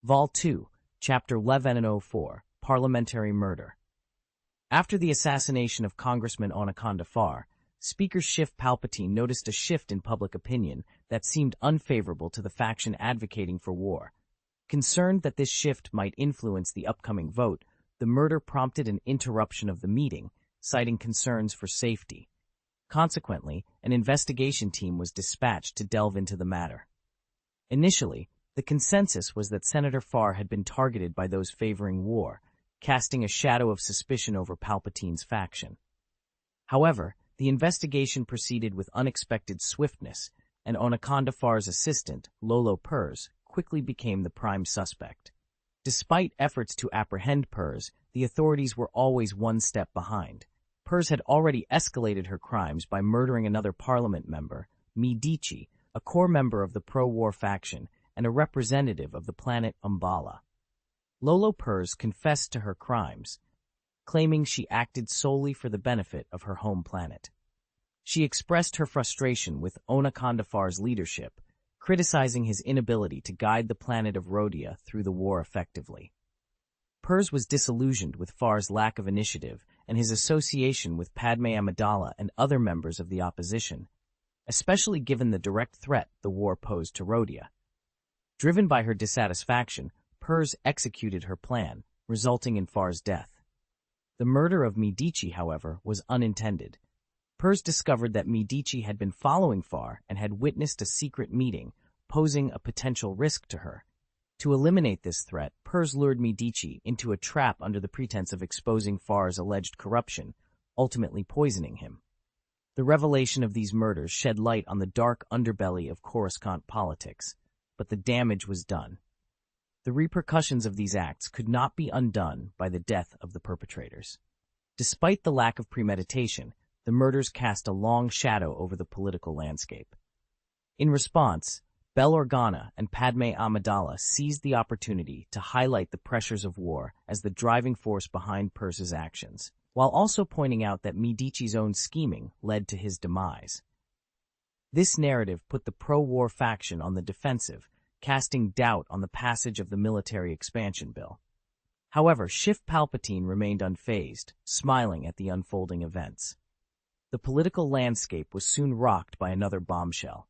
Vol. 2, Chapter 1104, Parliamentary Murder. After the assassination of Congressman Anaconda Farr, Speaker Schiff Palpatine noticed a shift in public opinion that seemed unfavorable to the faction advocating for war. Concerned that this shift might influence the upcoming vote, the murder prompted an interruption of the meeting, citing concerns for safety. Consequently, an investigation team was dispatched to delve into the matter. Initially, the consensus was that Senator Farr had been targeted by those favoring war, casting a shadow of suspicion over Palpatine's faction. However, the investigation proceeded with unexpected swiftness, and Anaconda Farr's assistant, Lolo Purs, quickly became the prime suspect. Despite efforts to apprehend Purs, the authorities were always one step behind. Purs had already escalated her crimes by murdering another parliament member, Medici, a core member of the pro-war faction and a representative of the planet Umbala. Lolo Purs confessed to her crimes, claiming she acted solely for the benefit of her home planet. She expressed her frustration with Anaconda Farr's leadership, criticizing his inability to guide the planet of Rhodia through the war effectively. Purs was disillusioned with Farr's lack of initiative and his association with Padme Amidala and other members of the opposition, especially given the direct threat the war posed to Rhodia. Driven by her dissatisfaction, Purs executed her plan, resulting in Farr's death. The murder of Medici, however, was unintended. Purs discovered that Medici had been following Farr and had witnessed a secret meeting, posing a potential risk to her. To eliminate this threat, Purs lured Medici into a trap under the pretense of exposing Farr's alleged corruption, ultimately poisoning him. The revelation of these murders shed light on the dark underbelly of Coruscant politics, but the damage was done. The repercussions of these acts could not be undone by the death of the perpetrators. Despite the lack of premeditation, the murders cast a long shadow over the political landscape. In response, Bel Organa and Padme Amidala seized the opportunity to highlight the pressures of war as the driving force behind Purs's actions, while also pointing out that Medici's own scheming led to his demise. This narrative put the pro-war faction on the defensive, casting doubt on the passage of the military expansion bill. However, Schiff Palpatine remained unfazed, smiling at the unfolding events. The political landscape was soon rocked by another bombshell.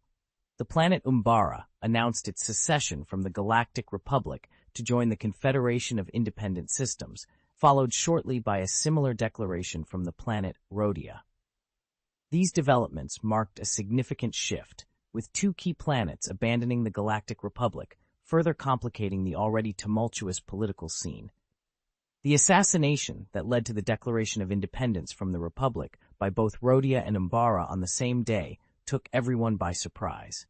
The planet Umbara announced its secession from the Galactic Republic to join the Confederation of Independent Systems, followed shortly by a similar declaration from the planet Rhodia. These developments marked a significant shift, with two key planets abandoning the Galactic Republic, further complicating the already tumultuous political scene. The assassination that led to the Declaration of Independence from the Republic by both Rhodia and Umbara on the same day took everyone by surprise.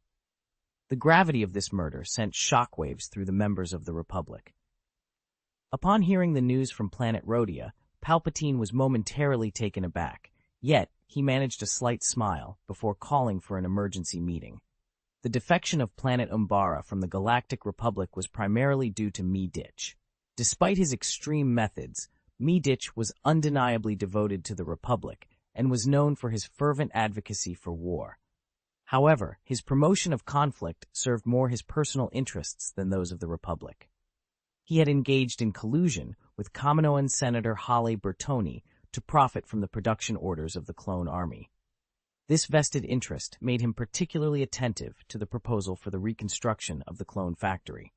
The gravity of this murder sent shockwaves through the members of the Republic. Upon hearing the news from planet Rhodia, Palpatine was momentarily taken aback, yet he managed a slight smile before calling for an emergency meeting. The defection of planet Umbara from the Galactic Republic was primarily due to Medici. Despite his extreme methods, Medici was undeniably devoted to the Republic and was known for his fervent advocacy for war. However, his promotion of conflict served more his personal interests than those of the Republic. He had engaged in collusion with Kaminoan Senator Halle Bertoni to profit from the production orders of the clone army. This vested interest made him particularly attentive to the proposal for the reconstruction of the clone factory.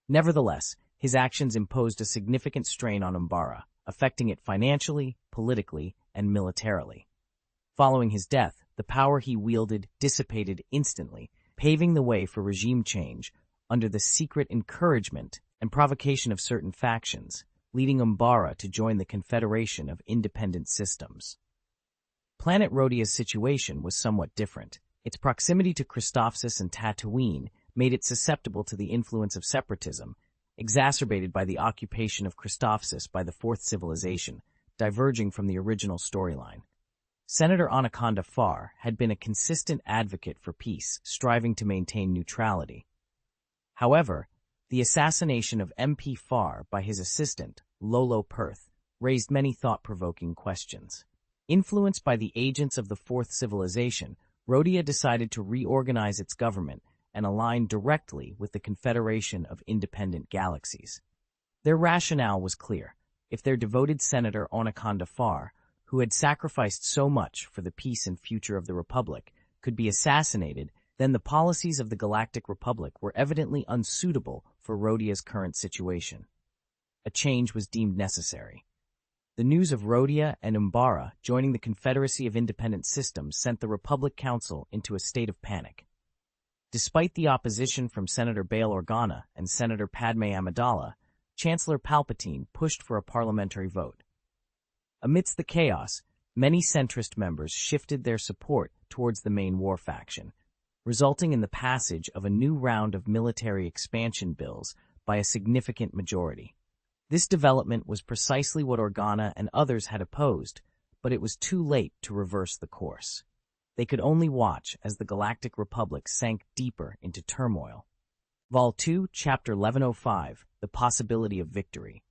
Nevertheless, his actions imposed a significant strain on Umbara, affecting it financially, politically, and militarily. Following his death, the power he wielded dissipated instantly, paving the way for regime change under the secret encouragement and provocation of certain factions, leading Umbara to join the Confederation of Independent Systems. Planet Rhodia's situation was somewhat different. Its proximity to Christophsis and Tatooine made it susceptible to the influence of separatism, exacerbated by the occupation of Christophsis by the Fourth Civilization, diverging from the original storyline. Senator Anaconda Farr had been a consistent advocate for peace, striving to maintain neutrality. However, the assassination of MP Farr by his assistant, Lolo Purs, raised many thought-provoking questions. Influenced by the agents of the Fourth Civilization, Rhodia decided to reorganize its government and align directly with the Confederation of Independent Galaxies. Their rationale was clear. If their devoted senator Anaconda Far, who had sacrificed so much for the peace and future of the Republic, could be assassinated, then the policies of the Galactic Republic were evidently unsuitable for Rhodia's current situation. A change was deemed necessary. The news of Rhodia and Umbara joining the Confederacy of Independent Systems sent the Republic Council into a state of panic. Despite the opposition from Senator Bail Organa and Senator Padme Amidala, Chancellor Palpatine pushed for a parliamentary vote. Amidst the chaos, many centrist members shifted their support towards the main war faction, resulting in the passage of a new round of military expansion bills by a significant majority. This development was precisely what Organa and others had opposed, but it was too late to reverse the course. They could only watch as the Galactic Republic sank deeper into turmoil. Vol 2, Chapter 1105, The Possibility of Victory.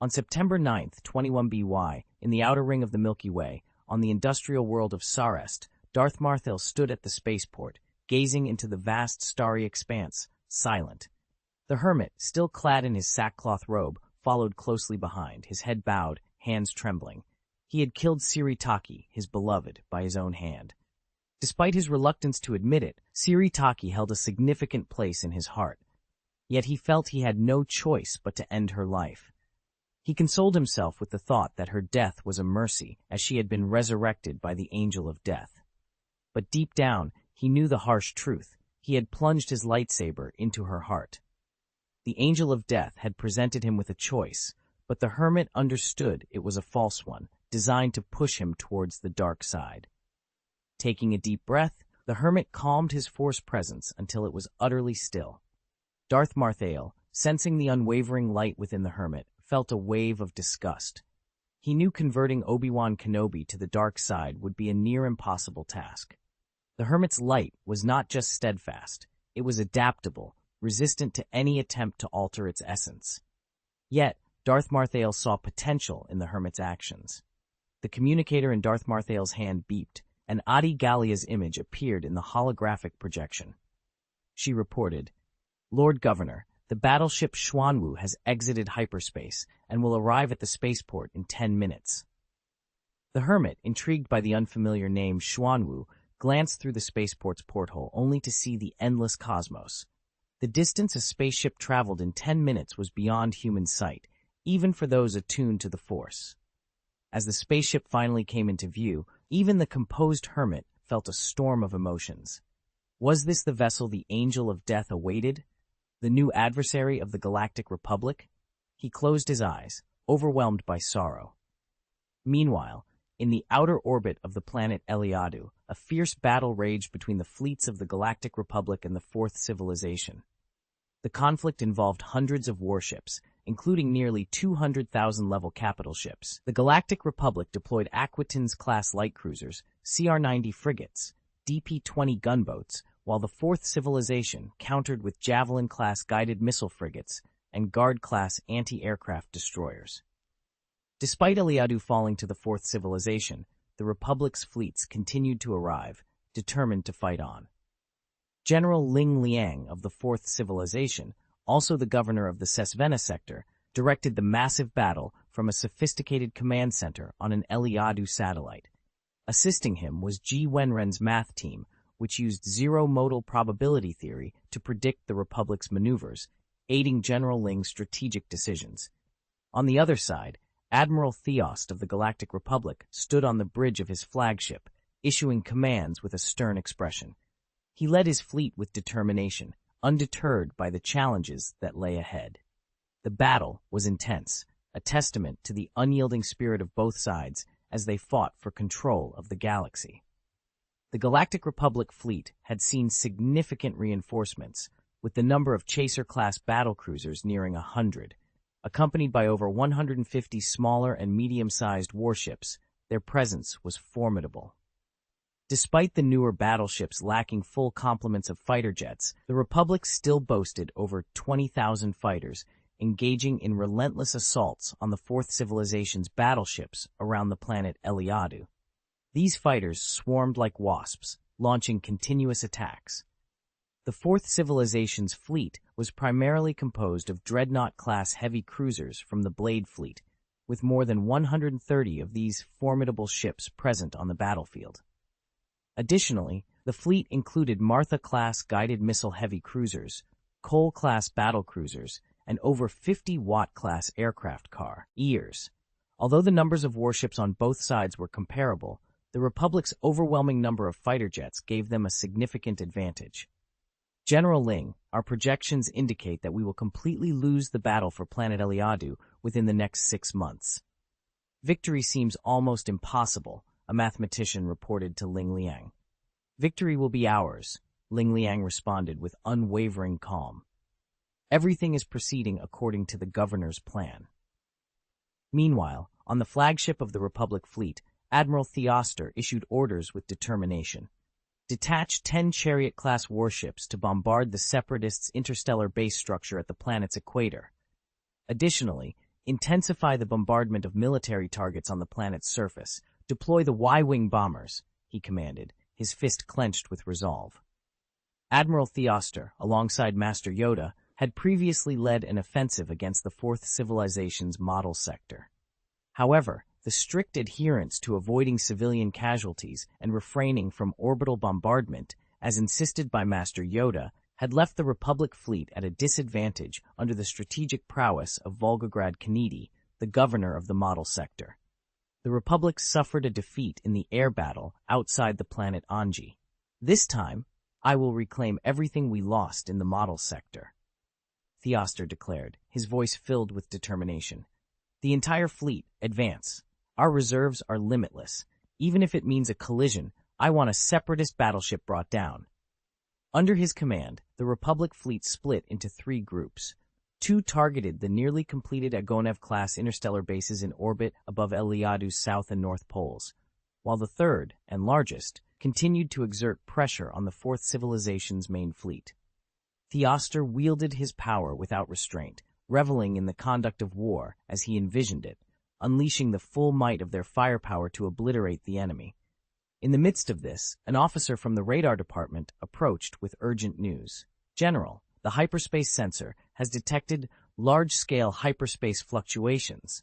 On September 9, 21 BY, in the outer ring of the Milky Way, on the industrial world of Sarest, Darth Marthel stood at the spaceport, gazing into the vast starry expanse, silent. The hermit, still clad in his sackcloth robe, followed closely behind, his head bowed, hands trembling. He had killed Siritaki, his beloved, by his own hand. Despite his reluctance to admit it, Siritaki held a significant place in his heart. Yet he felt he had no choice but to end her life. He consoled himself with the thought that her death was a mercy, as she had been resurrected by the Angel of Death. But deep down, he knew the harsh truth. He had plunged his lightsaber into her heart. The Angel of Death had presented him with a choice, but the hermit understood it was a false one, designed to push him towards the dark side. Taking a deep breath, the hermit calmed his Force presence until it was utterly still. Darth Marthel, sensing the unwavering light within the hermit, felt a wave of disgust. He knew converting Obi-Wan Kenobi to the dark side would be a near impossible task. The hermit's light was not just steadfast, it was adaptable, resistant to any attempt to alter its essence. Yet, Darth Marthel saw potential in the hermit's actions. The communicator in Darth Marthel's hand beeped, and Adi Gallia's image appeared in the holographic projection. She reported, "Lord Governor, the battleship Xuanwu has exited hyperspace and will arrive at the spaceport in 10 minutes. The hermit, intrigued by the unfamiliar name Xuanwu, glanced through the spaceport's porthole only to see the endless cosmos. The distance a spaceship traveled in 10 minutes was beyond human sight, even for those attuned to the Force. As the spaceship finally came into view, even the composed hermit felt a storm of emotions. Was this the vessel the Angel of Death awaited? The new adversary of the Galactic Republic? He closed his eyes, overwhelmed by sorrow. Meanwhile, in the outer orbit of the planet Eliadu, a fierce battle raged between the fleets of the Galactic Republic and the Fourth Civilization. The conflict involved hundreds of warships, including nearly 200,000 level capital ships. The Galactic Republic deployed Aquitans-class light cruisers, CR-90 frigates, DP-20 gunboats, while the Fourth Civilization countered with Javelin-class guided missile frigates and Guard-class anti-aircraft destroyers. Despite Eliadu falling to the Fourth Civilization, the Republic's fleets continued to arrive, determined to fight on. General Ling Liang of the Fourth Civilization, also the governor of the Sesvena sector, directed the massive battle from a sophisticated command center on an Eliadu satellite. Assisting him was Ji Wenren's math team, which used zero-modal probability theory to predict the Republic's maneuvers, aiding General Ling's strategic decisions. On the other side, Admiral Theost of the Galactic Republic stood on the bridge of his flagship, issuing commands with a stern expression. He led his fleet with determination, undeterred by the challenges that lay ahead. The battle was intense, a testament to the unyielding spirit of both sides as they fought for control of the galaxy. The Galactic Republic fleet had seen significant reinforcements, with the number of Chaser-class battlecruisers nearing 100. Accompanied by over 150 smaller and medium-sized warships, their presence was formidable. Despite the newer battleships lacking full complements of fighter jets, the Republic still boasted over 20,000 fighters, engaging in relentless assaults on the Fourth Civilization's battleships around the planet Eliadu. These fighters swarmed like wasps, launching continuous attacks. The Fourth Civilization's fleet was primarily composed of Dreadnought-class heavy cruisers from the Blade Fleet, with more than 130 of these formidable ships present on the battlefield. Additionally, the fleet included Martha-class guided missile heavy cruisers, Cole-class battle cruisers, and over 50 Watt-class aircraft carriers. Although the numbers of warships on both sides were comparable, the Republic's overwhelming number of fighter jets gave them a significant advantage. General Ling, our projections indicate that we will completely lose the battle for planet Eliadu within the next 6 months. Victory seems almost impossible, a mathematician reported to Ling Liang. Victory will be ours, Ling Liang responded with unwavering calm. Everything is proceeding according to the governor's plan. Meanwhile, on the flagship of the Republic fleet, Admiral Theoster issued orders with determination. Detach 10 Chariot-class warships to bombard the Separatists' interstellar base structure at the planet's equator. Additionally, intensify the bombardment of military targets on the planet's surface. Deploy the Y-wing bombers, he commanded, his fist clenched with resolve. Admiral Theoster, alongside Master Yoda, had previously led an offensive against the Fourth Civilization's model sector. However, the strict adherence to avoiding civilian casualties and refraining from orbital bombardment, as insisted by Master Yoda, had left the Republic fleet at a disadvantage under the strategic prowess of Volgograd Kennedy, the governor of the model sector. The Republic suffered a defeat in the air battle outside the planet Anji. This time, I will reclaim everything we lost in the model sector, Theoster declared, his voice filled with determination. The entire fleet, advance. Our reserves are limitless. Even if it means a collision, I want a Separatist battleship brought down. Under his command, the Republic fleet split into 3 groups. 2 targeted the nearly completed Agonev-class interstellar bases in orbit above Eliadu's south and north poles, while the third, and largest, continued to exert pressure on the Fourth Civilization's main fleet. Theoster wielded his power without restraint, reveling in the conduct of war as he envisioned it, unleashing the full might of their firepower to obliterate the enemy. In the midst of this, an officer from the radar department approached with urgent news. General, the hyperspace sensor has detected large-scale hyperspace fluctuations.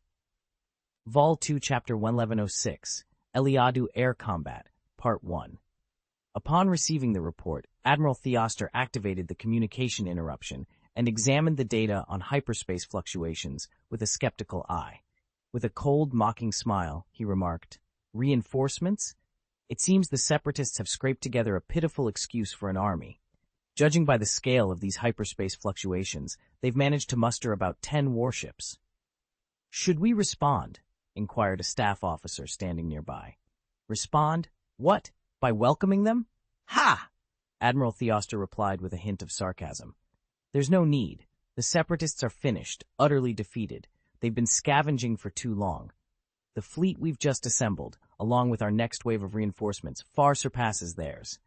Vol 2 Chapter 1106, Eliadu Air Combat, Part 1. Upon receiving the report, Admiral Theoster activated the communication interruption and examined the data on hyperspace fluctuations with a skeptical eye. With a cold, mocking smile, he remarked, "Reinforcements? It seems the Separatists have scraped together a pitiful excuse for an army. Judging by the scale of these hyperspace fluctuations, they've managed to muster about 10 warships." "Should we respond?" inquired a staff officer standing nearby. "Respond? What? By welcoming them? Ha!" Admiral Theoster replied with a hint of sarcasm. "There's no need. The Separatists are finished, utterly defeated. They've been scavenging for too long. The fleet we've just assembled, along with our next wave of reinforcements, far surpasses theirs.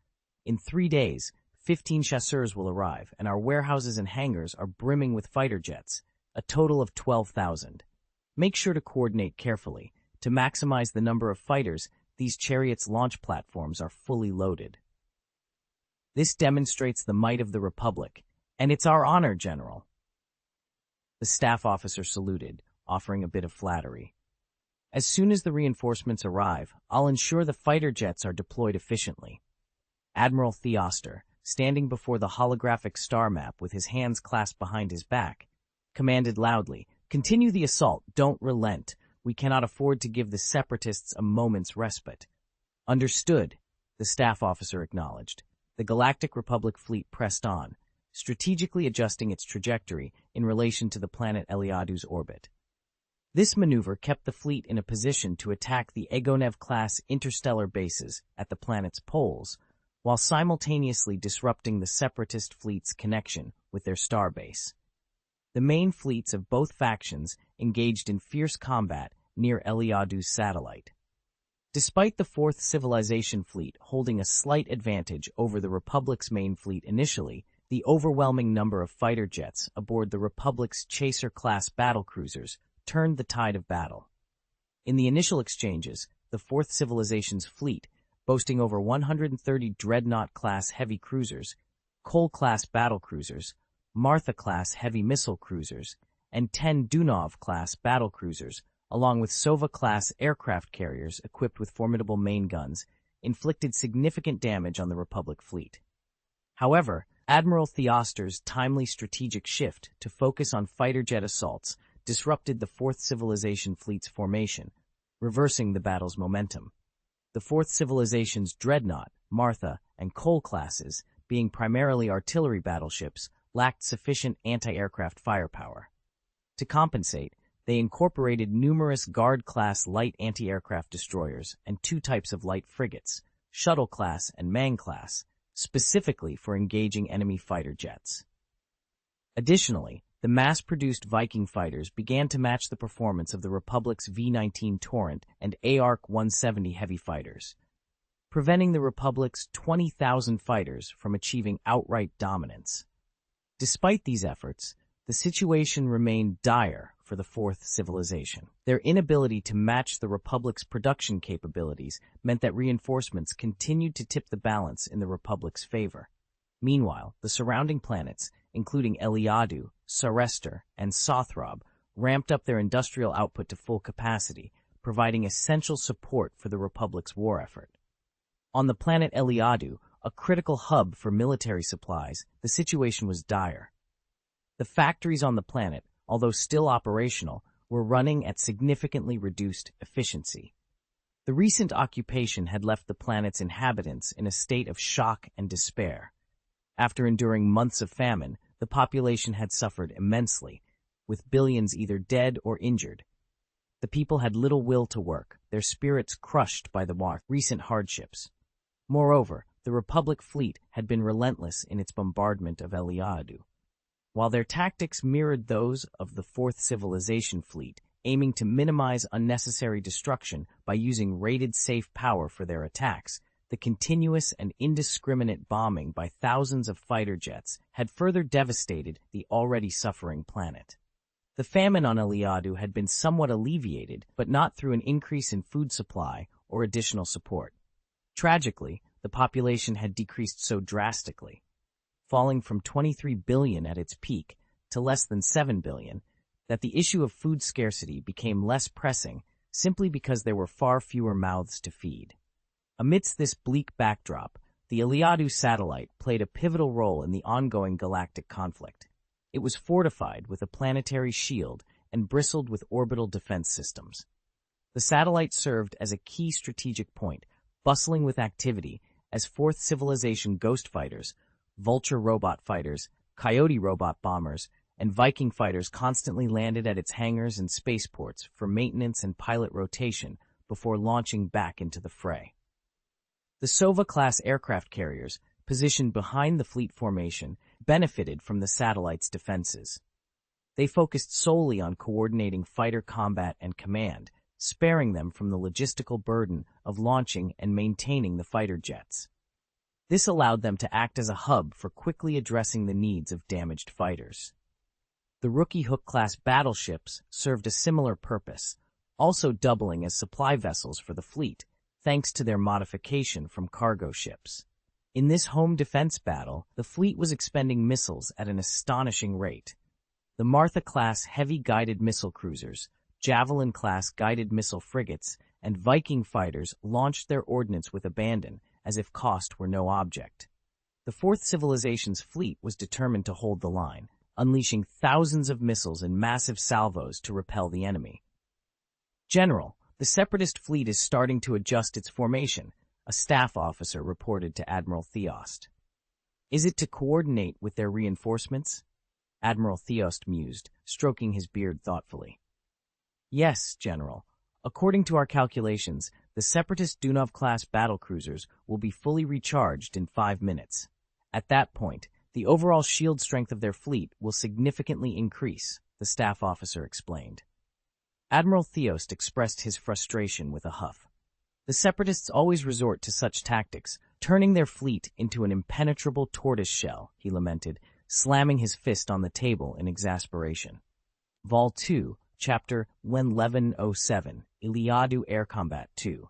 In 3 days, 15 chasseurs will arrive, and our warehouses and hangars are brimming with fighter jets, a total of 12,000. Make sure to coordinate carefully. To maximize the number of fighters, these chariots' launch platforms are fully loaded. This demonstrates the might of the Republic, and it's our honor, General." The staff officer saluted, offering a bit of flattery. "As soon as the reinforcements arrive, I'll ensure the fighter jets are deployed efficiently." Admiral Theoster, standing before the holographic star map with his hands clasped behind his back, commanded loudly, "Continue the assault, don't relent. We cannot afford to give the Separatists a moment's respite." "Understood," the staff officer acknowledged. The Galactic Republic fleet pressed on, strategically adjusting its trajectory in relation to the planet Eliadu's orbit. This maneuver kept the fleet in a position to attack the Agonev-class interstellar bases at the planet's poles, while simultaneously disrupting the Separatist fleet's connection with their starbase. The main fleets of both factions engaged in fierce combat near Eliadu's satellite. Despite the Fourth Civilization fleet holding a slight advantage over the Republic's main fleet initially, the overwhelming number of fighter jets aboard the Republic's Chaser-class battlecruisers turned the tide of battle. In the initial exchanges, the Fourth Civilization's fleet, boasting over 130 Dreadnought-class heavy cruisers, Cole-class battlecruisers, Martha-class heavy missile cruisers, and 10 Dunov-class battlecruisers, along with Sova-class aircraft carriers equipped with formidable main guns, inflicted significant damage on the Republic fleet. However, Admiral Theoster's timely strategic shift to focus on fighter jet assaults disrupted the Fourth Civilization fleet's formation, reversing the battle's momentum. The Fourth Civilization's Dreadnought, Martha, and Cole classes, being primarily artillery battleships, lacked sufficient anti-aircraft firepower. To compensate, they incorporated numerous Guard-class light anti-aircraft destroyers and two types of light frigates, Shuttle-class and Man-class, specifically for engaging enemy fighter jets. Additionally, the mass-produced Viking fighters began to match the performance of the Republic's V-19 Torrent and ARC-170 heavy fighters, preventing the Republic's 20,000 fighters from achieving outright dominance. Despite these efforts, the situation remained dire for the Fourth Civilization. Their inability to match the Republic's production capabilities meant that reinforcements continued to tip the balance in the Republic's favor. Meanwhile, the surrounding planets, including Eliadu, Sarester, and Sothrob, ramped up their industrial output to full capacity, providing essential support for the Republic's war effort. On the planet Eliadu, a critical hub for military supplies, the situation was dire. The factories on the planet, although still operational, were running at significantly reduced efficiency. The recent occupation had left the planet's inhabitants in a state of shock and despair. After enduring months of famine, the population had suffered immensely, with billions either dead or injured. The people had little will to work, their spirits crushed by the recent hardships. Moreover, the Republic fleet had been relentless in its bombardment of Eliadu. While their tactics mirrored those of the Fourth Civilization fleet, aiming to minimize unnecessary destruction by using rated safe power for their attacks, the continuous and indiscriminate bombing by thousands of fighter jets had further devastated the already suffering planet. The famine on Eliadu had been somewhat alleviated, but not through an increase in food supply or additional support. Tragically, the population had decreased so drastically, falling from 23 billion at its peak to less than 7 billion, that the issue of food scarcity became less pressing simply because there were far fewer mouths to feed. Amidst this bleak backdrop, the Eliadu satellite played a pivotal role in the ongoing galactic conflict. It was fortified with a planetary shield and bristled with orbital defense systems. The satellite served as a key strategic point, bustling with activity as Fourth Civilization ghost fighters, Vulture robot fighters, Coyote robot bombers, and Viking fighters constantly landed at its hangars and spaceports for maintenance and pilot rotation before launching back into the fray. The Sova-class aircraft carriers, positioned behind the fleet formation, benefited from the satellite's defenses. They focused solely on coordinating fighter combat and command, sparing them from the logistical burden of launching and maintaining the fighter jets. This allowed them to act as a hub for quickly addressing the needs of damaged fighters. The Rookie Hook-class battleships served a similar purpose, also doubling as supply vessels for the fleet, thanks to their modification from cargo ships. In this home defense battle, the fleet was expending missiles at an astonishing rate. The Martha-class heavy guided missile cruisers, Javelin-class guided missile frigates, and Viking fighters launched their ordnance with abandon, as if cost were no object. The Fourth Civilization's fleet was determined to hold the line, unleashing thousands of missiles in massive salvos to repel the enemy. "General, the Separatist fleet is starting to adjust its formation," a staff officer reported to Admiral Theost. "Is it to coordinate with their reinforcements?" Admiral Theost mused, stroking his beard thoughtfully. "Yes, General. According to our calculations, the Separatist Dunov-class battlecruisers will be fully recharged in 5 minutes. At that point, the overall shield strength of their fleet will significantly increase," the staff officer explained. Admiral Theost expressed his frustration with a huff. The Separatists always resort to such tactics, turning their fleet into an impenetrable tortoise shell, he lamented, slamming his fist on the table in exasperation. Vol 2, Chapter 1107, Eliadu Air Combat 2.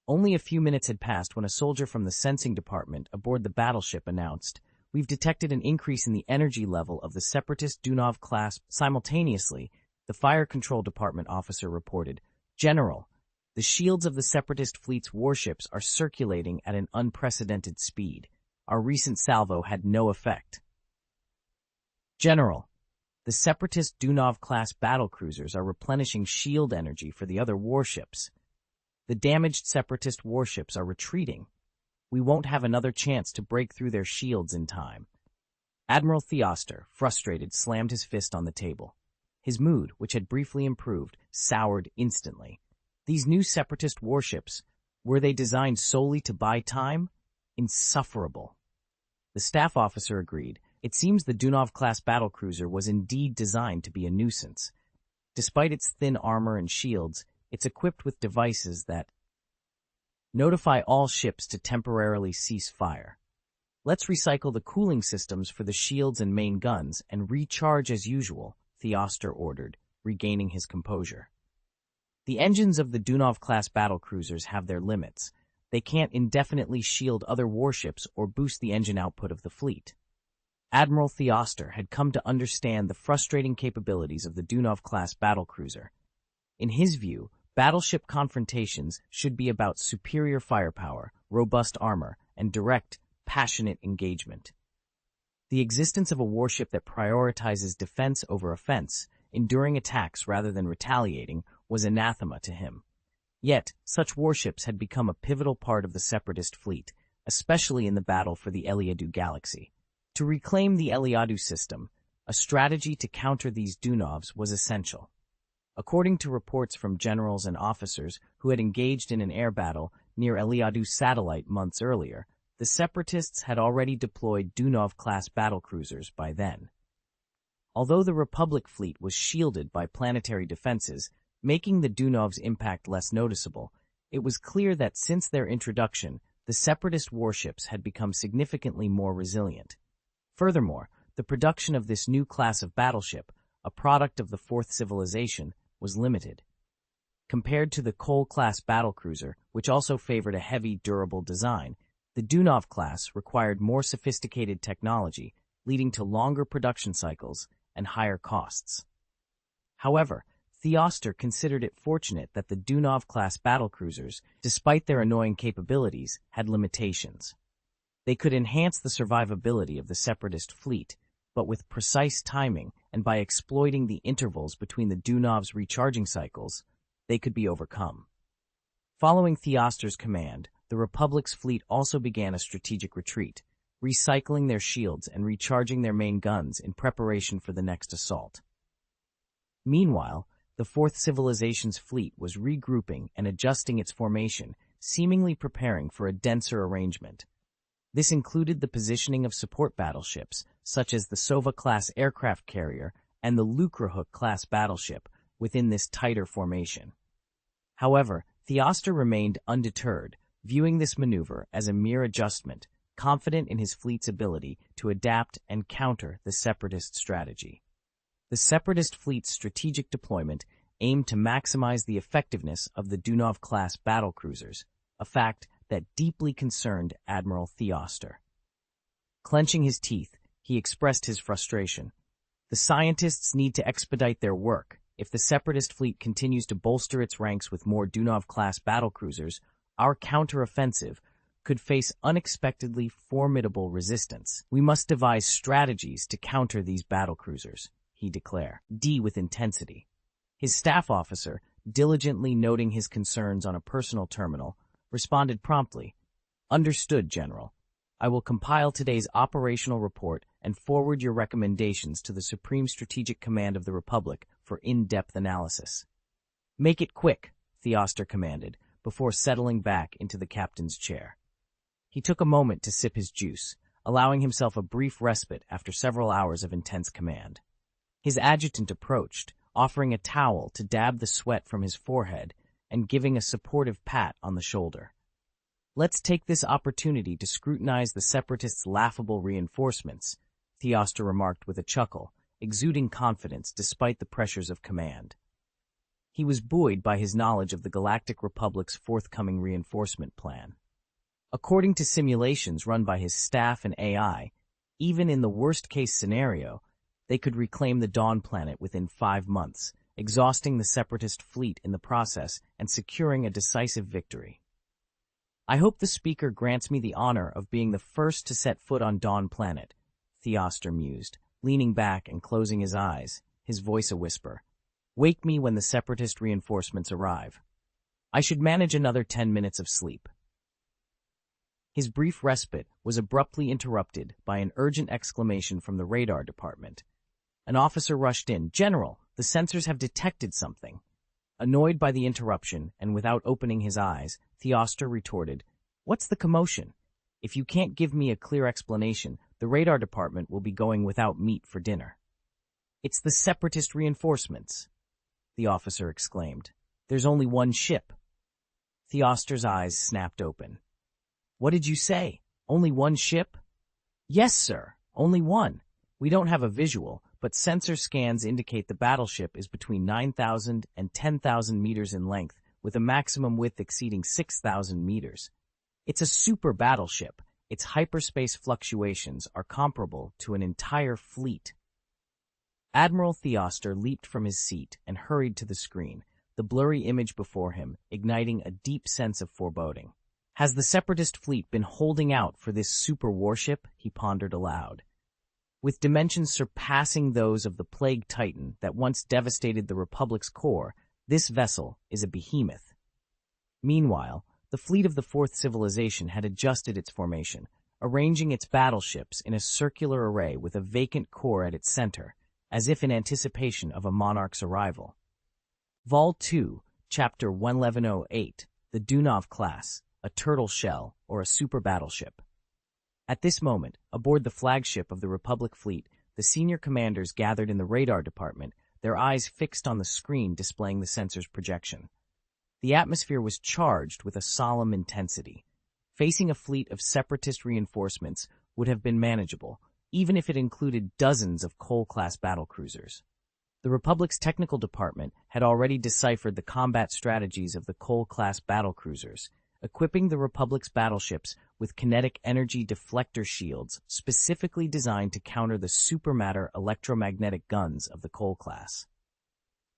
Only a few minutes had passed when a soldier from the sensing department aboard the battleship announced, we've detected an increase in the energy level of the Separatist Dunov class. Simultaneously, the Fire Control Department officer reported, "General, the shields of the Separatist fleet's warships are circulating at an unprecedented speed. Our recent salvo had no effect." "General, the Separatist Dunov-class battlecruisers are replenishing shield energy for the other warships. The damaged Separatist warships are retreating. We won't have another chance to break through their shields in time." Admiral Theoster, frustrated, slammed his fist on the table. His mood, which had briefly improved, soured instantly. These new Separatist warships, were they designed solely to buy time? Insufferable. The staff officer agreed. It seems the Dunov-class battlecruiser was indeed designed to be a nuisance. Despite its thin armor and shields, it's equipped with devices that notify all ships to temporarily cease fire. "Let's recycle the cooling systems for the shields and main guns and recharge as usual," Theoster ordered, regaining his composure. "The engines of the Dunov-class battlecruisers have their limits. They can't indefinitely shield other warships or boost the engine output of the fleet." Admiral Theoster had come to understand the frustrating capabilities of the Dunov-class battlecruiser. In his view, battleship confrontations should be about superior firepower, robust armor, and direct, passionate engagement. The existence of a warship that prioritizes defense over offense, enduring attacks rather than retaliating, was anathema to him. Yet, such warships had become a pivotal part of the Separatist fleet, especially in the battle for the Eliadu galaxy. To reclaim the Eliadu system, a strategy to counter these Dunovs was essential. According to reports from generals and officers who had engaged in an air battle near Eliadu satellite months earlier, the Separatists had already deployed Dunov-class battlecruisers by then. Although the Republic fleet was shielded by planetary defenses, making the Dunov's impact less noticeable, it was clear that since their introduction, the Separatist warships had become significantly more resilient. Furthermore, the production of this new class of battleship, a product of the Fourth Civilization, was limited. Compared to the Cole-class battlecruiser, which also favored a heavy, durable design, the Dunov class required more sophisticated technology, leading to longer production cycles and higher costs. However, Theoster considered it fortunate that the Dunov-class battlecruisers, despite their annoying capabilities, had limitations. They could enhance the survivability of the Separatist fleet, but with precise timing and by exploiting the intervals between the Dunov's recharging cycles, they could be overcome. Following Theoster's command, the Republic's fleet also began a strategic retreat, recycling their shields and recharging their main guns in preparation for the next assault. Meanwhile, the Fourth Civilization's fleet was regrouping and adjusting its formation, seemingly preparing for a denser arrangement. This included the positioning of support battleships, such as the Sova-class aircraft carrier and the Lucrehooke-class battleship, within this tighter formation. However, Theoster remained undeterred, viewing this maneuver as a mere adjustment, confident in his fleet's ability to adapt and counter the Separatist strategy. The Separatist fleet's strategic deployment aimed to maximize the effectiveness of the Dunov-class battlecruisers, a fact that deeply concerned Admiral Theoster. Clenching his teeth, he expressed his frustration. "The scientists need to expedite their work. If the Separatist fleet continues to bolster its ranks with more Dunov-class battlecruisers, our counter-offensive could face unexpectedly formidable resistance. We must devise strategies to counter these battlecruisers," he declared, with intensity. His staff officer, diligently noting his concerns on a personal terminal, responded promptly, "Understood, General. I will compile today's operational report and forward your recommendations to the Supreme Strategic Command of the Republic for in-depth analysis." "Make it quick," Theoster commanded, before settling back into the captain's chair. He took a moment to sip his juice, allowing himself a brief respite after several hours of intense command. His adjutant approached, offering a towel to dab the sweat from his forehead and giving a supportive pat on the shoulder. "Let's take this opportunity to scrutinize the Separatists' laughable reinforcements," Theoster remarked with a chuckle, exuding confidence despite the pressures of command. He was buoyed by his knowledge of the Galactic Republic's forthcoming reinforcement plan. According to simulations run by his staff and AI, Even in the worst-case scenario, they could reclaim the Dawn planet within 5 months, exhausting the Separatist fleet in the process and securing a decisive victory. I hope the speaker grants me the honor of being the first to set foot on Dawn planet, Theoster mused, leaning back and closing his eyes, his voice a whisper. Wake me when the Separatist reinforcements arrive. I should manage another 10 minutes of sleep. His brief respite was abruptly interrupted by an urgent exclamation from the radar department. An officer rushed in. General, the sensors have detected something. Annoyed by the interruption and without opening his eyes, Theoster retorted, What's the commotion? If you can't give me a clear explanation, the radar department will be going without meat for dinner. It's the Separatist reinforcements, the officer exclaimed. There's only one ship. Theoster's eyes snapped open. What did you say? Only one ship? Yes, sir, only one. We don't have a visual, but sensor scans indicate the battleship is between 9,000 and 10,000 meters in length, with a maximum width exceeding 6,000 meters. It's a super battleship. Its hyperspace fluctuations are comparable to an entire fleet. Admiral Theoster leaped from his seat and hurried to the screen, the blurry image before him igniting a deep sense of foreboding. Has the Separatist fleet been holding out for this super warship? He pondered aloud. With dimensions surpassing those of the Plague Titan that once devastated the Republic's core, this vessel is a behemoth. Meanwhile, the fleet of the Fourth Civilization had adjusted its formation, arranging its battleships in a circular array with a vacant core at its center, as if in anticipation of a monarch's arrival. Vol 2, Chapter 1108, the Dunov class, a turtle shell, or a super battleship. At this moment, aboard the flagship of the Republic fleet, the senior commanders gathered in the radar department, their eyes fixed on the screen displaying the sensor's projection. The atmosphere was charged with a solemn intensity. Facing a fleet of Separatist reinforcements would have been manageable, even if it included dozens of Cole-class battlecruisers. The Republic's technical department had already deciphered the combat strategies of the Cole-class battlecruisers, equipping the Republic's battleships with kinetic energy deflector shields specifically designed to counter the supermatter electromagnetic guns of the Cole class.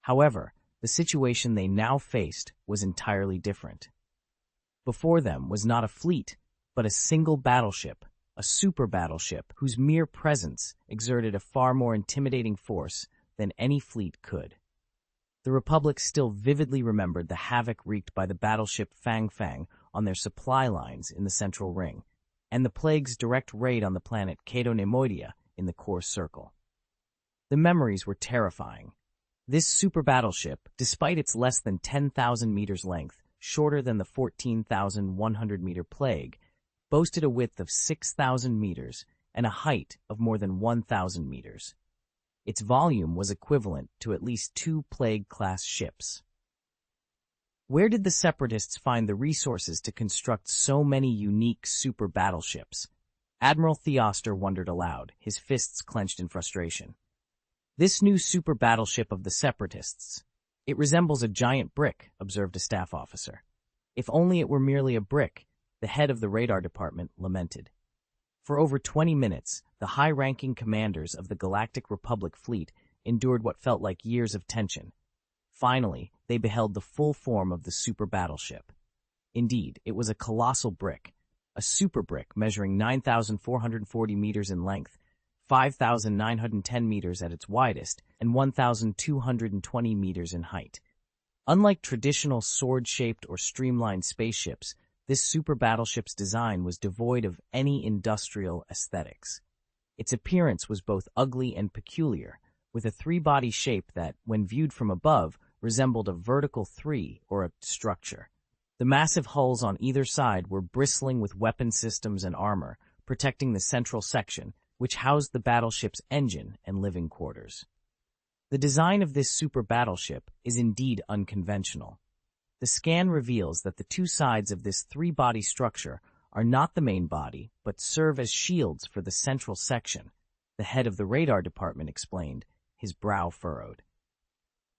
However, the situation they now faced was entirely different. Before them was not a fleet, but a single battleship, a super battleship whose mere presence exerted a far more intimidating force than any fleet could. The Republic still vividly remembered the havoc wreaked by the battleship Fang Fang on their supply lines in the Central Ring, and the Plague's direct raid on the planet Cato Nemoidia in the core circle. The memories were terrifying. This super battleship, despite its less than 10,000 meters length, shorter than the 14,100-meter Plague, boasted a width of 6,000 meters and a height of more than 1,000 meters. Its volume was equivalent to at least 2 Plague-class ships. Where did the Separatists find the resources to construct so many unique super battleships? Admiral Theoster wondered aloud, his fists clenched in frustration. This new super battleship of the Separatists. It resembles a giant brick, observed a staff officer. If only it were merely a brick, the head of the radar department lamented. For over 20 minutes, the high-ranking commanders of the Galactic Republic fleet endured what felt like years of tension. Finally, they beheld the full form of the super battleship. Indeed, it was a colossal brick, a super brick measuring 9,440 meters in length, 5,910 meters at its widest, and 1,220 meters in height. Unlike traditional sword-shaped or streamlined spaceships, this super battleship's design was devoid of any industrial aesthetics. Its appearance was both ugly and peculiar, with a three-body shape that, when viewed from above, resembled a vertical three or a structure. The massive hulls on either side were bristling with weapon systems and armor, protecting the central section, which housed the battleship's engine and living quarters. The design of this super battleship is indeed unconventional. The scan reveals that the two sides of this three-body structure are not the main body, but serve as shields for the central section, the head of the radar department explained, his brow furrowed.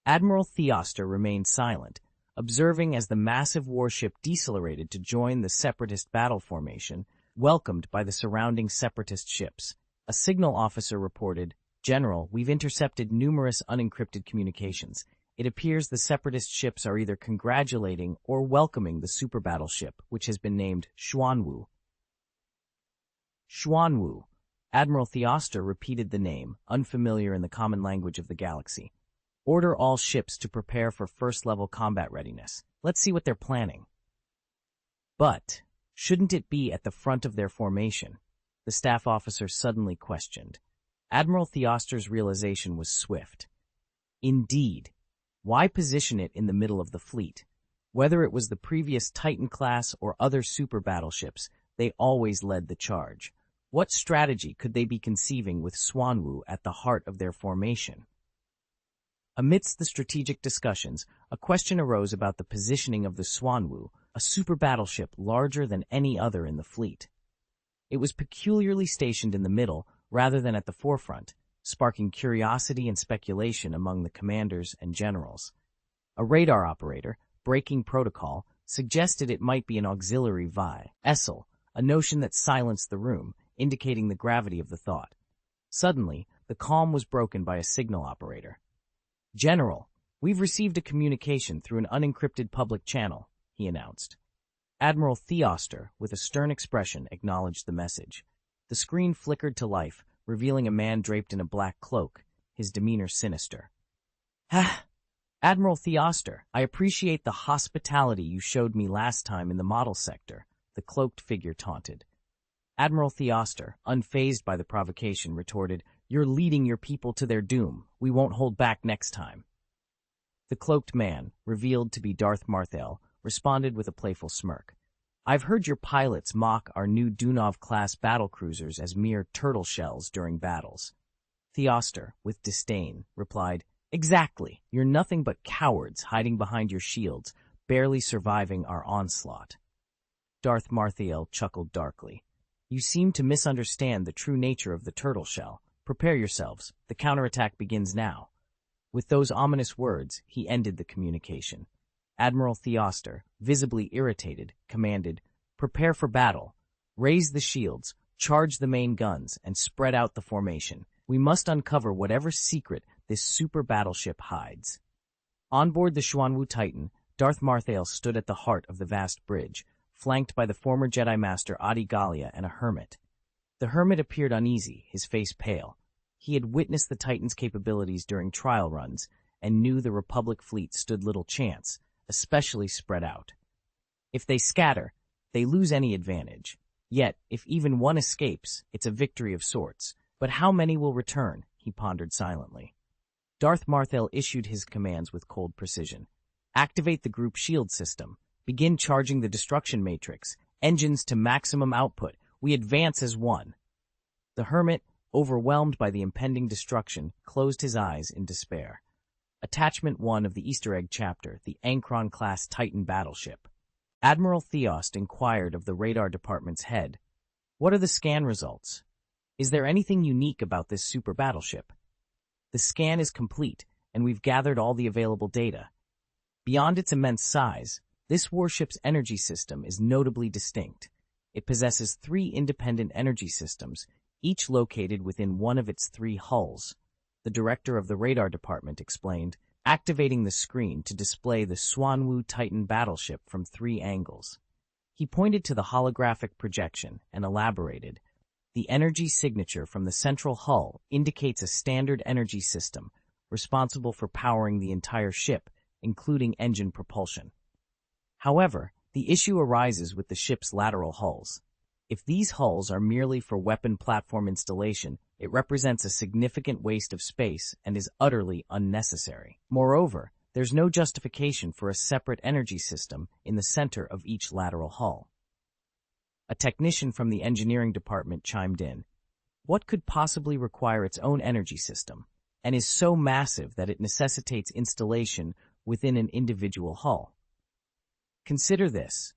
Admiral Theoster remained silent, observing as the massive warship decelerated to join the Separatist battle formation, welcomed by the surrounding Separatist ships. A signal officer reported, "General, we've intercepted numerous unencrypted communications. It appears the Separatist ships are either congratulating or welcoming the super battleship, which has been named Xuanwu." Xuanwu. Admiral Theoster repeated the name, unfamiliar in the common language of the galaxy. "Order all ships to prepare for first-level combat readiness. Let's see what they're planning." But shouldn't it be at the front of their formation? The staff officer suddenly questioned. Admiral Theoster's realization was swift. Indeed. Why position it in the middle of the fleet? Whether it was the previous Titan class or other super battleships, they always led the charge. What strategy could they be conceiving with Xuanwu at the heart of their formation? Amidst the strategic discussions, a question arose about the positioning of the Xuanwu, a super battleship larger than any other in the fleet. It was peculiarly stationed in the middle rather than at the forefront, sparking curiosity and speculation among the commanders and generals. A radar operator, breaking protocol, suggested it might be an auxiliary vessel, a notion that silenced the room, indicating the gravity of the thought. Suddenly, the calm was broken by a signal operator. "General, we've received a communication through an unencrypted public channel," he announced. Admiral Theoster, with a stern expression, acknowledged the message. The screen flickered to life, revealing a man draped in a black cloak, his demeanor sinister. "Ha! Admiral Theoster, I appreciate the hospitality you showed me last time in the model sector," the cloaked figure taunted. Admiral Theoster, unfazed by the provocation, retorted, "You're leading your people to their doom. We won't hold back next time." The cloaked man, revealed to be Darth Marthel, responded with a playful smirk. "I've heard your pilots mock our new Dunov-class battlecruisers as mere turtle shells during battles." Theoster, with disdain, replied, "Exactly. You're nothing but cowards hiding behind your shields, barely surviving our onslaught." Darth Marthel chuckled darkly. "You seem to misunderstand the true nature of the turtle shell. Prepare yourselves. The counterattack begins now." With those ominous words, he ended the communication. Admiral Theoster, visibly irritated, commanded, "Prepare for battle. Raise the shields, charge the main guns, and spread out the formation. We must uncover whatever secret this super battleship hides." On board the Xuanwu Titan, Darth Marthel stood at the heart of the vast bridge, flanked by the former Jedi Master Adi Gallia and a hermit. The hermit appeared uneasy, his face pale. He had witnessed the Titan's capabilities during trial runs and knew the Republic fleet stood little chance, especially spread out. If they scatter, they lose any advantage. Yet, if even one escapes, it's a victory of sorts. But how many will return? He pondered silently. Darth Marthel issued his commands with cold precision. Activate the group shield system. Begin charging the destruction matrix. Engines to maximum output. We advance as one. The hermit, overwhelmed by the impending destruction, closed his eyes in despair. Attachment 1 of the Easter egg chapter, the Ankron-class Titan battleship. Admiral Theost inquired of the radar department's head, "What are the scan results? Is there anything unique about this super battleship?" "The scan is complete, and we've gathered all the available data. Beyond its immense size, this warship's energy system is notably distinct. It possesses 3 independent energy systems, each located within one of its 3 hulls," the director of the radar department explained, activating the screen to display the Xuanwu Titan battleship from 3 angles. He pointed to the holographic projection and elaborated, "The energy signature from the central hull indicates a standard energy system responsible for powering the entire ship, including engine propulsion. However, the issue arises with the ship's lateral hulls. If these hulls are merely for weapon platform installation, it represents a significant waste of space and is utterly unnecessary. Moreover, there's no justification for a separate energy system in the center of each lateral hull." A technician from the engineering department chimed in. "What could possibly require its own energy system, and is so massive that it necessitates installation within an individual hull? Consider this.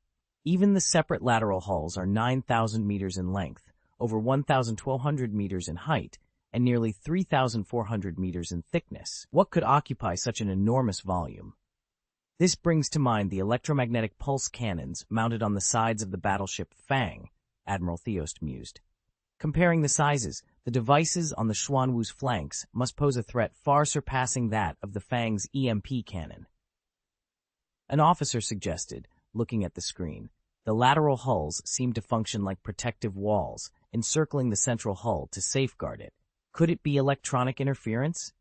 Even the separate lateral hulls are 9,000 meters in length, over 1,200 meters in height, and nearly 3,400 meters in thickness. What could occupy such an enormous volume? This brings to mind the electromagnetic pulse cannons mounted on the sides of the battleship Fang," Admiral Theost mused. "Comparing the sizes, The devices on the Xuanwu's flanks must pose a threat far surpassing that of the Fang's EMP cannon. An officer suggested, looking at the screen. The lateral hulls seemed to function like protective walls, encircling the central hull to safeguard it. Could it be electronic interference?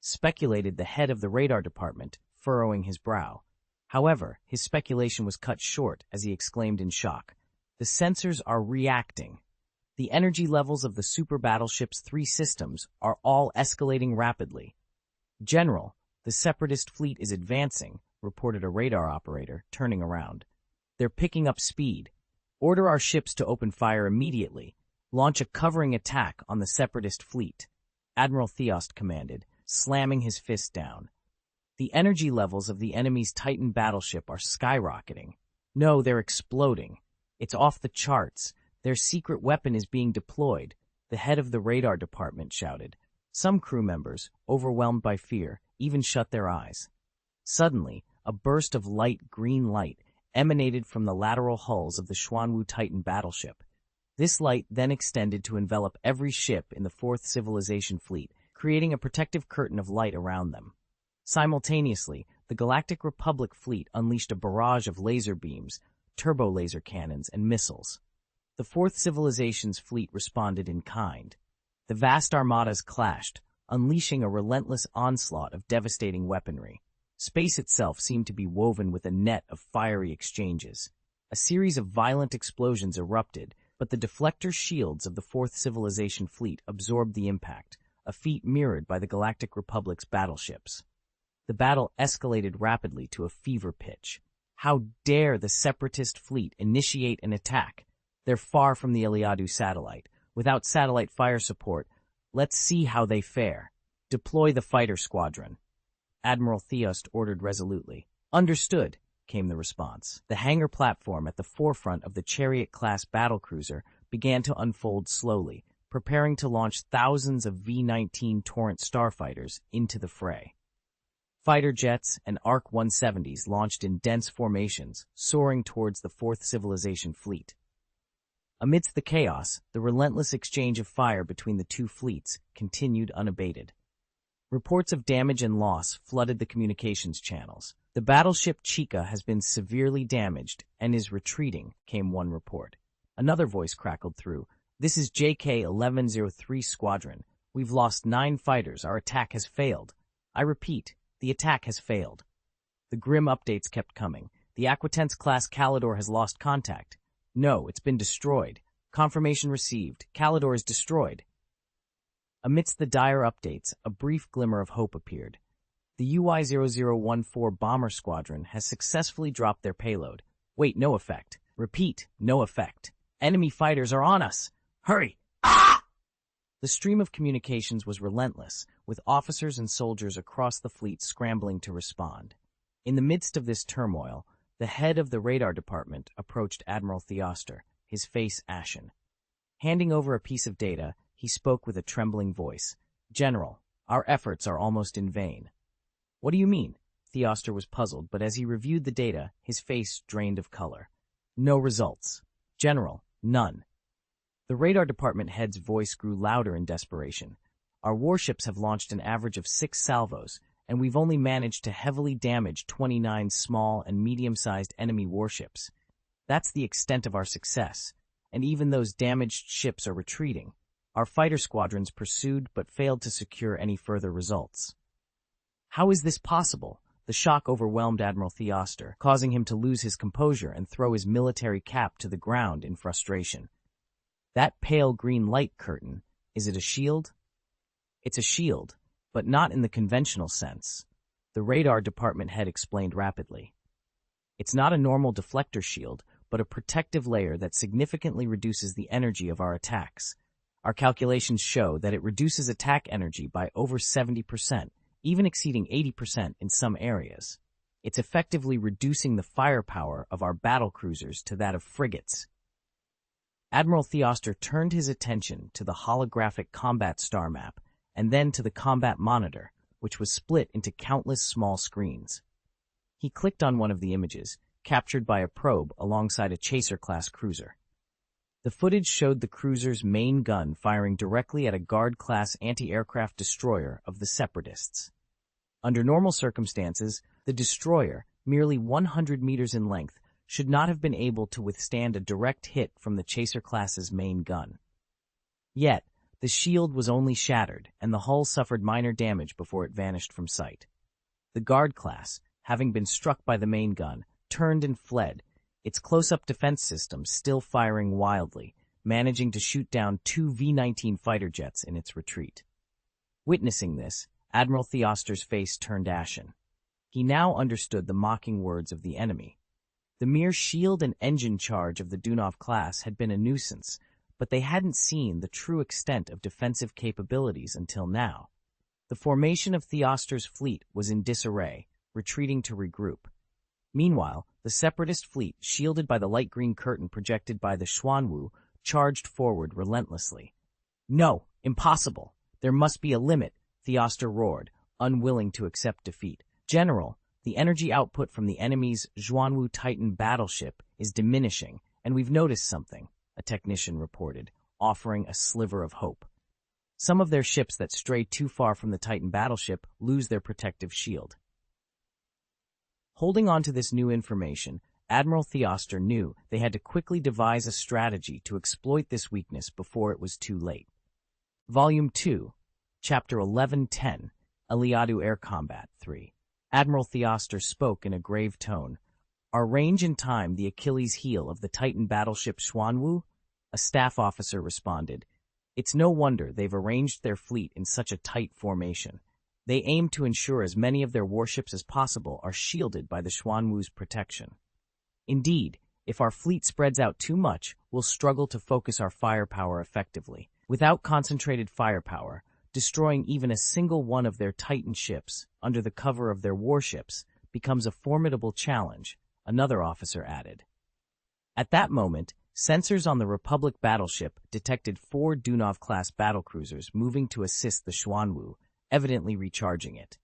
Speculated the head of the radar department, furrowing his brow. However, his speculation was cut short as he exclaimed in shock. The sensors are reacting. The energy levels of the super battleship's 3 systems are all escalating rapidly. General, the Separatist fleet is advancing, reported a radar operator, turning around. They're picking up speed. Order our ships to open fire immediately. Launch a covering attack on the Separatist fleet, Admiral Theost commanded, slamming his fist down. The energy levels of the enemy's Titan battleship are skyrocketing. No, they're exploding. It's off the charts. Their secret weapon is being deployed, the head of the radar department shouted. Some crew members, overwhelmed by fear, even shut their eyes. Suddenly, a burst of light green light emanated from the lateral hulls of the Xuanwu Titan battleship. This light then extended to envelop every ship in the Fourth Civilization fleet, creating a protective curtain of light around them. Simultaneously, the Galactic Republic fleet unleashed a barrage of laser beams, turbo-laser cannons, and missiles. The Fourth Civilization's fleet responded in kind. The vast armadas clashed, unleashing a relentless onslaught of devastating weaponry. Space itself seemed to be woven with a net of fiery exchanges. A series of violent explosions erupted, but the deflector shields of the Fourth Civilization fleet absorbed the impact, a feat mirrored by the Galactic Republic's battleships. The battle escalated rapidly to a fever pitch. How dare the Separatist fleet initiate an attack? They're far from the Iliadu satellite. Without satellite fire support, let's see how they fare. Deploy the fighter squadron. Admiral Theost ordered resolutely. Understood, came the response. The hangar platform at the forefront of the Chariot-class battlecruiser began to unfold slowly, preparing to launch thousands of V-19 Torrent starfighters into the fray. Fighter jets and ARC-170s launched in dense formations, soaring towards the Fourth Civilization fleet. Amidst the chaos, the relentless exchange of fire between the two fleets continued unabated. Reports of damage and loss flooded the communications channels. The battleship Chica has been severely damaged and is retreating, came one report. Another voice crackled through. This is JK-1103 Squadron. We've lost 9 fighters. Our attack has failed. I repeat, the attack has failed. The grim updates kept coming. The Aquitense-class Calidor has lost contact. No, it's been destroyed. Confirmation received. Calidor is destroyed. Amidst the dire updates, a brief glimmer of hope appeared. The UI-0014 bomber squadron has successfully dropped their payload. Wait, no effect. Repeat, no effect. Enemy fighters are on us. Hurry! Ah! The stream of communications was relentless, with officers and soldiers across the fleet scrambling to respond. In the midst of this turmoil, the head of the radar department approached Admiral Theoster, his face ashen. Handing over a piece of data, he spoke with a trembling voice. General, our efforts are almost in vain. What do you mean? Theoster was puzzled, but as he reviewed the data, his face drained of color. No results. General, none. The radar department head's voice grew louder in desperation. Our warships have launched an average of 6 salvos, and we've only managed to heavily damage 29 small and medium-sized enemy warships. That's the extent of our success, and even those damaged ships are retreating. Our fighter squadrons pursued but failed to secure any further results. How is this possible? The shock overwhelmed Admiral Theoster, causing him to lose his composure and throw his military cap to the ground in frustration. That pale green light curtain, is it a shield? It's a shield, but not in the conventional sense, the radar department head explained rapidly. It's not a normal deflector shield, but a protective layer that significantly reduces the energy of our attacks. Our calculations show that it reduces attack energy by over 70%, even exceeding 80% in some areas. It's effectively reducing the firepower of our battlecruisers to that of frigates. Admiral Theoster turned his attention to the holographic combat star map and then to the combat monitor, which was split into countless small screens. He clicked on one of the images, captured by a probe alongside a chaser-class cruiser. The footage showed the cruiser's main gun firing directly at a Guard-class anti-aircraft destroyer of the Separatists. Under normal circumstances, the destroyer, merely 100 meters in length, should not have been able to withstand a direct hit from the Chaser class's main gun. Yet, the shield was only shattered, and the hull suffered minor damage before it vanished from sight. The Guard class, having been struck by the main gun, turned and fled, its close-up defense system still firing wildly, managing to shoot down 2 V-19 fighter jets in its retreat. Witnessing this, Admiral Theoster's face turned ashen. He now understood the mocking words of the enemy. The mere shield and engine charge of the Dunov class had been a nuisance, but they hadn't seen the true extent of defensive capabilities until now. The formation of Theoster's fleet was in disarray, retreating to regroup. Meanwhile, the Separatist fleet, shielded by the light green curtain projected by the Xuanwu, charged forward relentlessly. "No, impossible! There must be a limit," Theoster roared, unwilling to accept defeat. "General, the energy output from the enemy's Xuanwu Titan battleship is diminishing, and we've noticed something," a technician reported, offering a sliver of hope. "Some of their ships that stray too far from the Titan battleship lose their protective shield." Holding on to this new information, Admiral Theoster knew they had to quickly devise a strategy to exploit this weakness before it was too late. Volume 2, Chapter 1110, Aliadu Air Combat 3. Admiral Theoster spoke in a grave tone. "Are range and time the Achilles heel of the Titan battleship Xuanwu?" A staff officer responded. "It's no wonder they've arranged their fleet in such a tight formation. They aim to ensure as many of their warships as possible are shielded by the Xuanwu's protection. Indeed, if our fleet spreads out too much, we'll struggle to focus our firepower effectively. Without concentrated firepower, destroying even a single one of their Titan ships under the cover of their warships becomes a formidable challenge," another officer added. At that moment, sensors on the Republic battleship detected 4 Dunov-class battlecruisers moving to assist the Xuanwu, evidently recharging it.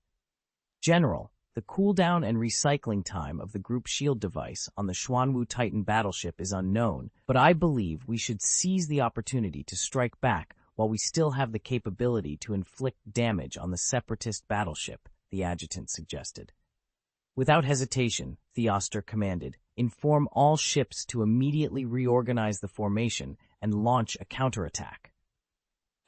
"General, the cooldown and recycling time of the group shield device on the Xuanwu Titan battleship is unknown, but I believe we should seize the opportunity to strike back while we still have the capability to inflict damage on the Separatist battleship," the adjutant suggested. Without hesitation, Theoster commanded, "Inform all ships to immediately reorganize the formation and launch a counterattack."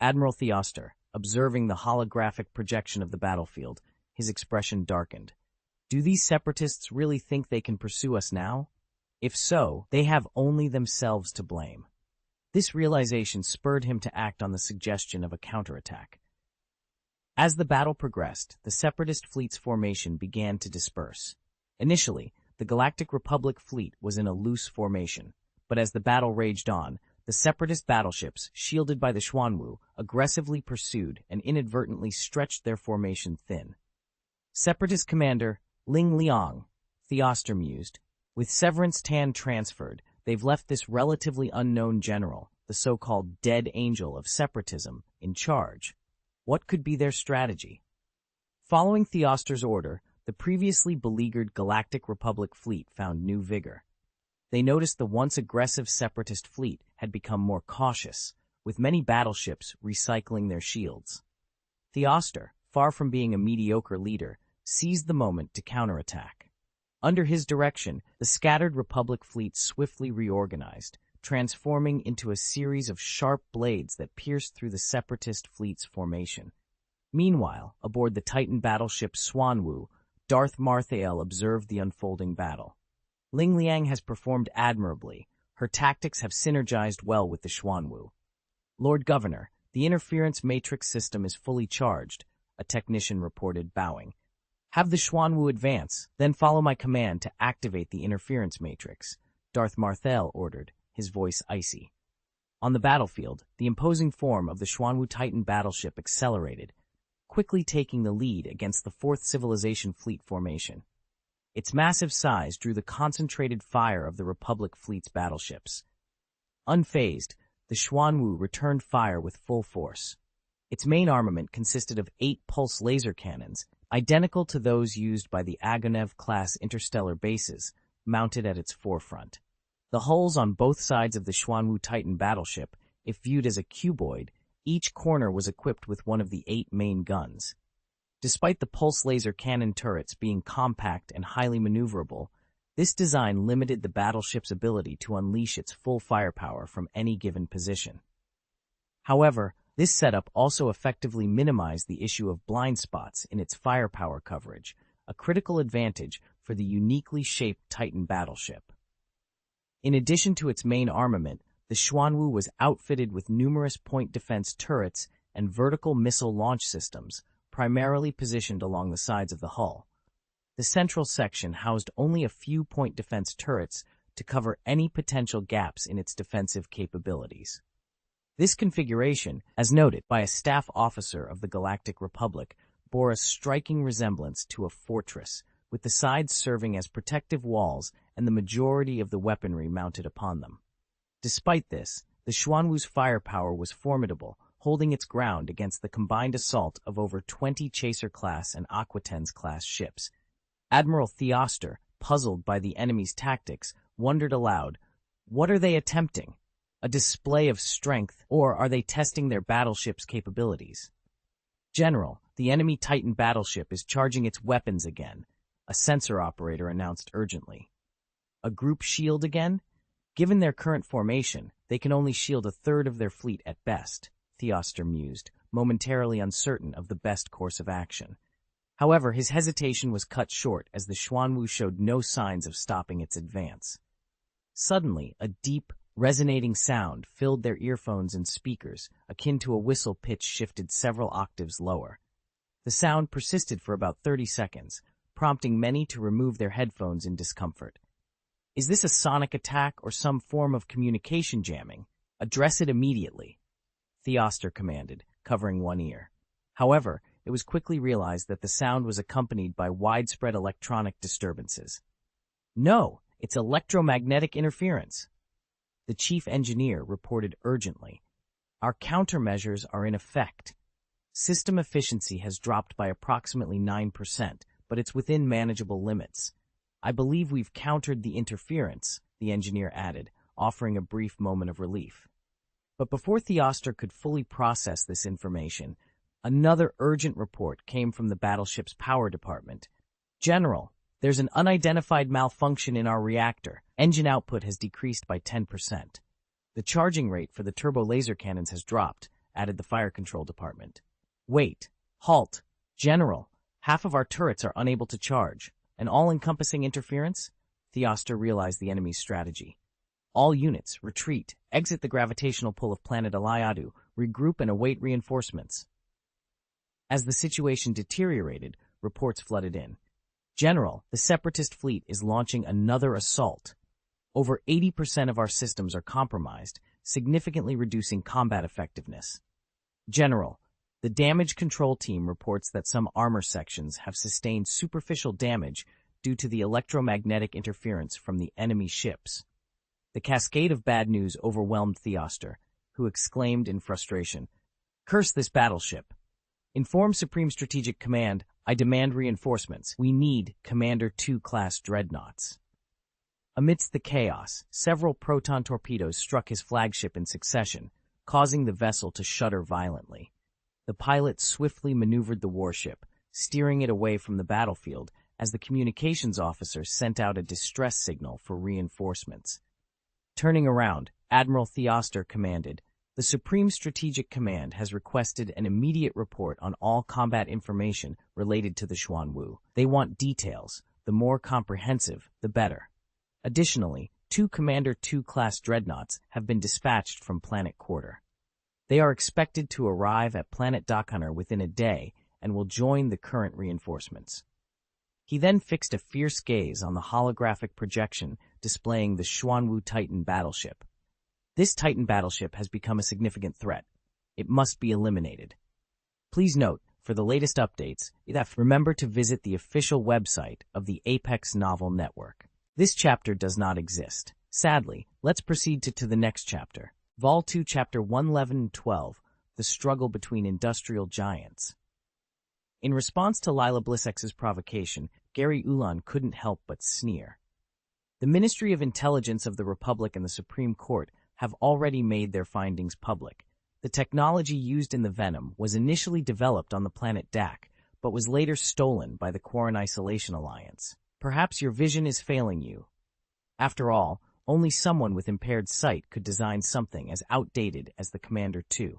Admiral Theoster, observing the holographic projection of the battlefield, his expression darkened. "Do these Separatists really think they can pursue us now? If so, they have only themselves to blame." This realization spurred him to act on the suggestion of a counterattack. As the battle progressed, the Separatist fleet's formation began to disperse. Initially, the Galactic Republic fleet was in a loose formation, but as the battle raged on, the Separatist battleships, shielded by the Xuanwu, aggressively pursued and inadvertently stretched their formation thin. Separatist commander Ling Liang, Theoster mused, "With Severance Tan transferred, they've left this relatively unknown general, the so-called dead angel of separatism, in charge. What could be their strategy?" Following Theoster's order, the previously beleaguered Galactic Republic fleet found new vigor. They noticed the once aggressive Separatist fleet had become more cautious, with many battleships recycling their shields. Theoster, far from being a mediocre leader, seized the moment to counterattack. Under his direction, the scattered Republic fleet swiftly reorganized, transforming into a series of sharp blades that pierced through the Separatist fleet's formation. Meanwhile, aboard the Titan battleship Xuanwu, Darth Marthael observed the unfolding battle. Ling Liang has performed admirably. Her tactics have synergized well with the Xuanwu. "Lord Governor, the interference matrix system is fully charged," a technician reported, bowing. "Have the Xuanwu advance, then follow my command to activate the interference matrix," Darth Marthael ordered, his voice icy. On the battlefield, the imposing form of the Xuanwu Titan battleship accelerated, quickly taking the lead against the Fourth Civilization fleet formation. Its massive size drew the concentrated fire of the Republic fleet's battleships. Unfazed, the Xuanwu returned fire with full force. Its main armament consisted of 8 pulse laser cannons, identical to those used by the Agonev-class interstellar bases, mounted at its forefront. The hulls on both sides of the Xuanwu Titan battleship, if viewed as a cuboid, each corner was equipped with one of the 8 main guns. Despite the pulse laser cannon turrets being compact and highly maneuverable, this design limited the battleship's ability to unleash its full firepower from any given position. However, this setup also effectively minimized the issue of blind spots in its firepower coverage, a critical advantage for the uniquely shaped Titan battleship. In addition to its main armament, the Xuanwu was outfitted with numerous point defense turrets and vertical missile launch systems, primarily positioned along the sides of the hull. The central section housed only a few point defense turrets to cover any potential gaps in its defensive capabilities. This configuration, as noted by a staff officer of the Galactic Republic, bore a striking resemblance to a fortress, with the sides serving as protective walls and the majority of the weaponry mounted upon them. Despite this, the Xuanwu's firepower was formidable, holding its ground against the combined assault of over 20 Chaser-class and Aquitens-class ships. Admiral Theoster, puzzled by the enemy's tactics, wondered aloud, "What are they attempting? A display of strength, or are they testing their battleship's capabilities?" "General, the enemy Titan battleship is charging its weapons again," a sensor operator announced urgently. "A group shield again? Given their current formation, they can only shield a third of their fleet at best," Theoster mused, momentarily uncertain of the best course of action. However, his hesitation was cut short as the Xuanwu showed no signs of stopping its advance. Suddenly, a deep, resonating sound filled their earphones and speakers, akin to a whistle pitch shifted several octaves lower. The sound persisted for about 30 seconds, prompting many to remove their headphones in discomfort. "Is this a sonic attack or some form of communication jamming? Address it immediately," Theoster commanded, covering one ear. However, it was quickly realized that the sound was accompanied by widespread electronic disturbances. "No, it's electromagnetic interference," the chief engineer reported urgently. "Our countermeasures are in effect. System efficiency has dropped by approximately 9%, but it's within manageable limits. I believe we've countered the interference," the engineer added, offering a brief moment of relief. But before Theoster could fully process this information, another urgent report came from the battleship's power department. "General, there's an unidentified malfunction in our reactor. Engine output has decreased by 10%. The charging rate for the turbo laser cannons has dropped," added the fire control department. "Wait. Halt. General, half of our turrets are unable to charge. An all-encompassing interference?" Theoster realized the enemy's strategy. "All units, retreat, exit the gravitational pull of planet Eliadu, regroup and await reinforcements." As the situation deteriorated, reports flooded in. "General, the Separatist fleet is launching another assault. Over 80% of our systems are compromised, significantly reducing combat effectiveness. General, the damage control team reports that some armor sections have sustained superficial damage due to the electromagnetic interference from the enemy ships." The cascade of bad news overwhelmed Theoster, who exclaimed in frustration, "Curse this battleship! Inform Supreme Strategic Command, I demand reinforcements. We need Commander 2-class dreadnoughts." Amidst the chaos, several proton torpedoes struck his flagship in succession, causing the vessel to shudder violently. The pilot swiftly maneuvered the warship, steering it away from the battlefield as the communications officer sent out a distress signal for reinforcements. Turning around, Admiral Theoster commanded, "The Supreme Strategic Command has requested an immediate report on all combat information related to the Xuanwu. They want details. The more comprehensive, the better." Additionally, 2 Commander 2-class dreadnoughts have been dispatched from Planet Quarter. They are expected to arrive at Planet Dockhunter within a day and will join the current reinforcements. He then fixed a fierce gaze on the holographic projection displaying the Xuanwu Titan battleship. "This Titan battleship has become a significant threat. It must be eliminated. Please note, for the latest updates, remember to visit the official website of the Apex Novel Network." This chapter does not exist. Sadly, let's proceed to the next chapter. Vol 2, Chapter 111 and 12, The Struggle Between Industrial Giants. In response to Lila Blissex's provocation, Gary Ulan couldn't help but sneer. The Ministry of Intelligence of the Republic and the Supreme Court have already made their findings public. The technology used in the venom was initially developed on the planet Dak, but was later stolen by the Quarren Isolation Alliance. Perhaps your vision is failing you. After all, only someone with impaired sight could design something as outdated as the Commander 2.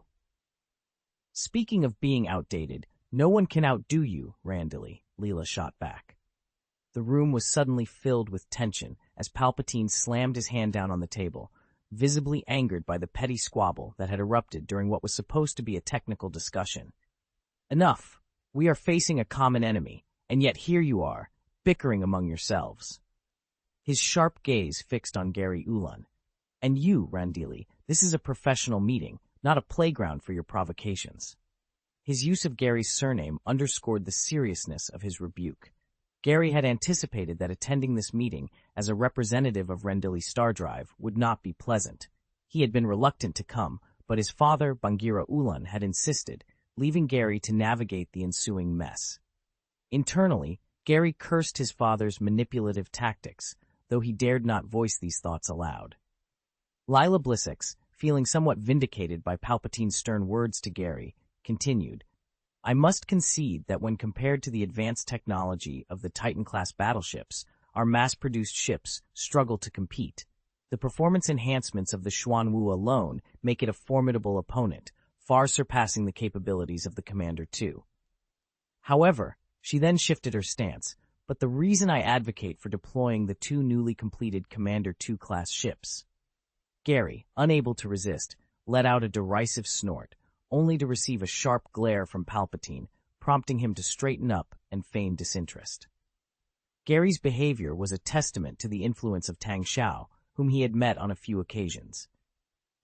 Speaking of being outdated, no one can outdo you, Randilly, Leela shot back. The room was suddenly filled with tension as Palpatine slammed his hand down on the table, visibly angered by the petty squabble that had erupted during what was supposed to be a technical discussion. Enough! We are facing a common enemy, and yet here you are, bickering among yourselves. His sharp gaze fixed on Gary Ulan. And you, Randilly, this is a professional meeting, not a playground for your provocations. His use of Gary's surname underscored the seriousness of his rebuke. Gary had anticipated that attending this meeting as a representative of Randilly Star Drive would not be pleasant. He had been reluctant to come, but his father, Bangira Ulan, had insisted, leaving Gary to navigate the ensuing mess. Internally, Gary cursed his father's manipulative tactics, though he dared not voice these thoughts aloud. Lila Blissix, feeling somewhat vindicated by Palpatine's stern words to Gary, continued, I must concede that when compared to the advanced technology of the Titan-class battleships, our mass-produced ships struggle to compete. The performance enhancements of the Xuanwu alone make it a formidable opponent, far surpassing the capabilities of the Commander 2. However, she then shifted her stance, but the reason I advocate for deploying the two newly completed Commander 2-class ships. Gary, unable to resist, let out a derisive snort, only to receive a sharp glare from Palpatine, prompting him to straighten up and feign disinterest. Gary's behavior was a testament to the influence of Tang Xiao, whom he had met on a few occasions.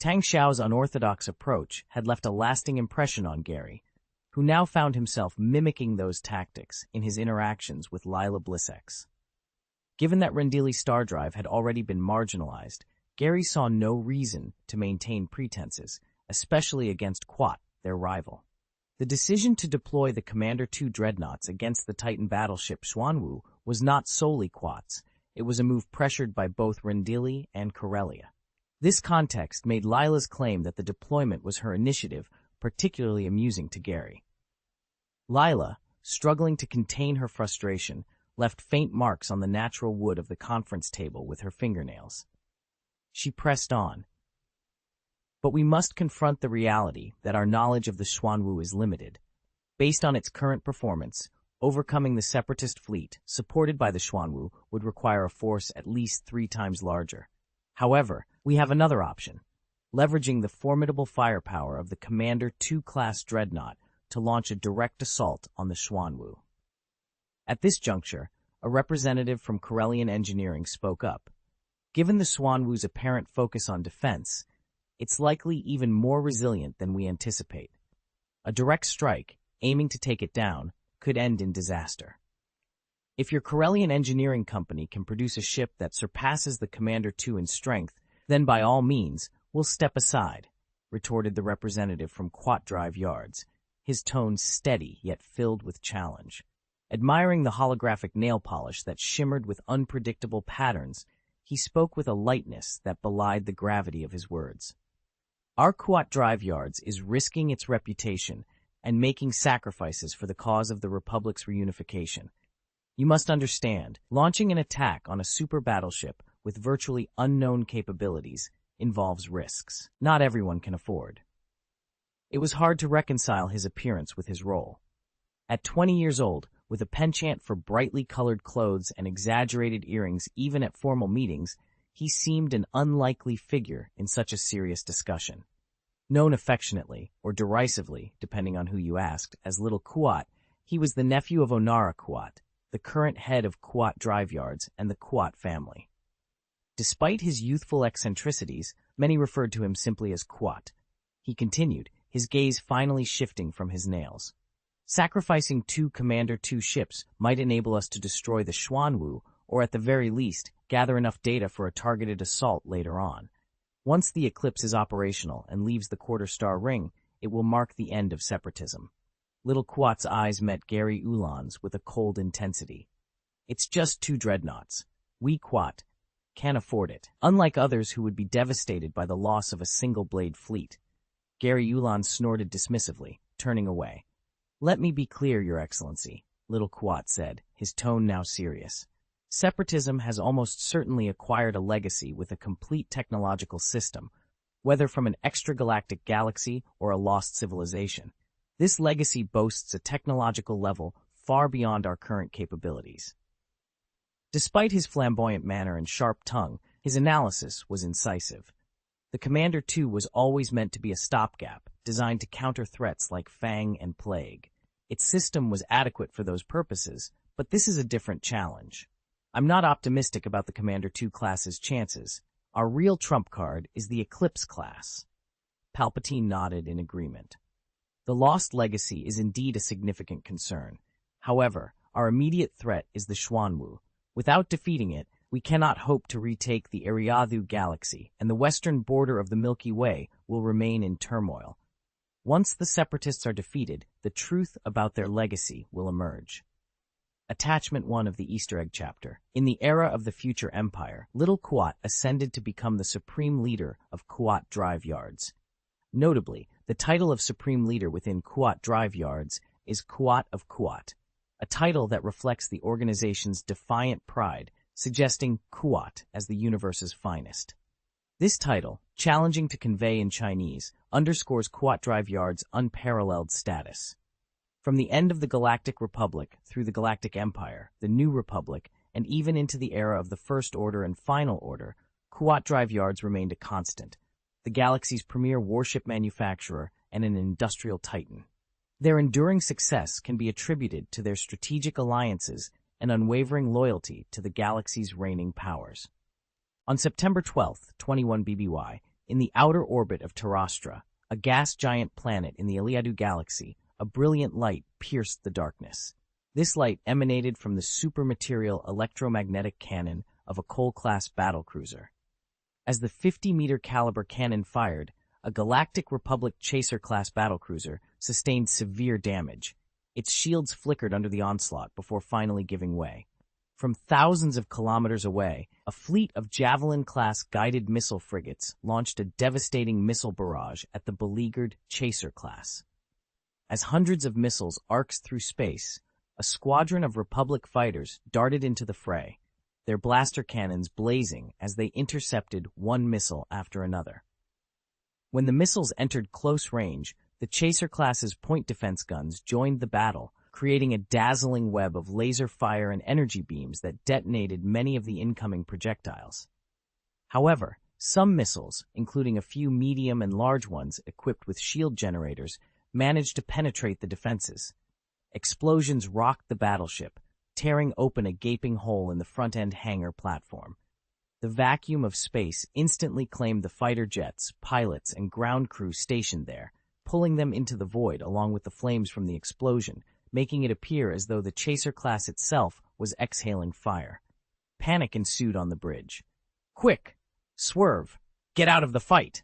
Tang Xiao's unorthodox approach had left a lasting impression on Gary, who now found himself mimicking those tactics in his interactions with Lila Blissix. Given that Randilly Star Drive had already been marginalized, Gary saw no reason to maintain pretenses, especially against Quat, their rival. The decision to deploy the Commander 2 dreadnoughts against the Titan battleship Xuanwu was not solely Quat's. It was a move pressured by both Randilly and Corellia. This context made Lila's claim that the deployment was her initiative particularly amusing to Gary. Lila, struggling to contain her frustration, left faint marks on the natural wood of the conference table with her fingernails. She pressed on. But we must confront the reality that our knowledge of the Xuanwu is limited. Based on its current performance, overcoming the Separatist fleet, supported by the Xuanwu, would require a force at least 3 times larger. However, we have another option, leveraging the formidable firepower of the Commander 2-class dreadnought to launch a direct assault on the Xuanwu. At this juncture, a representative from Corellian Engineering spoke up. Given the Xuanwu's apparent focus on defense, it's likely even more resilient than we anticipate. A direct strike, aiming to take it down, could end in disaster. If your Corellian Engineering Company can produce a ship that surpasses the Commander 2 in strength, then by all means, we'll step aside, retorted the representative from Quat Drive Yards, his tone steady yet filled with challenge. Admiring the holographic nail polish that shimmered with unpredictable patterns, he spoke with a lightness that belied the gravity of his words. Our Quat Drive Yards is risking its reputation and making sacrifices for the cause of the Republic's reunification. You must understand, launching an attack on a super battleship with virtually unknown capabilities involves risks not everyone can afford. It was hard to reconcile his appearance with his role. At 20 years old, with a penchant for brightly colored clothes and exaggerated earrings even at formal meetings, he seemed an unlikely figure in such a serious discussion. Known affectionately, or derisively, depending on who you asked, as Little Quat, he was the nephew of Onara Quat, the current head of Quat Drive Yards and the Quat family. Despite his youthful eccentricities, many referred to him simply as Quat. He continued, his gaze finally shifting from his nails. Sacrificing 2 Commander 2 ships might enable us to destroy the Xuanwu, or at the very least, gather enough data for a targeted assault later on. Once the Eclipse is operational and leaves the Quarter-Star Ring, it will mark the end of separatism. Little Quat's eyes met Gary Ulan's with a cold intensity. It's just 2 dreadnoughts. We Quat, Can't afford it. Unlike others who would be devastated by the loss of a single-blade fleet. Gary Yulan snorted dismissively, turning away. Let me be clear, Your Excellency, Little Kuat said, his tone now serious. Separatism has almost certainly acquired a legacy with a complete technological system, whether from an extragalactic galaxy or a lost civilization. This legacy boasts a technological level far beyond our current capabilities. Despite his flamboyant manner and sharp tongue, his analysis was incisive. The Commander 2 was always meant to be a stopgap, designed to counter threats like Fang and Plague. Its system was adequate for those purposes, but this is a different challenge. I'm not optimistic about the Commander 2 class's chances. Our real trump card is the Eclipse class. Palpatine nodded in agreement. The lost legacy is indeed a significant concern. However, our immediate threat is the Xuanwu. Without defeating it, we cannot hope to retake the Ariadne galaxy, and the western border of the Milky Way will remain in turmoil. Once the Separatists are defeated, the truth about their legacy will emerge. Attachment 1 of the Easter egg chapter. In the era of the future empire, Little Kuat ascended to become the supreme leader of Kuat Drive Yards. Notably, the title of supreme leader within Kuat Drive Yards is Kuat of Kuat, a title that reflects the organization's defiant pride, suggesting Kuat as the universe's finest. This title, challenging to convey in Chinese, underscores Kuat Drive Yard's unparalleled status. From the end of the Galactic Republic through the Galactic Empire, the New Republic, and even into the era of the First Order and Final Order, Kuat Drive Yards remained a constant, the galaxy's premier warship manufacturer and an industrial titan. Their enduring success can be attributed to their strategic alliances and unwavering loyalty to the galaxy's reigning powers. On September 12, 21 BBY, in the outer orbit of Terrastra, a gas giant planet in the Iliadu galaxy, a brilliant light pierced the darkness. This light emanated from the supermaterial electromagnetic cannon of a Cole-class battlecruiser. As the 50-meter caliber cannon fired, a Galactic Republic Chaser-class battlecruiser sustained severe damage. Its shields flickered under the onslaught before finally giving way. From thousands of kilometers away, a fleet of Javelin-class guided missile frigates launched a devastating missile barrage at the beleaguered Chaser class. As hundreds of missiles arced through space, a squadron of Republic fighters darted into the fray, their blaster cannons blazing as they intercepted one missile after another. When the missiles entered close range, the Chaser class's point defense guns joined the battle, creating a dazzling web of laser fire and energy beams that detonated many of the incoming projectiles. However, some missiles, including a few medium and large ones equipped with shield generators, managed to penetrate the defenses. Explosions rocked the battleship, tearing open a gaping hole in the front-end hangar platform. The vacuum of space instantly claimed the fighter jets, pilots, and ground crew stationed there, pulling them into the void along with the flames from the explosion, making it appear as though the Chaser class itself was exhaling fire. Panic ensued on the bridge. "Quick! Swerve! Get out of the fight!"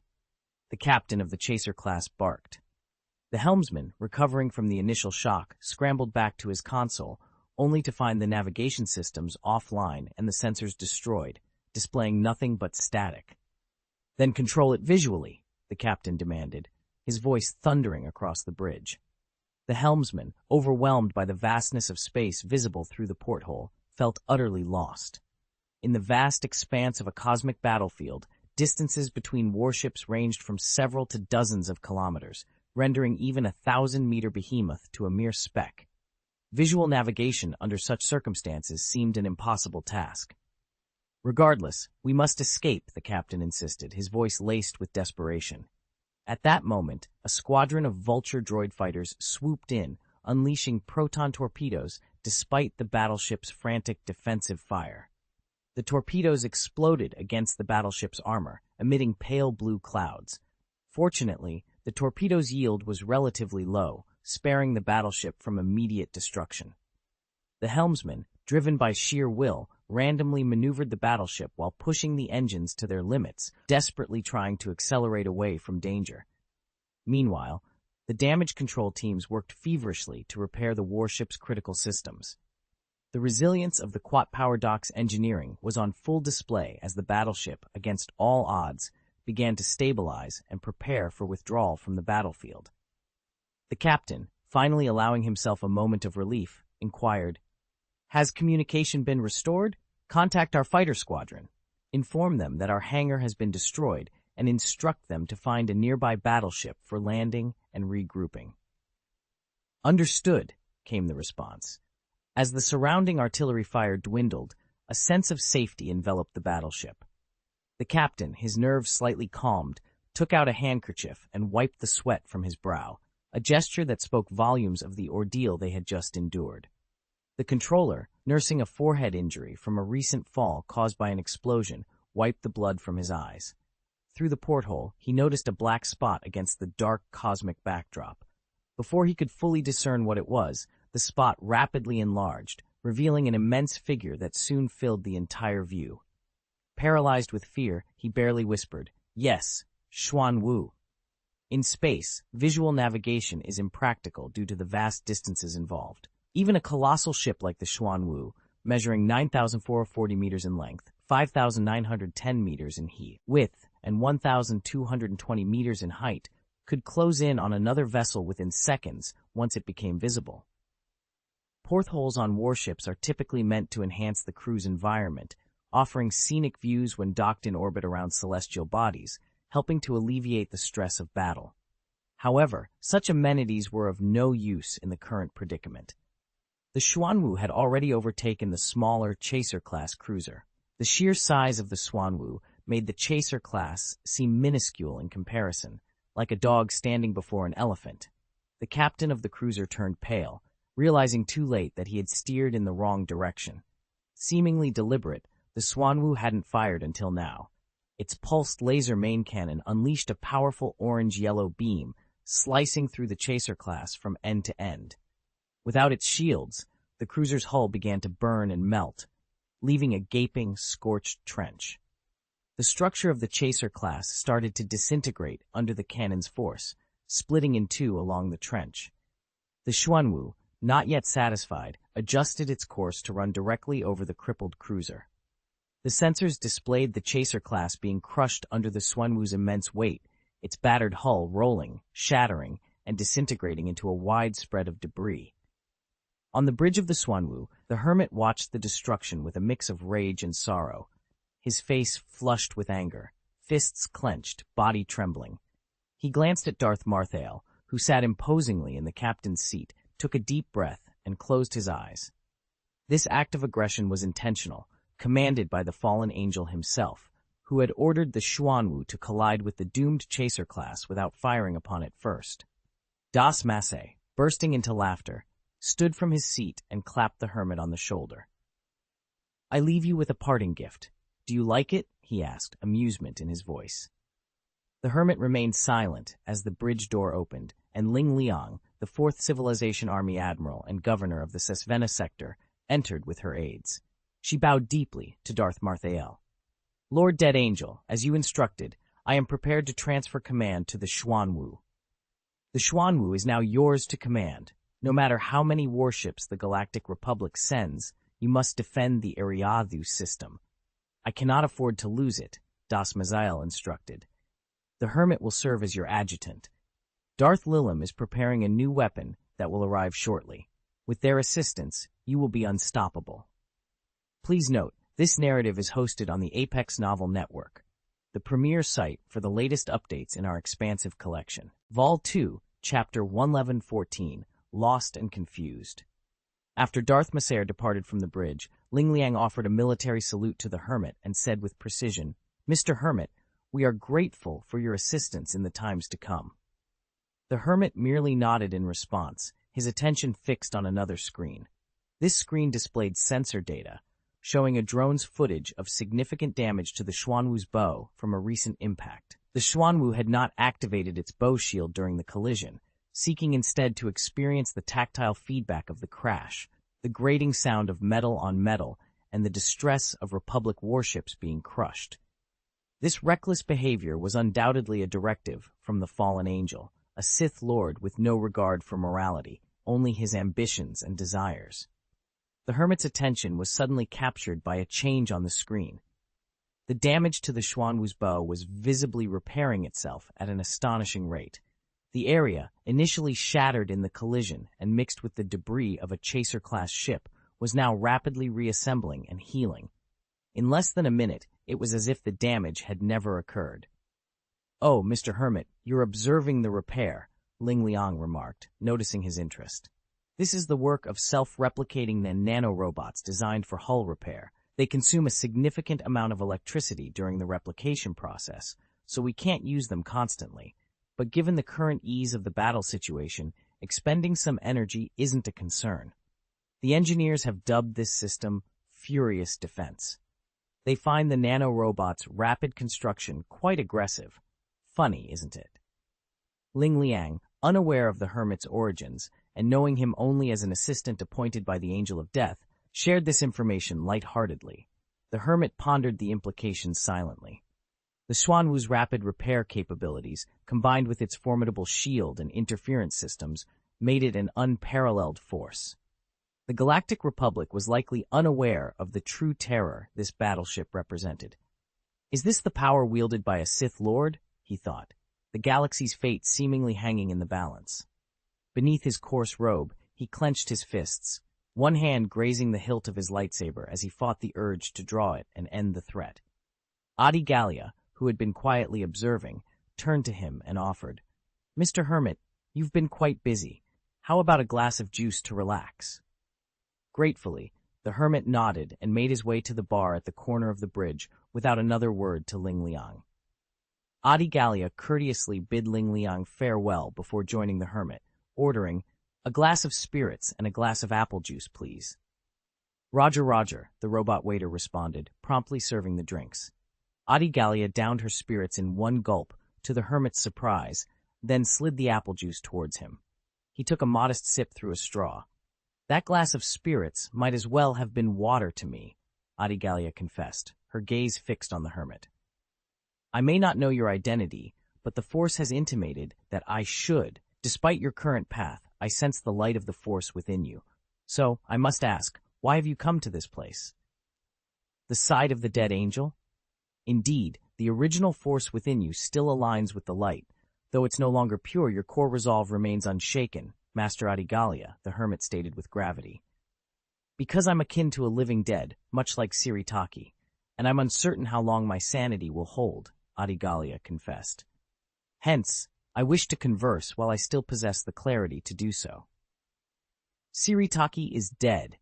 the captain of the Chaser class barked. The helmsman, recovering from the initial shock, scrambled back to his console, only to find the navigation systems offline and the sensors destroyed, displaying nothing but static. "Then control it visually," the captain demanded, his voice thundering across the bridge. The helmsman, overwhelmed by the vastness of space visible through the porthole, felt utterly lost. In the vast expanse of a cosmic battlefield, distances between warships ranged from several to dozens of kilometers, rendering even a 1,000-meter behemoth to a mere speck. Visual navigation under such circumstances seemed an impossible task. "Regardless, we must escape," the captain insisted, his voice laced with desperation. At that moment, a squadron of Vulture droid fighters swooped in, unleashing proton torpedoes despite the battleship's frantic defensive fire. The torpedoes exploded against the battleship's armor, emitting pale blue clouds. Fortunately, the torpedo's yield was relatively low, sparing the battleship from immediate destruction. The helmsman, driven by sheer will, randomly maneuvered the battleship while pushing the engines to their limits, desperately trying to accelerate away from danger. Meanwhile, the damage control teams worked feverishly to repair the warship's critical systems. The resilience of the Quat Power Dock's engineering was on full display as the battleship, against all odds, began to stabilize and prepare for withdrawal from the battlefield. The captain, finally allowing himself a moment of relief, inquired, "Has communication been restored? Contact our fighter squadron. Inform them that our hangar has been destroyed and instruct them to find a nearby battleship for landing and regrouping." "Understood," came the response. As the surrounding artillery fire dwindled, a sense of safety enveloped the battleship. The captain, his nerves slightly calmed, took out a handkerchief and wiped the sweat from his brow, a gesture that spoke volumes of the ordeal they had just endured. The controller, nursing a forehead injury from a recent fall caused by an explosion, wiped the blood from his eyes. Through the porthole, he noticed a black spot against the dark cosmic backdrop. Before he could fully discern what it was, the spot rapidly enlarged, revealing an immense figure that soon filled the entire view. Paralyzed with fear, he barely whispered, "Yes, Xuan Wu." In space, visual navigation is impractical due to the vast distances involved. Even a colossal ship like the Xuan Wu, measuring 9,440 meters in length, 5,910 meters in width, and 1,220 meters in height, could close in on another vessel within seconds once it became visible. Portholes on warships are typically meant to enhance the crew's environment, offering scenic views when docked in orbit around celestial bodies, helping to alleviate the stress of battle. However, such amenities were of no use in the current predicament. The Xuanwu had already overtaken the smaller Chaser-class cruiser. The sheer size of the Xuanwu made the Chaser class seem minuscule in comparison, like a dog standing before an elephant. The captain of the cruiser turned pale, realizing too late that he had steered in the wrong direction. Seemingly deliberate, the Xuanwu hadn't fired until now. Its pulsed laser main cannon unleashed a powerful orange-yellow beam, slicing through the Chaser class from end to end. Without its shields, the cruiser's hull began to burn and melt, leaving a gaping, scorched trench. The structure of the Chaser class started to disintegrate under the cannon's force, splitting in two along the trench. The Xuanwu, not yet satisfied, adjusted its course to run directly over the crippled cruiser. The sensors displayed the Chaser class being crushed under the Xuanwu's immense weight, its battered hull rolling, shattering, and disintegrating into a wide spread of debris. On the bridge of the Xuanwu, the hermit watched the destruction with a mix of rage and sorrow, his face flushed with anger, fists clenched, body trembling. He glanced at Darth Marthael, who sat imposingly in the captain's seat, took a deep breath, and closed his eyes. This act of aggression was intentional, commanded by the fallen angel himself, who had ordered the Xuanwu to collide with the doomed Chaser class without firing upon it first. Das Masse, bursting into laughter, stood from his seat and clapped the hermit on the shoulder. "I leave you with a parting gift. Do you like it?" he asked, amusement in his voice. The hermit remained silent as the bridge door opened, and Ling Liang, the 4th Civilization Army Admiral and Governor of the Sesvena sector, entered with her aides. She bowed deeply to Darth Marthael. "Lord Dead Angel, as you instructed, I am prepared to transfer command to the Xuanwu. The Xuanwu is now yours to command. No matter how many warships the Galactic Republic sends, you must defend the Ariadhu system. I cannot afford to lose it," Das Maziel instructed. "The hermit will serve as your adjutant. Darth Lilim is preparing a new weapon that will arrive shortly. With their assistance, you will be unstoppable." Please note, this narrative is hosted on the Apex Novel Network, the premier site for the latest updates in our expansive collection. Vol 2, Chapter 11114, Lost and Confused. After Darth Maser departed from the bridge, Ling Liang offered a military salute to the hermit and said with precision, "Mr. Hermit, we are grateful for your assistance in the times to come." The hermit merely nodded in response, his attention fixed on another screen. This screen displayed sensor data, showing a drone's footage of significant damage to the Xuanwu's bow from a recent impact. The Xuanwu had not activated its bow shield during the collision, seeking instead to experience the tactile feedback of the crash, the grating sound of metal on metal, and the distress of Republic warships being crushed. This reckless behavior was undoubtedly a directive from the fallen angel, a Sith Lord with no regard for morality, only his ambitions and desires. The hermit's attention was suddenly captured by a change on the screen. The damage to the Xuanwu's bow was visibly repairing itself at an astonishing rate. The area, initially shattered in the collision and mixed with the debris of a chaser-class ship, was now rapidly reassembling and healing. In less than a minute, it was as if the damage had never occurred. "Oh, Mr. Hermit, you're observing the repair," Ling Liang remarked, noticing his interest. "This is the work of self-replicating nanorobots designed for hull repair. They consume a significant amount of electricity during the replication process, so we can't use them constantly. But given the current ease of the battle situation, expending some energy isn't a concern. The engineers have dubbed this system Furious Defense. They find the nanorobot's rapid construction quite aggressive. Funny, isn't it?" Ling Liang, unaware of the hermit's origins and knowing him only as an assistant appointed by the Angel of Death, shared this information lightheartedly. The hermit pondered the implications silently. The Xuanwu's rapid repair capabilities, combined with its formidable shield and interference systems, made it an unparalleled force. The Galactic Republic was likely unaware of the true terror this battleship represented. "Is this the power wielded by a Sith Lord?" he thought, the galaxy's fate seemingly hanging in the balance. Beneath his coarse robe, he clenched his fists, one hand grazing the hilt of his lightsaber as he fought the urge to draw it and end the threat. Adi Gallia, who had been quietly observing, turned to him and offered, "Mr. Hermit, you've been quite busy. How about a glass of juice to relax?" Gratefully, the hermit nodded and made his way to the bar at the corner of the bridge without another word to Ling Liang. Adi Gallia courteously bid Ling Liang farewell before joining the hermit, ordering, "A glass of spirits and a glass of apple juice, please." "Roger, Roger," the robot waiter responded, promptly serving the drinks. Adi Gallia downed her spirits in one gulp, to the hermit's surprise, then slid the apple juice towards him. He took a modest sip through a straw. "That glass of spirits might as well have been water to me," Adi Gallia confessed, her gaze fixed on the hermit. "I may not know your identity, but the Force has intimated that I should. Despite your current path, I sense the light of the Force within you. So, I must ask, why have you come to this place?" "The side of the dead angel?" "Indeed, the original Force within you still aligns with the light. Though it's no longer pure, your core resolve remains unshaken," Master Adi Gallia, the hermit stated with gravity. "Because I'm akin to a living dead, much like Siritaki, and I'm uncertain how long my sanity will hold," Adi Gallia confessed. "Hence, I wish to converse while I still possess the clarity to do so." "Siritaki is dead.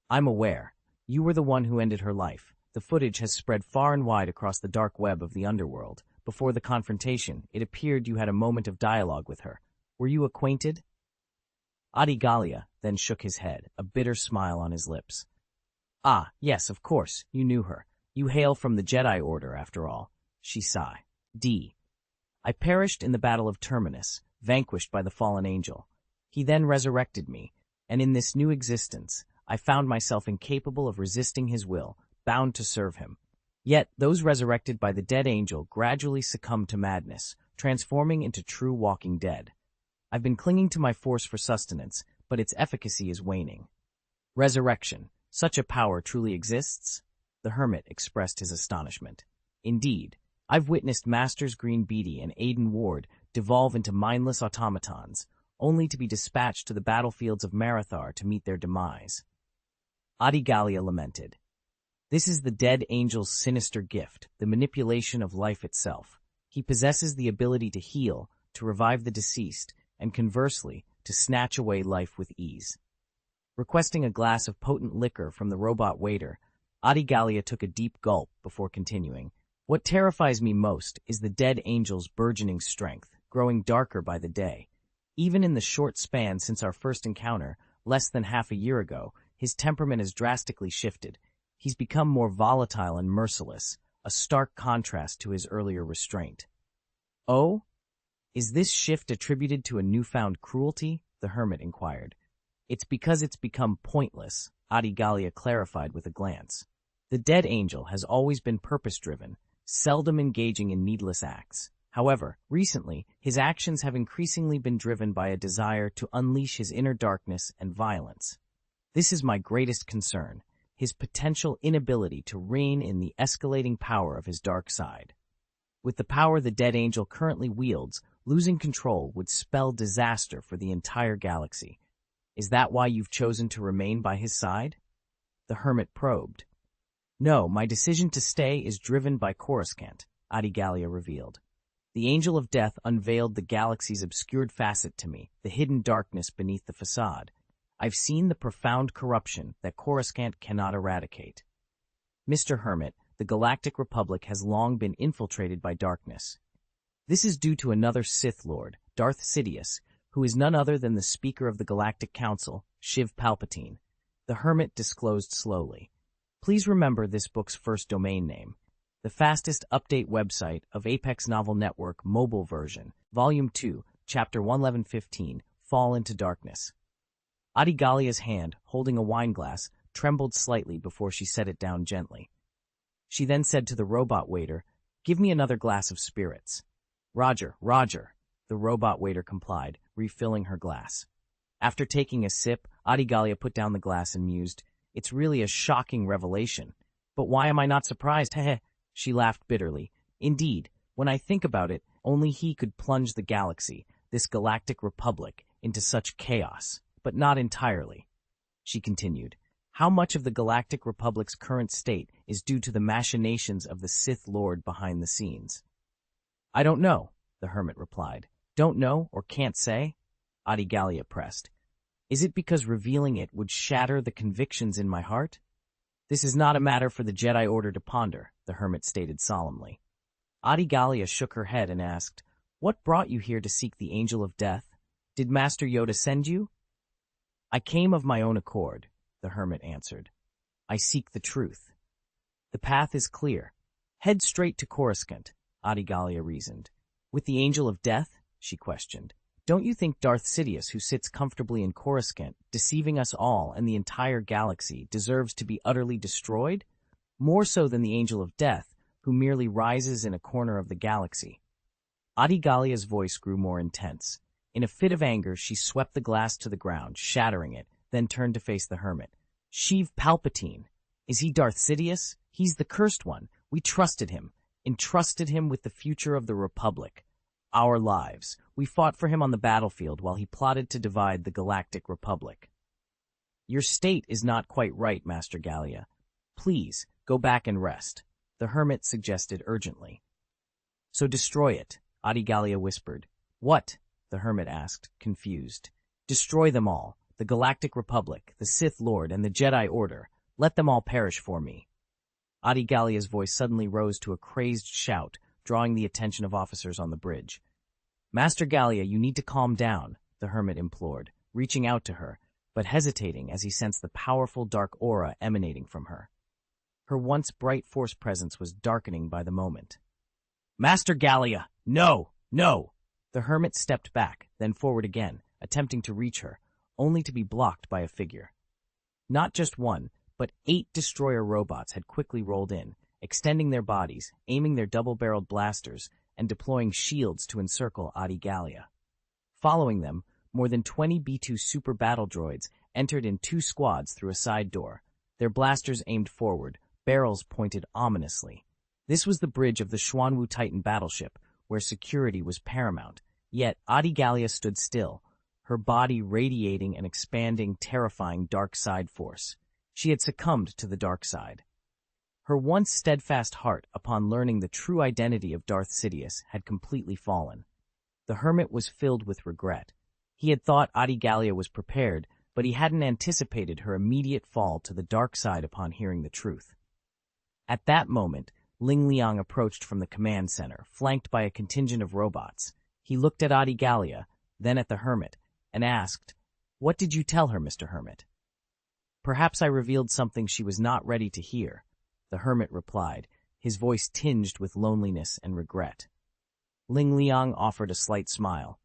I'm aware. You were the one who ended her life. The footage has spread far and wide across the dark web of the underworld. Before the confrontation, it appeared you had a moment of dialogue with her. Were you acquainted?" Adi Gallia then shook his head, a bitter smile on his lips. "Ah, yes, of course, you knew her. You hail from the Jedi Order, after all," she sighed. "I perished in the Battle of Terminus, vanquished by the fallen angel. He then resurrected me, and in this new existence, I found myself incapable of resisting his will, bound to serve him. Yet, those resurrected by the dead angel gradually succumbed to madness, transforming into true walking dead. I've been clinging to my Force for sustenance, but its efficacy is waning." "Resurrection. Such a power truly exists?" The hermit expressed his astonishment. "Indeed. I've witnessed Masters Green Beatty and Aiden Ward devolve into mindless automatons, only to be dispatched to the battlefields of Marathar to meet their demise." Adi Gallia lamented. "This is the dead angel's sinister gift, the manipulation of life itself. He possesses the ability to heal, to revive the deceased, and conversely, to snatch away life with ease." Requesting a glass of potent liquor from the robot waiter, Adi Gallia took a deep gulp before continuing. "What terrifies me most is the dead angel's burgeoning strength, growing darker by the day. Even in the short span since our first encounter, less than half a year ago, his temperament has drastically shifted. He's become more volatile and merciless, a stark contrast to his earlier restraint." "Oh? Is this shift attributed to a newfound cruelty?" the hermit inquired. "It's because it's become pointless," Adi Gallia clarified with a glance. "The dead angel has always been purpose-driven, seldom engaging in needless acts. However, recently, his actions have increasingly been driven by a desire to unleash his inner darkness and violence." This is my greatest concern, his potential inability to rein in the escalating power of his dark side. With the power the dead angel currently wields, losing control would spell disaster for the entire galaxy. Is that why you've chosen to remain by his side? The hermit probed. No, my decision to stay is driven by Coruscant, Adigalia revealed. The Angel of Death unveiled the galaxy's obscured facet to me, the hidden darkness beneath the facade. I've seen the profound corruption that Coruscant cannot eradicate. Mr. Hermit, the Galactic Republic has long been infiltrated by darkness. This is due to another Sith Lord, Darth Sidious, who is none other than the Speaker of the Galactic Council, Shiv Palpatine. The Hermit disclosed slowly. Please remember this book's first domain name. The fastest update website of Apex Novel Network mobile version, Volume 2, Chapter 11115, Fall into Darkness. Adigalia's hand, holding a wineglass, trembled slightly before she set it down gently. She then said to the robot waiter, "Give me another glass of spirits." "Roger, Roger," the robot waiter complied, refilling her glass. After taking a sip, Adigalia put down the glass and mused, "It's really a shocking revelation. But why am I not surprised? Heh." She laughed bitterly. "Indeed, when I think about it, only he could plunge the galaxy, this galactic republic, into such chaos. But not entirely." She continued, "How much of the Galactic Republic's current state is due to the machinations of the Sith Lord behind the scenes?" "I don't know," the hermit replied. "Don't know or can't say?" Adigalia pressed. "Is it because revealing it would shatter the convictions in my heart?" "This is not a matter for the Jedi Order to ponder," the hermit stated solemnly. Adigalia shook her head and asked, "What brought you here to seek the Angel of Death? Did Master Yoda send you?" "I came of my own accord," the hermit answered. "I seek the truth." "The path is clear. Head straight to Coruscant," Adigalia reasoned. "With the Angel of Death?" she questioned. "Don't you think Darth Sidious, who sits comfortably in Coruscant, deceiving us all and the entire galaxy, deserves to be utterly destroyed? More so than the Angel of Death, who merely rises in a corner of the galaxy." Adigalia's voice grew more intense. In a fit of anger, she swept the glass to the ground, shattering it, then turned to face the hermit. "Shiv Palpatine. Is he Darth Sidious? He's the cursed one. We trusted him, entrusted him with the future of the Republic. Our lives. We fought for him on the battlefield while he plotted to divide the Galactic Republic." "Your state is not quite right, Master Gallia. Please, go back and rest," the hermit suggested urgently. "So destroy it," Adigalia whispered. "What?" the hermit asked, confused. "Destroy them all. The Galactic Republic, the Sith Lord, and the Jedi Order. Let them all perish for me." Adigalia's voice suddenly rose to a crazed shout, drawing the attention of officers on the bridge. "Master Gallia, you need to calm down," the hermit implored, reaching out to her, but hesitating as he sensed the powerful dark aura emanating from her. Her once bright force presence was darkening by the moment. "Master Gallia, no, no!" The hermit stepped back, then forward again, attempting to reach her, only to be blocked by a figure. Not just one, but 8 destroyer robots had quickly rolled in, extending their bodies, aiming their double-barreled blasters, and deploying shields to encircle Adigalia. Following them, more than 20 B-2 super battle droids entered in 2 squads through a side door, their blasters aimed forward, barrels pointed ominously. This was the bridge of the Xuanwu Titan battleship, where security was paramount, yet Adigalia stood still, her body radiating an expanding, terrifying dark side force. She had succumbed to the dark side. Her once steadfast heart, upon learning the true identity of Darth Sidious, had completely fallen. The hermit was filled with regret. He had thought Adigalia was prepared, but he hadn't anticipated her immediate fall to the dark side upon hearing the truth. At that moment, Ling Liang approached from the command center, flanked by a contingent of robots. He looked at Adigalia, then at the hermit, and asked, "What did you tell her, Mr. Hermit?" "Perhaps I revealed something she was not ready to hear," the hermit replied, his voice tinged with loneliness and regret. Ling Liang offered a slight smile.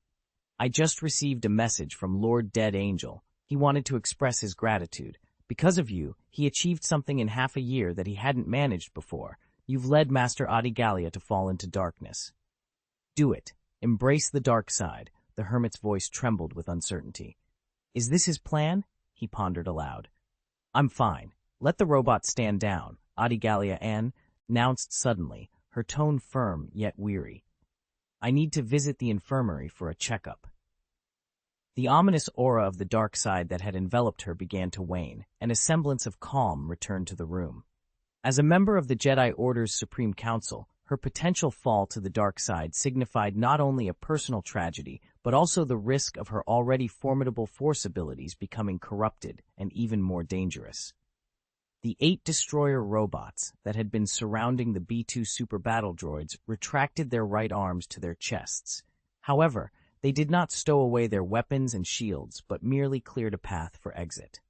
"I just received a message from Lord Dead Angel. He wanted to express his gratitude. Because of you, he achieved something in half a year that he hadn't managed before. You've led Master Adigalia to fall into darkness. Do it. Embrace the dark side." The hermit's voice trembled with uncertainty. "Is this his plan?" he pondered aloud. I'm fine. Let the robot stand down, Adigalia announced suddenly, her tone firm yet weary. I need to visit the infirmary for a checkup. The ominous aura of the dark side that had enveloped her began to wane, and a semblance of calm returned to the room. As a member of the Jedi Order's Supreme Council, her potential fall to the dark side signified not only a personal tragedy, but also the risk of her already formidable Force abilities becoming corrupted and even more dangerous. The 8 destroyer robots that had been surrounding the B-2 super battle droids retracted their right arms to their chests. However, they did not stow away their weapons and shields, but merely cleared a path for exit.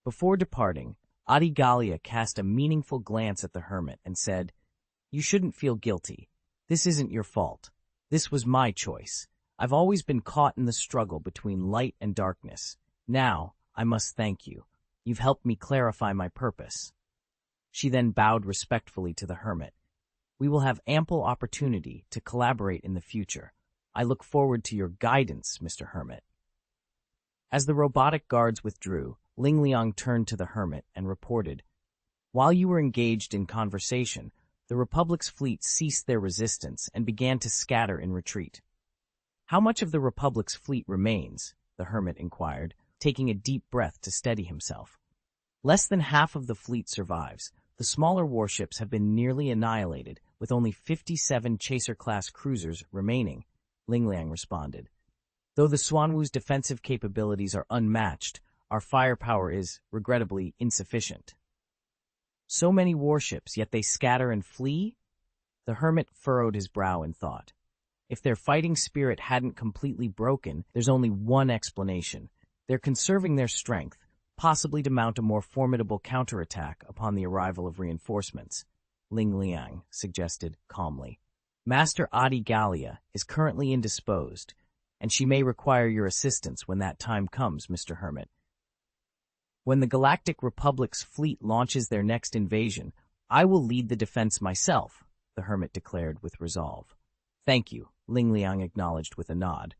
Before departing, Adigalia cast a meaningful glance at the hermit and said, "You shouldn't feel guilty. This isn't your fault. This was my choice. I've always been caught in the struggle between light and darkness. Now, I must thank you. You've helped me clarify my purpose." She then bowed respectfully to the hermit. "We will have ample opportunity to collaborate in the future. I look forward to your guidance, Mr. Hermit." As the robotic guards withdrew, Ling Liang turned to the hermit and reported, "While you were engaged in conversation, the Republic's fleet ceased their resistance and began to scatter in retreat." "How much of the Republic's fleet remains?" the hermit inquired, taking a deep breath to steady himself. "Less than half of the fleet survives. The smaller warships have been nearly annihilated, with only 57 Chaser-class cruisers remaining," Ling Liang responded. "Though the Xuanwu's defensive capabilities are unmatched, our firepower is, regrettably, insufficient." "So many warships, yet they scatter and flee?" The hermit furrowed his brow in thought. If their fighting spirit hadn't completely broken, there's only one explanation. They're conserving their strength, possibly to mount a more formidable counterattack upon the arrival of reinforcements, Ling Liang suggested calmly. "Master Adigalia is currently indisposed, and she may require your assistance when that time comes, Mr. Hermit. When the Galactic Republic's fleet launches their next invasion, I will lead the defense myself," the hermit declared with resolve. "Thank you," Ling Liang acknowledged with a nod,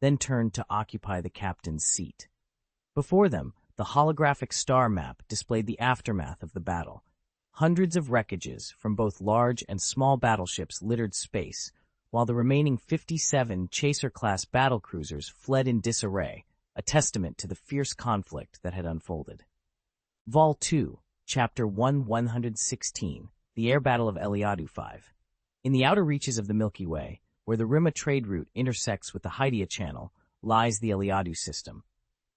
then turned to occupy the captain's seat. Before them, the holographic star map displayed the aftermath of the battle. Hundreds of wreckages from both large and small battleships littered space, while the remaining 57 Chaser-class battlecruisers fled in disarray, a testament to the fierce conflict that had unfolded. Vol 2, Chapter 116, The Air Battle of Eliadu 5. In the outer reaches of the Milky Way, where the Rima trade route intersects with the Hydia Channel, lies the Eliadu system.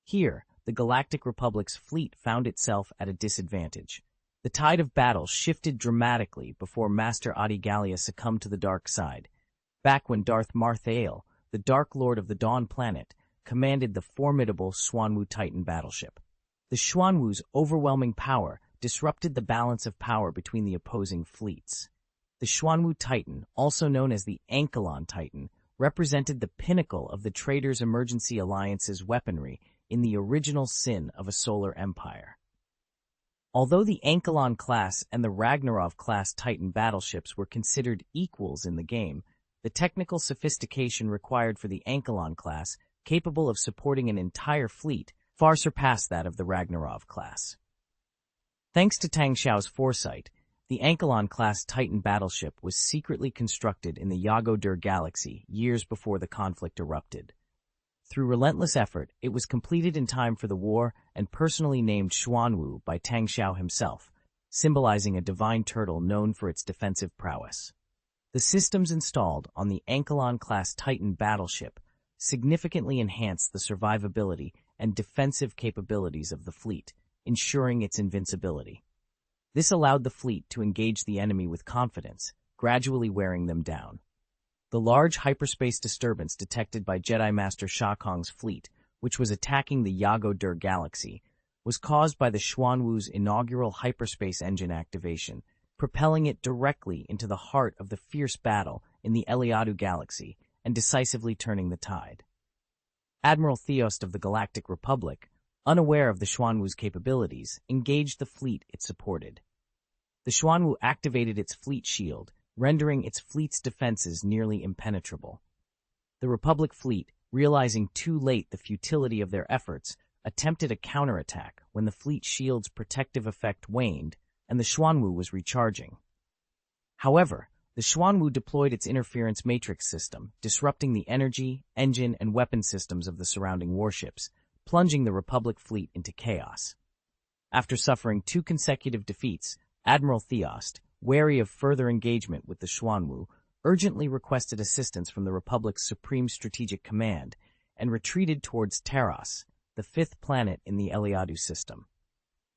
Here, the Galactic Republic's fleet found itself at a disadvantage. The tide of battle shifted dramatically before Master Adigalia succumbed to the dark side, back when Darth Marthael, the Dark Lord of the Dawn Planet, commanded the formidable Xuanwu Titan battleship. The Xuanwu's overwhelming power disrupted the balance of power between the opposing fleets. The Xuanwu Titan, also known as the Ankelon Titan, represented the pinnacle of the Traitors' Emergency Alliance's weaponry in the original sin of a solar empire. Although the Ankelon-class and the Ragnarov-class Titan battleships were considered equals in the game, the technical sophistication required for the Ankelon-class, capable of supporting an entire fleet, far surpassed that of the Ragnarov-class. Thanks to Tang Xiao's foresight, the Ankelon-class Titan battleship was secretly constructed in the Yago-Dur galaxy years before the conflict erupted. Through relentless effort, it was completed in time for the war and personally named Xuanwu by Tang Xiao himself, symbolizing a divine turtle known for its defensive prowess. The systems installed on the Ankelon-class Titan battleship significantly enhanced the survivability and defensive capabilities of the fleet, ensuring its invincibility. This allowed the fleet to engage the enemy with confidence, gradually wearing them down. The large hyperspace disturbance detected by Jedi Master Sha Kong's fleet, which was attacking the Yago-Dur galaxy, was caused by the Xuanwu's inaugural hyperspace engine activation, propelling it directly into the heart of the fierce battle in the Eliadu galaxy and decisively turning the tide. Admiral Theost of the Galactic Republic, unaware of the Xuanwu's capabilities, engaged the fleet it supported. The Xuanwu activated its fleet shield, rendering its fleet's defenses nearly impenetrable. The Republic fleet, realizing too late the futility of their efforts, attempted a counterattack when the fleet shield's protective effect waned and the Xuanwu was recharging. However, the Xuanwu deployed its interference matrix system, disrupting the energy, engine, and weapon systems of the surrounding warships, plunging the Republic fleet into chaos. After suffering 2 consecutive defeats, Admiral Theost, wary of further engagement with the Xuanwu, urgently requested assistance from the Republic's Supreme Strategic Command and retreated towards Taros, the 5th planet in the Eliadu system.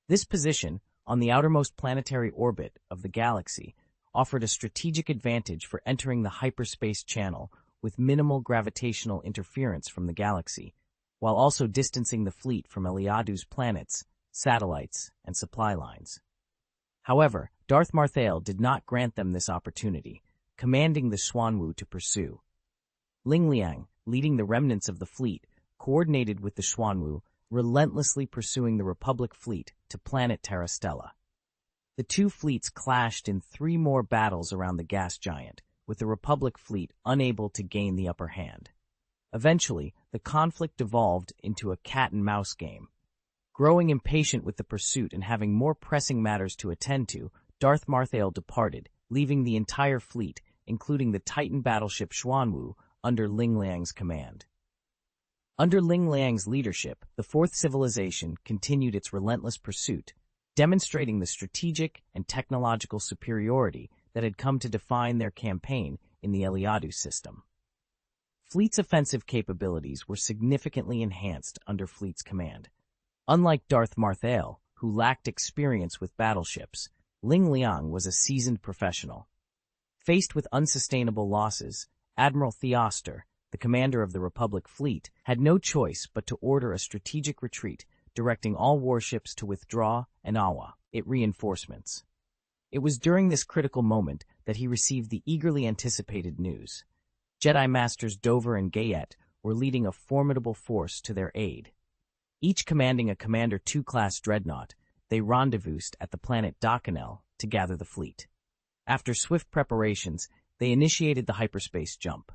This position, on the outermost planetary orbit of the galaxy, offered a strategic advantage for entering the hyperspace channel with minimal gravitational interference from the galaxy, while also distancing the fleet from Eliadu's planets, satellites, and supply lines. However, Darth Marthael did not grant them this opportunity, commanding the Xuanwu to pursue. Ling Liang, leading the remnants of the fleet, coordinated with the Xuanwu, relentlessly pursuing the Republic fleet to planet Terrastella. The 2 fleets clashed in 3 more battles around the gas giant, with the Republic fleet unable to gain the upper hand. Eventually, the conflict devolved into a cat-and-mouse game. Growing impatient with the pursuit and having more pressing matters to attend to, Darth Marthael departed, leaving the entire fleet, including the Titan battleship Xuanwu, under Ling Liang's command. Under Ling Liang's leadership, the 4th Civilization continued its relentless pursuit, demonstrating the strategic and technological superiority that had come to define their campaign in the Eliadu system. Fleet's offensive capabilities were significantly enhanced under Fleet's command. Unlike Darth Marthael, who lacked experience with battleships, Ling Liang was a seasoned professional. Faced with unsustainable losses, Admiral Theoster, the commander of the Republic fleet, had no choice but to order a strategic retreat, directing all warships to withdraw and awa it reinforcements. It was during this critical moment that he received the eagerly anticipated news. Jedi Masters Dover and Gayet were leading a formidable force to their aid. Each commanding a Commander 2-class dreadnought, they rendezvoused at the planet Dakanel to gather the fleet. After swift preparations, they initiated the hyperspace jump.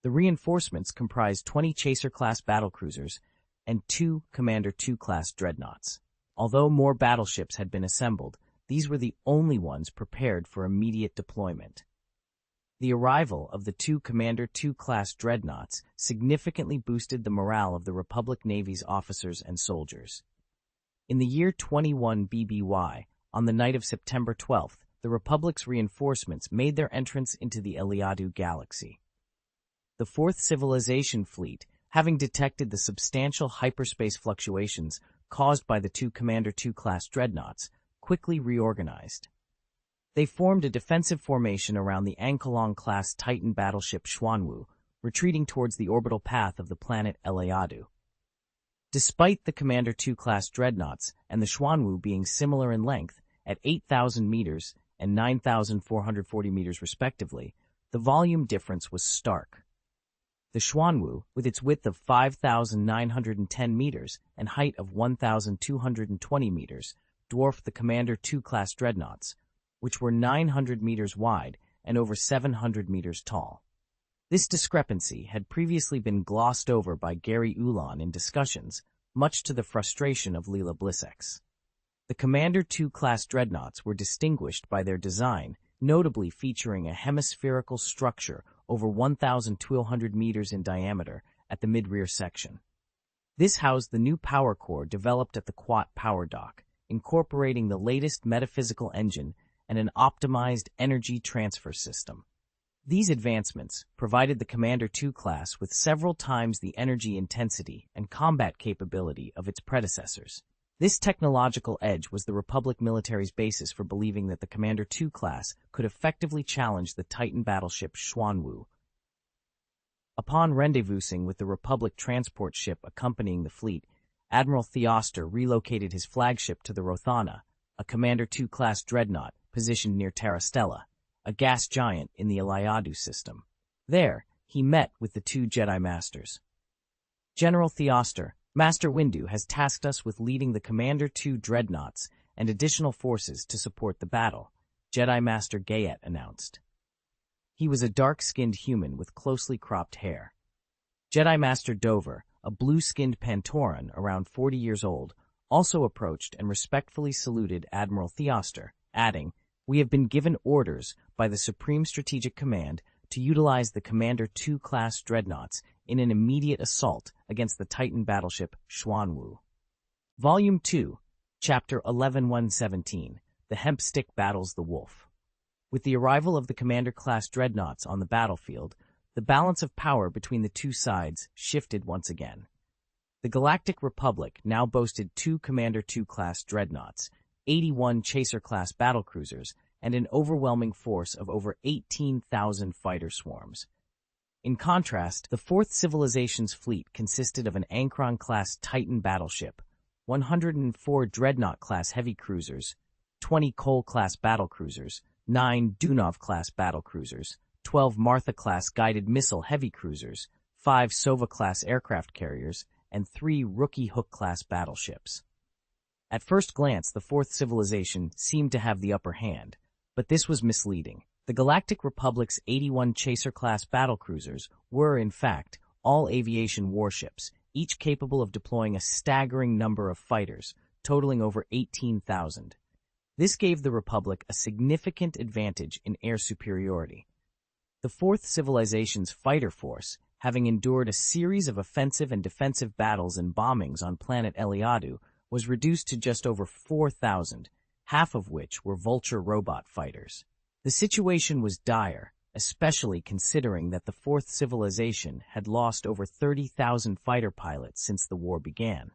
The reinforcements comprised 20 Chaser-class battlecruisers and 2 Commander 2-class dreadnoughts. Although more battleships had been assembled, these were the only ones prepared for immediate deployment. The arrival of the 2 Commander 2-class dreadnoughts significantly boosted the morale of the Republic Navy's officers and soldiers. In the year 21 BBY, on the night of September 12th, the Republic's reinforcements made their entrance into the Eliadu galaxy. The 4th Civilization fleet, having detected the substantial hyperspace fluctuations caused by the 2 Commander 2-class dreadnoughts, quickly reorganized. They formed a defensive formation around the Ankalong-class Titan battleship Xuanwu, retreating towards the orbital path of the planet Eliadu. Despite the Commander 2-class dreadnoughts and the Xuanwu being similar in length, at 8,000 meters and 9,440 meters respectively, the volume difference was stark. The Xuanwu, with its width of 5,910 meters and height of 1,220 meters, dwarfed the Commander 2-class dreadnoughts, which were 900 meters wide and over 700 meters tall. This discrepancy had previously been glossed over by Gary Ulan in discussions, much to the frustration of Leela Blissex. The Commander 2-class dreadnoughts were distinguished by their design, notably featuring a hemispherical structure over 1,200 meters in diameter at the mid-rear section. This housed the new power core developed at the Quat power dock, incorporating the latest metaphysical engine and an optimized energy transfer system. These advancements provided the Commander 2 class with several times the energy intensity and combat capability of its predecessors. This technological edge was the Republic military's basis for believing that the Commander 2 class could effectively challenge the Titan battleship Xuanwu. Upon rendezvousing with the Republic transport ship accompanying the fleet, Admiral Theoster relocated his flagship to the Rothana, a Commander 2 class dreadnought positioned near Terrastella, a gas giant in the Eliadu system. There, he met with the 2 Jedi Masters. General Theoster, Master Windu has tasked us with leading the Commander 2 dreadnoughts and additional forces to support the battle, Jedi Master Gayet announced. He was a dark-skinned human with closely cropped hair. Jedi Master Dover, a blue-skinned Pantoran around 40 years old, also approached and respectfully saluted Admiral Theoster, adding, "We have been given orders by the Supreme Strategic Command to utilize the Commander 2 class dreadnoughts in an immediate assault against the Titan battleship Xuanwu." Volume 2, Chapter 11-117, The Hemp Stick Battles the Wolf. With the arrival of the Commander-class dreadnoughts on the battlefield, the balance of power between the two sides shifted once again. The Galactic Republic now boasted 2 Commander 2 class dreadnoughts, 81 Chaser-class battlecruisers, and an overwhelming force of over 18,000 fighter swarms. In contrast, the Fourth Civilization's fleet consisted of an Ankron-class Titan battleship, 104 Dreadnought-class heavy cruisers, 20 Cole-class battlecruisers, 9 Dunov-class battlecruisers, 12 Martha-class guided missile heavy cruisers, 5 Sova-class aircraft carriers, and 3 Rookie Hook-class battleships. At first glance, the Fourth Civilization seemed to have the upper hand, but this was misleading. The Galactic Republic's 81 Chaser-class battlecruisers were, in fact, all aviation warships, each capable of deploying a staggering number of fighters, totaling over 18,000. This gave the Republic a significant advantage in air superiority. The Fourth Civilization's fighter force, having endured a series of offensive and defensive battles and bombings on planet Eliadu, was reduced to just over 4,000, half of which were Vulture robot fighters. The situation was dire, especially considering that the Fourth Civilization had lost over 30,000 fighter pilots since the war began.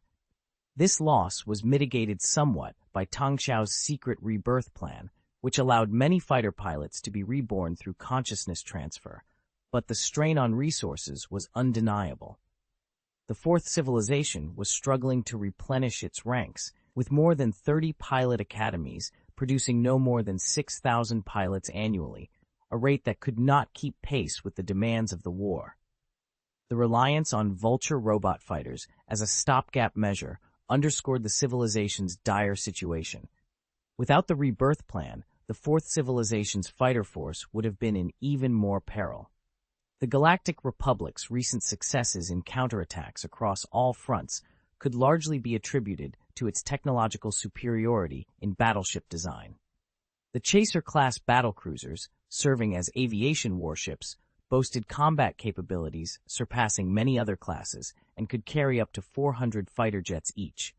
This loss was mitigated somewhat by Tang Xiao's secret rebirth plan, which allowed many fighter pilots to be reborn through consciousness transfer, but the strain on resources was undeniable. The Fourth Civilization was struggling to replenish its ranks, with more than 30 pilot academies producing no more than 6,000 pilots annually, a rate that could not keep pace with the demands of the war. The reliance on Vulture robot fighters as a stopgap measure underscored the civilization's dire situation. Without the rebirth plan, the Fourth Civilization's fighter force would have been in even more peril. The Galactic Republic's recent successes in counterattacks across all fronts could largely be attributed to its technological superiority in battleship design. The Chaser-class battlecruisers, serving as aviation warships, boasted combat capabilities surpassing many other classes and could carry up to 400 fighter jets each.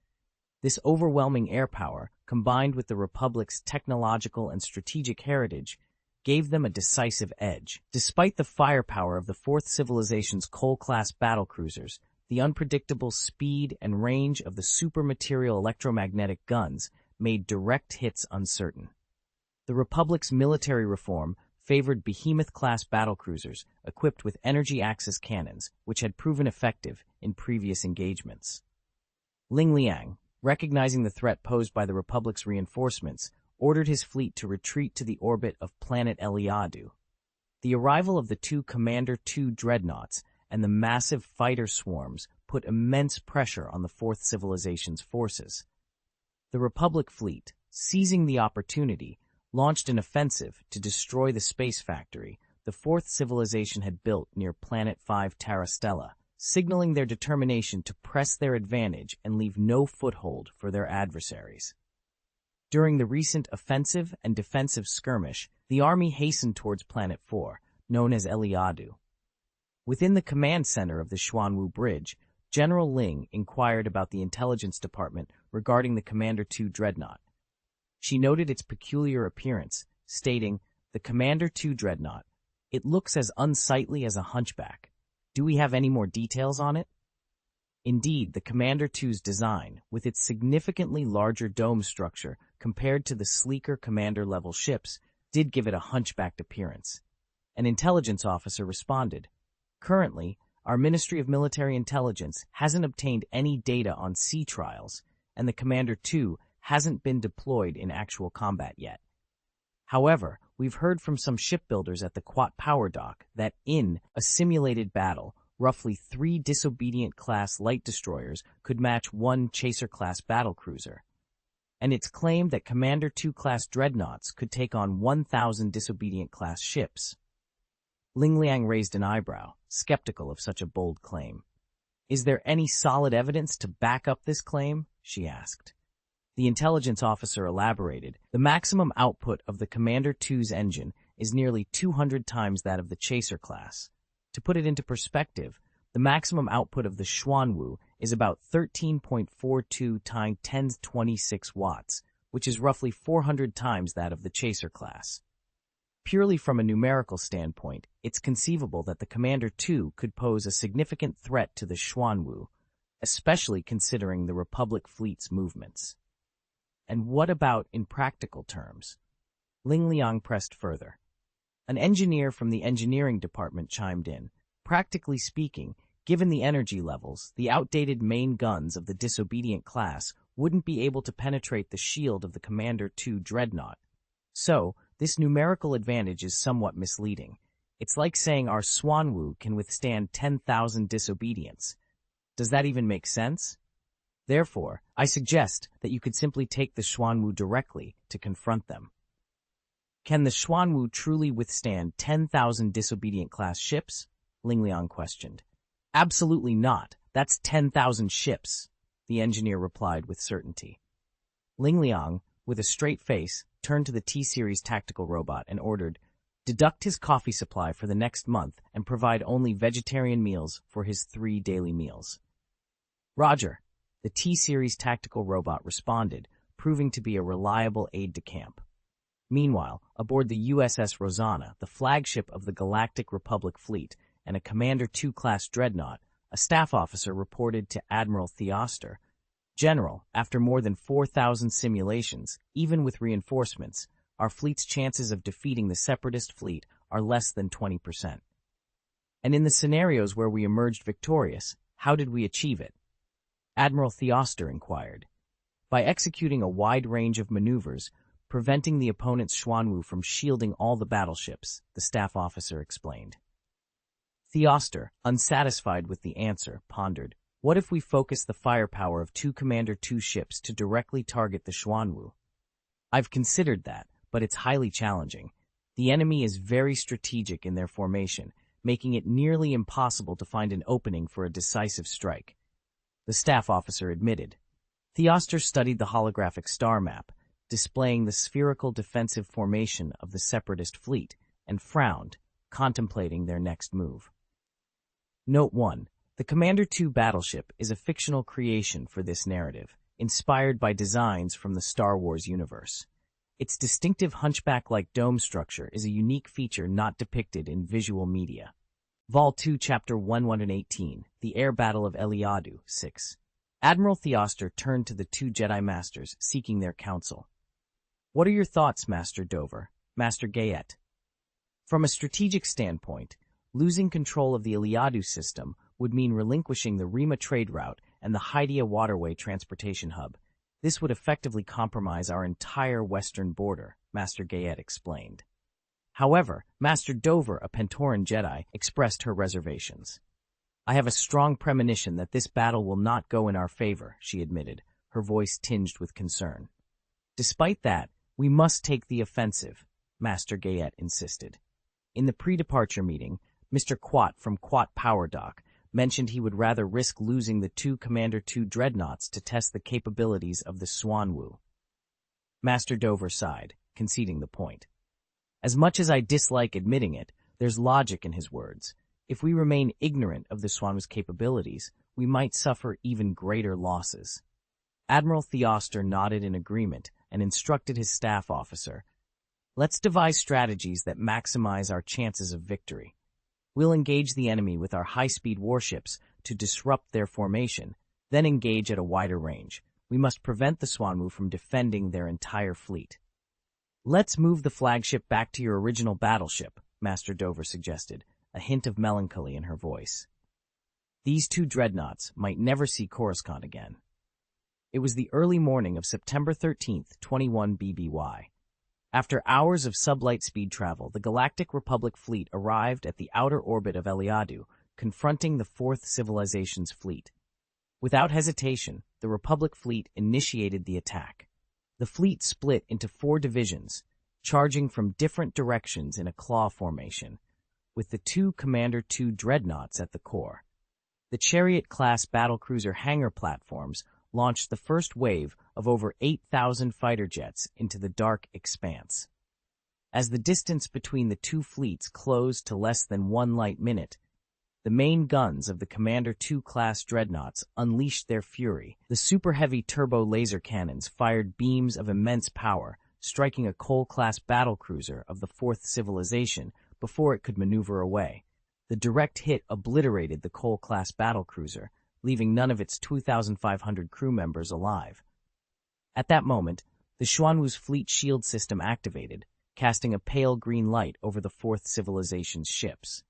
This overwhelming air power, combined with the Republic's technological and strategic heritage, gave them a decisive edge. Despite the firepower of the Fourth Civilization's Cole-class battlecruisers, the unpredictable speed and range of the supermaterial electromagnetic guns made direct hits uncertain. The Republic's military reform favored Behemoth-class battlecruisers equipped with energy axis cannons, which had proven effective in previous engagements. Ling Liang, recognizing the threat posed by the Republic's reinforcements, ordered his fleet to retreat to the orbit of planet Eliadu. The arrival of the 2 Commander 2 dreadnoughts and the massive fighter swarms put immense pressure on the Fourth Civilization's forces. The Republic fleet, seizing the opportunity, launched an offensive to destroy the space factory the Fourth Civilization had built near Planet 5 Terra Stella, signaling their determination to press their advantage and leave no foothold for their adversaries. During the recent offensive and defensive skirmish, the army hastened towards Planet 4, known as Eliadu. Within the command center of the Xuanwu Bridge, General Ling inquired about the intelligence department regarding the Commander 2 dreadnought. She noted its peculiar appearance, stating, "The Commander 2 dreadnought. It looks as unsightly as a hunchback. Do we have any more details on it?" Indeed, the Commander 2's design, with its significantly larger dome structure compared to the sleeker commander-level ships, did give it a hunchbacked appearance. An intelligence officer responded, "Currently, our Ministry of Military Intelligence hasn't obtained any data on sea trials, and the Commander 2 hasn't been deployed in actual combat yet. However, we've heard from some shipbuilders at the Quat Power Dock that in a simulated battle, roughly 3 Disobedient-class light destroyers could match 1 Chaser-class battlecruiser. And it's claimed that Commander 2-class dreadnoughts could take on 1,000 Disobedient-class ships." Ling Liang raised an eyebrow, skeptical of such a bold claim. Is there any solid evidence to back up this claim? She asked. The intelligence officer elaborated. The maximum output of the Commander 2's engine is nearly 200 times that of the Chaser class. To put it into perspective, the maximum output of the Xuanwu is about 13.42 times 10^26 watts, which is roughly 400 times that of the Chaser class. Purely from a numerical standpoint, it's conceivable that the Commander 2 could pose a significant threat to the Xuanwu, especially considering the Republic fleet's movements. And what about in practical terms? Ling Liang pressed further. An engineer from the engineering department chimed in. Practically speaking, given the energy levels, the outdated main guns of the disobedient class wouldn't be able to penetrate the shield of the Commander 2 dreadnought. So, this numerical advantage is somewhat misleading. It's like saying our Xuanwu can withstand 10,000 disobedience. Does that even make sense? Therefore, I suggest that you could simply take the Xuanwu directly to confront them. Can the Xuanwu truly withstand 10,000 disobedient class ships? Ling Liang questioned. Absolutely not. That's 10,000 ships, the engineer replied with certainty. Ling Liang, with a straight face, turned to the T-Series tactical robot and ordered, deduct his coffee supply for the next month and provide only vegetarian meals for his 3 daily meals. Roger, the T-Series tactical robot responded, proving to be a reliable aide-de-camp. Meanwhile, aboard the USS Rosanna, the flagship of the Galactic Republic fleet, and a Commander 2 class dreadnought, a staff officer reported to Admiral Theoster, General, after more than 4,000 simulations, even with reinforcements, our fleet's chances of defeating the Separatist fleet are less than 20%. And in the scenarios where we emerged victorious, how did we achieve it? Admiral Theoster inquired. By executing a wide range of maneuvers, preventing the opponent's Xuanwu from shielding all the battleships, the staff officer explained. Theoster, unsatisfied with the answer, pondered, what if we focus the firepower of 2 Commander 2 ships to directly target the Xuanwu? I've considered that, but it's highly challenging. The enemy is very strategic in their formation, making it nearly impossible to find an opening for a decisive strike. The staff officer admitted. Theoster studied the holographic star map, displaying the spherical defensive formation of the Separatist fleet, and frowned, contemplating their next move. Note 1. The Commander 2 battleship is a fictional creation for this narrative, inspired by designs from the Star Wars universe. Its distinctive hunchback-like dome structure is a unique feature not depicted in visual media. Vol 2, Chapter 118, The Air Battle of Eliadu, 6. Admiral Theoster turned to the 2 Jedi Masters, seeking their counsel. What are your thoughts, Master Dover, Master Gayet? From a strategic standpoint, losing control of the Eliadu system would mean relinquishing the Rima trade route and the Hydia waterway transportation hub. This would effectively compromise our entire western border, Master Gayet explained. However, Master Dover, a Pentoran Jedi, expressed her reservations. I have a strong premonition that this battle will not go in our favor, she admitted, her voice tinged with concern. Despite that, we must take the offensive, Master Gayet insisted. In the pre-departure meeting, Mr. Quat from Quat Power Dock mentioned he would rather risk losing the 2 Commander 2 dreadnoughts to test the capabilities of the Xuanwu. Master Dover sighed, conceding the point. As much as I dislike admitting it, there's logic in his words. If we remain ignorant of the Xuanwu's capabilities, we might suffer even greater losses. Admiral Theoster nodded in agreement and instructed his staff officer, let's devise strategies that maximize our chances of victory. We'll engage the enemy with our high-speed warships to disrupt their formation, then engage at a wider range. We must prevent the Xuanwu from defending their entire fleet. Let's move the flagship back to your original battleship, Master Dover suggested, a hint of melancholy in her voice. These 2 dreadnoughts might never see Coruscant again. It was the early morning of September 13th, 21 BBY. After hours of sublight speed travel, the Galactic Republic fleet arrived at the outer orbit of Eliadu, confronting the Fourth Civilization's fleet. Without hesitation, the Republic fleet initiated the attack. The fleet split into 4 divisions, charging from different directions in a claw formation, with the 2 Commander 2 dreadnoughts at the core. The Chariot-class battlecruiser hangar platforms launched the first wave of over 8,000 fighter jets into the dark expanse. As the distance between the two fleets closed to less than 1 light minute, the main guns of the Commander 2-class dreadnoughts unleashed their fury. The super-heavy turbo laser cannons fired beams of immense power, striking a Cole-class battlecruiser of the Fourth Civilization before it could maneuver away. The direct hit obliterated the Cole-class battlecruiser, leaving none of its 2,500 crew members alive. At that moment, the Xuanwu's fleet shield system activated, casting a pale green light over the Fourth Civilization's ships.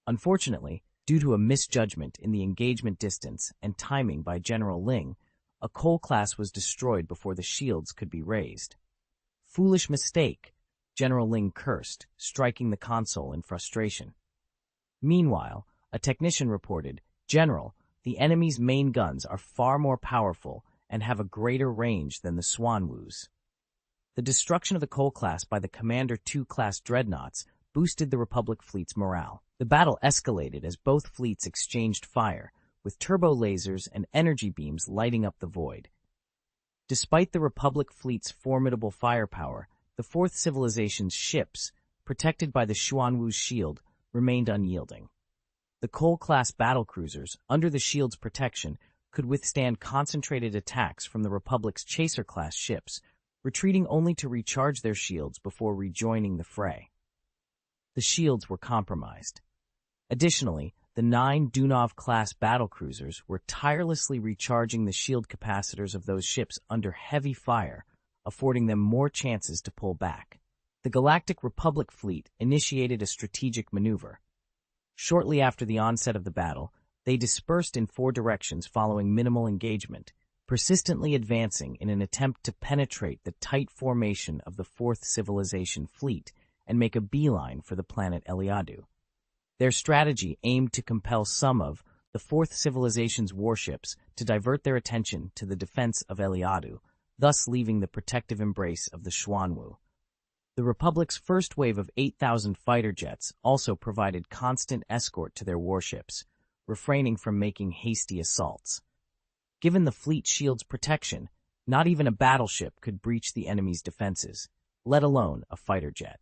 Unfortunately, due to a misjudgment in the engagement distance and timing by General Ling, a Cole class was destroyed before the shields could be raised. Foolish mistake, General Ling cursed, striking the console in frustration. Meanwhile, a technician reported, "General, the enemy's main guns are far more powerful and have a greater range than the Xuanwu's." The destruction of the Cole class by the Commander 2-class dreadnoughts boosted the Republic fleet's morale. The battle escalated as both fleets exchanged fire, with turbo lasers and energy beams lighting up the void. Despite the Republic fleet's formidable firepower, the Fourth Civilization's ships, protected by the Xuanwu's shield, remained unyielding. The Cole-class battlecruisers, under the shield's protection, could withstand concentrated attacks from the Republic's Chaser-class ships, retreating only to recharge their shields before rejoining the fray. The shields were compromised. Additionally, the 9 Dunov-class battlecruisers were tirelessly recharging the shield capacitors of those ships under heavy fire, affording them more chances to pull back. The Galactic Republic fleet initiated a strategic maneuver. Shortly after the onset of the battle, they dispersed in 4 directions following minimal engagement, persistently advancing in an attempt to penetrate the tight formation of the Fourth Civilization fleet and make a beeline for the planet Eliadu. Their strategy aimed to compel some of the Fourth Civilization's warships to divert their attention to the defense of Eliadu, thus leaving the protective embrace of the Xuanwu. The Republic's first wave of 8,000 fighter jets also provided constant escort to their warships, refraining from making hasty assaults. Given the fleet shield's protection, not even a battleship could breach the enemy's defenses, let alone a fighter jet.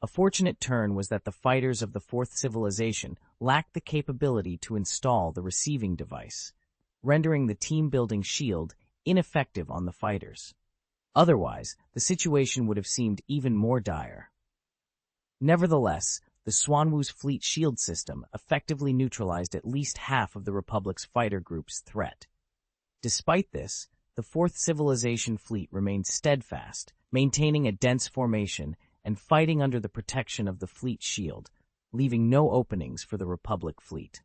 A fortunate turn was that the fighters of the Fourth Civilization lacked the capability to install the receiving device, rendering the team-building shield ineffective on the fighters. Otherwise, the situation would have seemed even more dire. Nevertheless, the Xuanwu's fleet shield system effectively neutralized at least half of the Republic's fighter group's threat. Despite this, the Fourth Civilization fleet remained steadfast, maintaining a dense formation and fighting under the protection of the fleet shield, leaving no openings for the Republic fleet.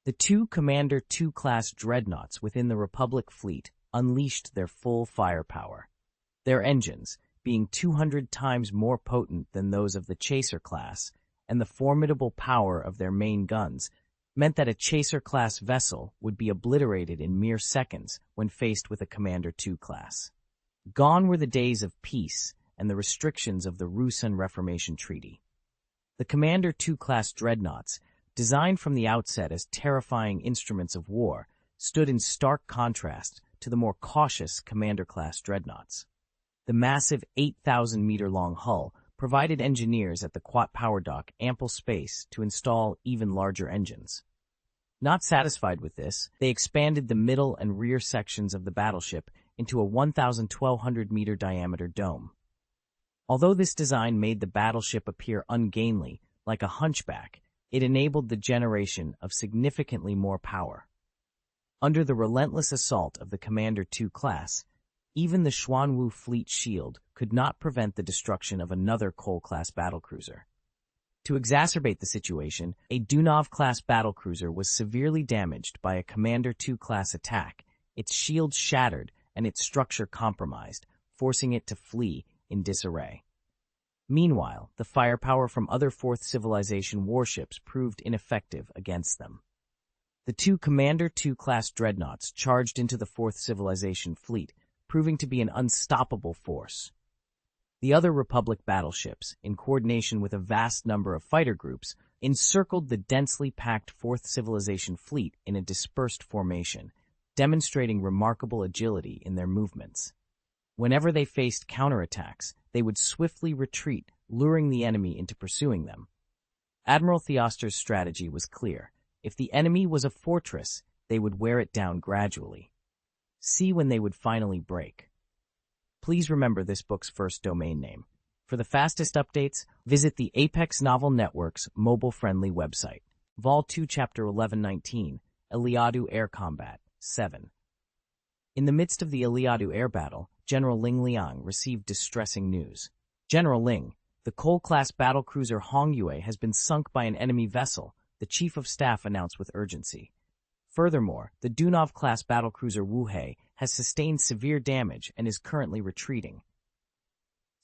The 2 Commander 2-class dreadnoughts within the Republic fleet unleashed their full firepower. Their engines, being 200 times more potent than those of the Chaser class, and the formidable power of their main guns, meant that a Chaser-class vessel would be obliterated in mere seconds when faced with a Commander 2 class. Gone were the days of peace and the restrictions of the Rusun Reformation Treaty. The Commander 2 class dreadnoughts, designed from the outset as terrifying instruments of war, stood in stark contrast to the more cautious Commander-class dreadnoughts. The massive 8,000-meter-long hull provided engineers at the Quat power dock ample space to install even larger engines. Not satisfied with this, they expanded the middle and rear sections of the battleship into a 1,200-meter diameter dome. Although this design made the battleship appear ungainly, like a hunchback, it enabled the generation of significantly more power. Under the relentless assault of the Commander 2 class, even the Xuanwu fleet shield could not prevent the destruction of another Cole-class battlecruiser. To exacerbate the situation, a Dunov-class battlecruiser was severely damaged by a Commander 2 class attack, its shield shattered and its structure compromised, forcing it to flee in disarray. Meanwhile, the firepower from other Fourth Civilization warships proved ineffective against them. The 2 Commander 2 class dreadnoughts charged into the Fourth Civilization fleet, proving to be an unstoppable force. The other Republic battleships, in coordination with a vast number of fighter groups, encircled the densely packed Fourth Civilization fleet in a dispersed formation, demonstrating remarkable agility in their movements. Whenever they faced counterattacks, they would swiftly retreat, luring the enemy into pursuing them. Admiral Theoster's strategy was clear. If the enemy was a fortress, they would wear it down gradually. See when they would finally break. Please remember this book's first domain name. For the fastest updates, visit the Apex Novel Network's mobile-friendly website. Vol 2 Chapter 1119, Eliadu Air Combat, 7. In the midst of the Eliadu air battle, General Ling Liang received distressing news. General Ling, the Cole-class battlecruiser Hongyue has been sunk by an enemy vessel, the Chief of Staff announced with urgency. Furthermore, the Dunov-class battlecruiser Wuhe has sustained severe damage and is currently retreating.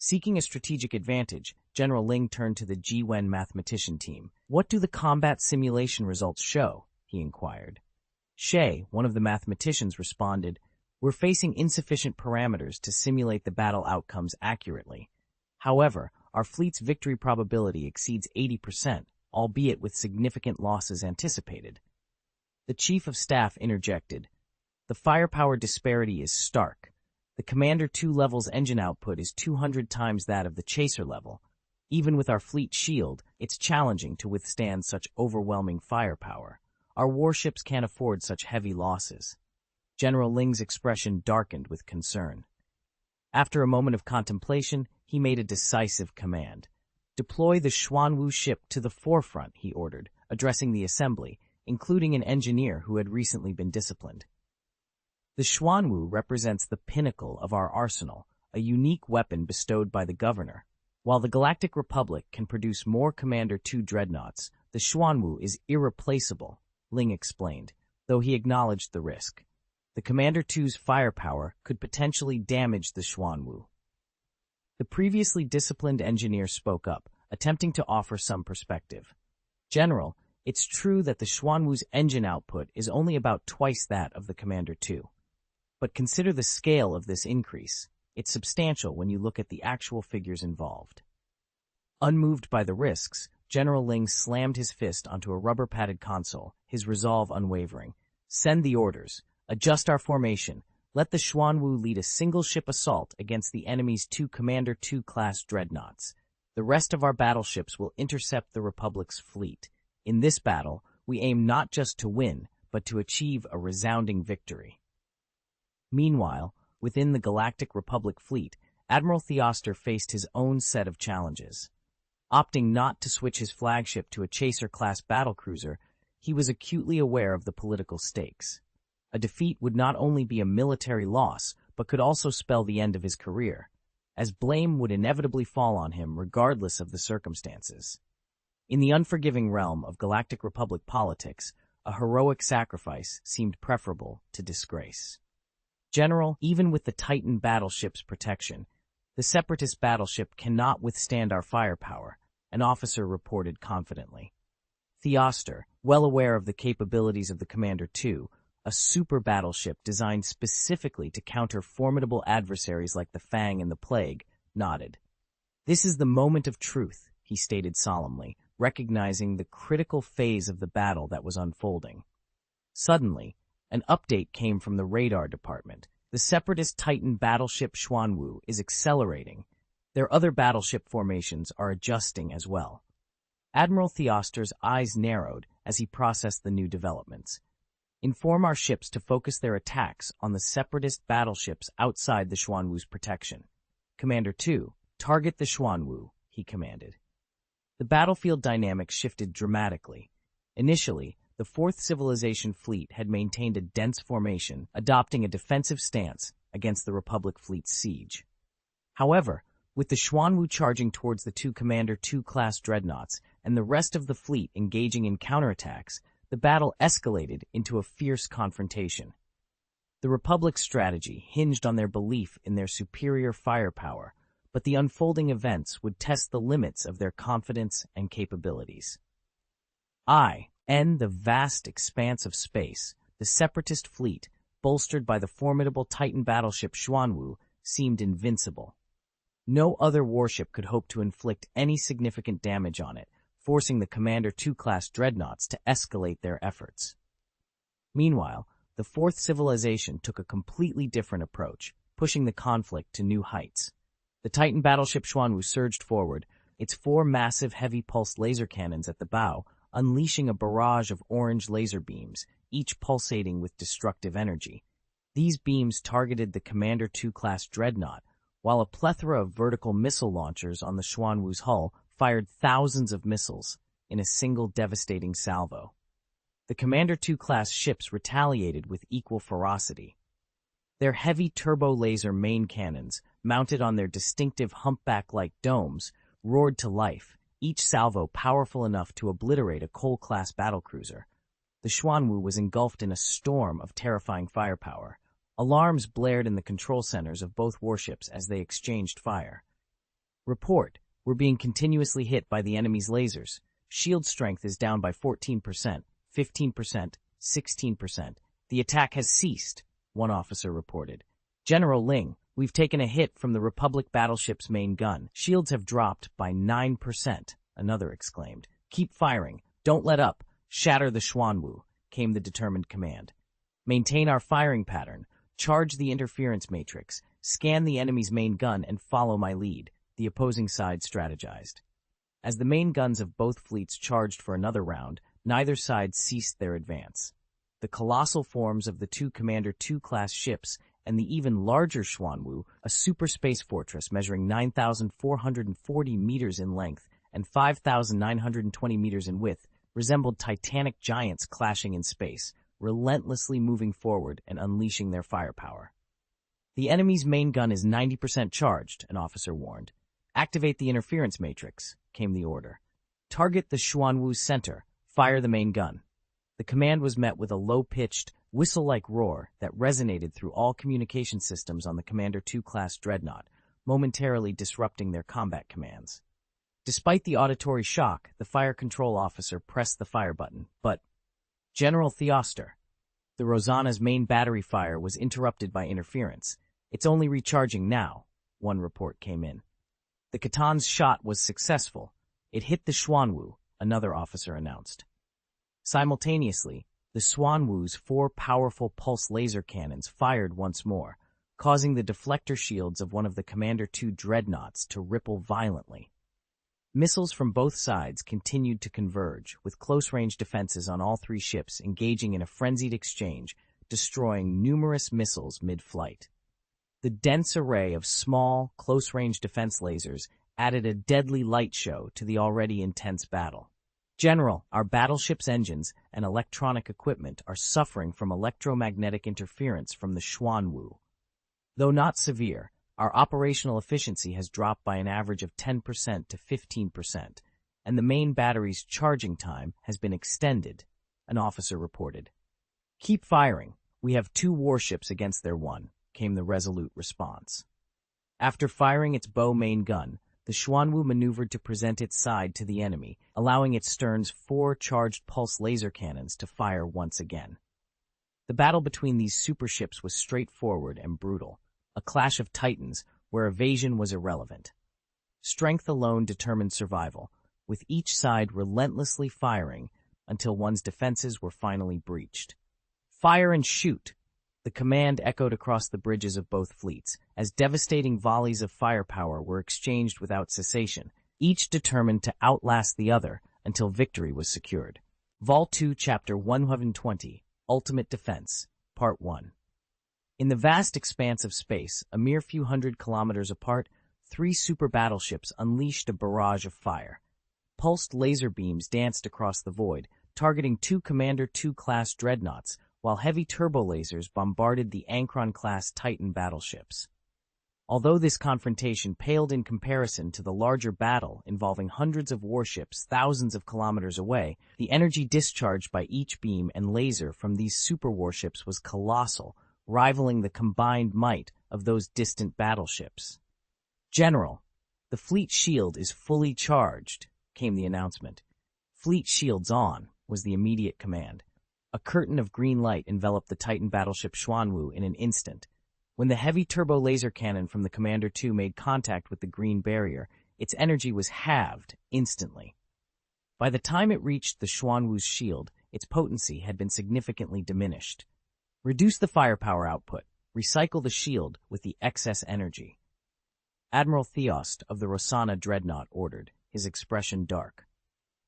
Seeking a strategic advantage, General Ling turned to the Ji-Wen mathematician team. What do the combat simulation results show? He inquired. Shay, one of the mathematicians, responded, We're facing insufficient parameters to simulate the battle outcomes accurately. However, our fleet's victory probability exceeds 80%, albeit with significant losses anticipated. The Chief of Staff interjected, The firepower disparity is stark. The Commander 2 level's engine output is 200 times that of the Chaser level. Even with our fleet shield, it's challenging to withstand such overwhelming firepower. Our warships can't afford such heavy losses. General Ling's expression darkened with concern. After a moment of contemplation, he made a decisive command. Deploy the Xuanwu ship to the forefront, he ordered, addressing the assembly, including an engineer who had recently been disciplined. The Xuanwu represents the pinnacle of our arsenal, a unique weapon bestowed by the governor. While the Galactic Republic can produce more Commander 2 dreadnoughts, the Xuanwu is irreplaceable, Ling explained, though he acknowledged the risk. The Commander 2's firepower could potentially damage the Xuanwu. The previously disciplined engineer spoke up, attempting to offer some perspective. General, it's true that the Xuanwu's engine output is only about twice that of the Commander 2. But consider the scale of this increase. It's substantial when you look at the actual figures involved. Unmoved by the risks, General Ling slammed his fist onto a rubber-padded console, his resolve unwavering. Send the orders. Adjust our formation. Let the Xuanwu lead a single-ship assault against the enemy's 2 Commander 2-class dreadnoughts. The rest of our battleships will intercept the Republic's fleet. In this battle, we aim not just to win, but to achieve a resounding victory. Meanwhile, within the Galactic Republic fleet, Admiral Theoster faced his own set of challenges. Opting not to switch his flagship to a Chaser-class battlecruiser, he was acutely aware of the political stakes. A defeat would not only be a military loss, but could also spell the end of his career, as blame would inevitably fall on him regardless of the circumstances. In the unforgiving realm of Galactic Republic politics, a heroic sacrifice seemed preferable to disgrace. General, even with the Titan battleship's protection, the Separatist battleship cannot withstand our firepower, an officer reported confidently. Theoster, well aware of the capabilities of the Commander 2, a super battleship designed specifically to counter formidable adversaries like the Fang and the Plague, nodded. This is the moment of truth, he stated solemnly, recognizing the critical phase of the battle that was unfolding. Suddenly, an update came from the radar department. The Separatist Titan battleship Xuanwu is accelerating. Their other battleship formations are adjusting as well. Admiral Theoster's eyes narrowed as he processed the new developments. Inform our ships to focus their attacks on the Separatist battleships outside the Xuanwu's protection. Commander 2, target the Xuanwu, he commanded. The battlefield dynamics shifted dramatically. Initially, the Fourth Civilization fleet had maintained a dense formation, adopting a defensive stance against the Republic fleet's siege. However, with the Xuanwu charging towards the 2 Commander 2-class dreadnoughts and the rest of the fleet engaging in counterattacks, the battle escalated into a fierce confrontation. The Republic's strategy hinged on their belief in their superior firepower, but the unfolding events would test the limits of their confidence and capabilities. In the vast expanse of space, the Separatist fleet, bolstered by the formidable Titan battleship Xuanwu, seemed invincible. No other warship could hope to inflict any significant damage on it, forcing the Commander 2 class dreadnoughts to escalate their efforts. Meanwhile, the Fourth Civilization took a completely different approach, pushing the conflict to new heights. The Titan battleship Xuanwu surged forward, its 4 massive heavy-pulsed laser cannons at the bow, unleashing a barrage of orange laser beams, each pulsating with destructive energy. These beams targeted the Commander 2 class dreadnought, while a plethora of vertical missile launchers on the Xuanwu's hull fired thousands of missiles in a single devastating salvo. The Commander 2 class ships retaliated with equal ferocity. Their heavy turbo-laser main cannons, mounted on their distinctive humpback-like domes, roared to life, each salvo powerful enough to obliterate a Cole-class battlecruiser. The Xuanwu was engulfed in a storm of terrifying firepower. Alarms blared in the control centers of both warships as they exchanged fire. Report, we're being continuously hit by the enemy's lasers. Shield strength is down by 14%, 15%, 16%. The attack has ceased, one officer reported. General Ling, we've taken a hit from the Republic battleship's main gun. Shields have dropped by 9%, another exclaimed. Keep firing. Don't let up. Shatter the Xuanwu, came the determined command. Maintain our firing pattern. Charge the interference matrix. Scan the enemy's main gun and follow my lead, the opposing side strategized. As the main guns of both fleets charged for another round, neither side ceased their advance. The colossal forms of the 2 Commander 2 class ships and the even larger Xuanwu, a super space fortress measuring 9,440 meters in length and 5,920 meters in width, resembled titanic giants clashing in space, relentlessly moving forward and unleashing their firepower. The enemy's main gun is 90% charged, an officer warned. Activate the interference matrix, came the order. Target the Xuanwu's center. Fire the main gun. The command was met with a low-pitched, whistle-like roar that resonated through all communication systems on the Commander 2 class dreadnought, momentarily disrupting their combat commands. Despite the auditory shock, the fire control officer pressed the fire button, but General Theoster, the Rosanna's main battery fire was interrupted by interference. It's only recharging now, one report came in. The Katan's shot was successful. It hit the Xuanwu, another officer announced. Simultaneously, the Xuanwu's 4 powerful pulse laser cannons fired once more, causing the deflector shields of one of the Commander 2 dreadnoughts to ripple violently. Missiles from both sides continued to converge, with close-range defenses on all 3 ships engaging in a frenzied exchange, destroying numerous missiles mid-flight. The dense array of small, close-range defense lasers added a deadly light show to the already intense battle. General, our battleship's engines and electronic equipment are suffering from electromagnetic interference from the Xuanwu. Though not severe, our operational efficiency has dropped by an average of 10% to 15%, and the main battery's charging time has been extended, an officer reported. Keep firing. We have 2 warships against their 1, came the resolute response. After firing its bow main gun, the Xuanwu maneuvered to present its side to the enemy, allowing its stern's 4 charged pulse laser cannons to fire once again. The battle between these superships was straightforward and brutal, a clash of titans where evasion was irrelevant. Strength alone determined survival, with each side relentlessly firing until one's defenses were finally breached. Fire and shoot! The command echoed across the bridges of both fleets, as devastating volleys of firepower were exchanged without cessation, each determined to outlast the other until victory was secured. Vol 2, Chapter 120, Ultimate Defense, Part 1. In the vast expanse of space, a mere few hundred kilometers apart, 3 super battleships unleashed a barrage of fire. Pulsed laser beams danced across the void, targeting 2 Commander 2 class dreadnoughts, while heavy turbolasers bombarded the Ankron-class Titan battleships. Although this confrontation paled in comparison to the larger battle involving hundreds of warships thousands of kilometers away, the energy discharged by each beam and laser from these super warships was colossal, rivaling the combined might of those distant battleships. General, the fleet shield is fully charged, came the announcement. Fleet shields on, was the immediate command. A curtain of green light enveloped the Titan battleship Xuanwu in an instant. When the heavy turbo laser cannon from the Commander 2 made contact with the green barrier, its energy was halved instantly. By the time it reached the Xuanwu's shield, its potency had been significantly diminished. Reduce the firepower output. Recycle the shield with the excess energy. Admiral Theost of the Rosanna Dreadnought ordered, his expression dark.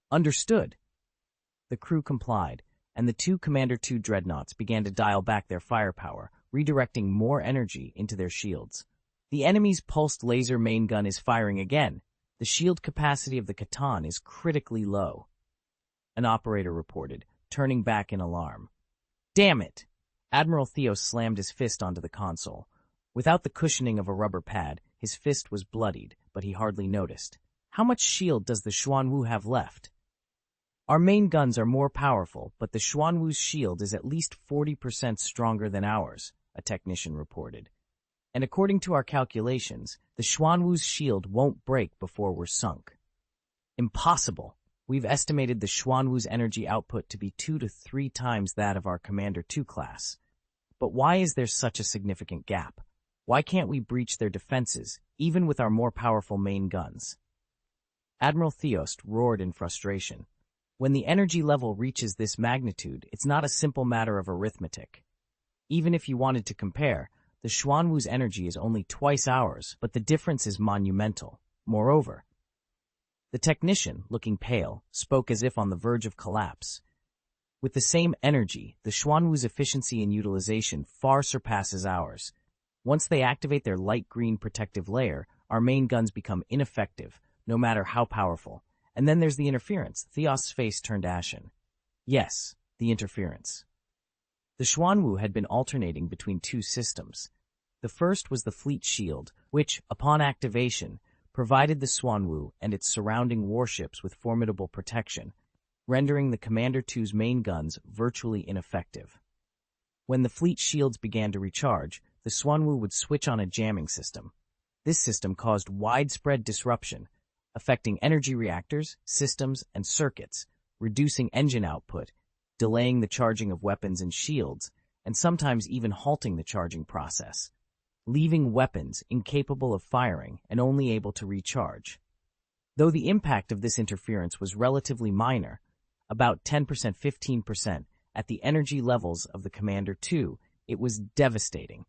Understood. The crew complied, and the two Commander 2 dreadnoughts began to dial back their firepower, redirecting more energy into their shields. The enemy's pulsed laser main gun is firing again. The shield capacity of the Catan is critically low. An operator reported, turning back in alarm. Damn it! Admiral Theos slammed his fist onto the console. Without the cushioning of a rubber pad, his fist was bloodied, but he hardly noticed. How much shield does the Xuanwu have left? Our main guns are more powerful, but the Xuanwu's shield is at least 40% stronger than ours, a technician reported. And according to our calculations, the Xuanwu's shield won't break before we're sunk. Impossible. We've estimated the Xuanwu's energy output to be 2 to 3 times that of our Commander 2 class. But why is there such a significant gap? Why can't we breach their defenses, even with our more powerful main guns? Admiral Theost roared in frustration. When the energy level reaches this magnitude, it's not a simple matter of arithmetic. Even if you wanted to compare, the Xuanwu's energy is only twice ours, but the difference is monumental. Moreover, the technician, looking pale, spoke as if on the verge of collapse. With the same energy, the Xuanwu's efficiency and utilization far surpasses ours. Once they activate their light green protective layer, our main guns become ineffective, no matter how powerful. And then there's the interference. Theos's face turned ashen. Yes, the interference. The Xuanwu had been alternating between two systems. The first was the fleet shield, which, upon activation, provided the Xuanwu and its surrounding warships with formidable protection, rendering the Commander 2's main guns virtually ineffective. When the fleet shields began to recharge, the Xuanwu would switch on a jamming system. This system caused widespread disruption, affecting energy reactors, systems, and circuits, reducing engine output, delaying the charging of weapons and shields, and sometimes even halting the charging process, leaving weapons incapable of firing and only able to recharge. Though the impact of this interference was relatively minor, about 10%, 15%, at the energy levels of the Commander 2, it was devastating.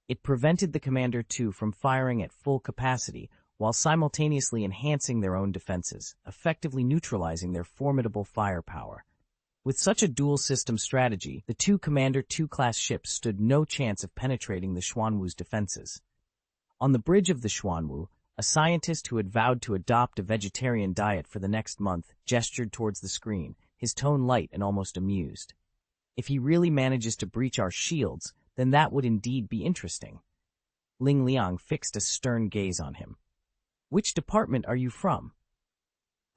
It prevented the Commander 2 from firing at full capacity while simultaneously enhancing their own defenses, effectively neutralizing their formidable firepower. With such a dual-system strategy, the two Commander 2-class ships stood no chance of penetrating the Xuanwu's defenses. On the bridge of the Xuanwu, a scientist who had vowed to adopt a vegetarian diet for the next month gestured towards the screen, his tone light and almost amused. If he really manages to breach our shields, then that would indeed be interesting. Ling Liang fixed a stern gaze on him. Which department are you from?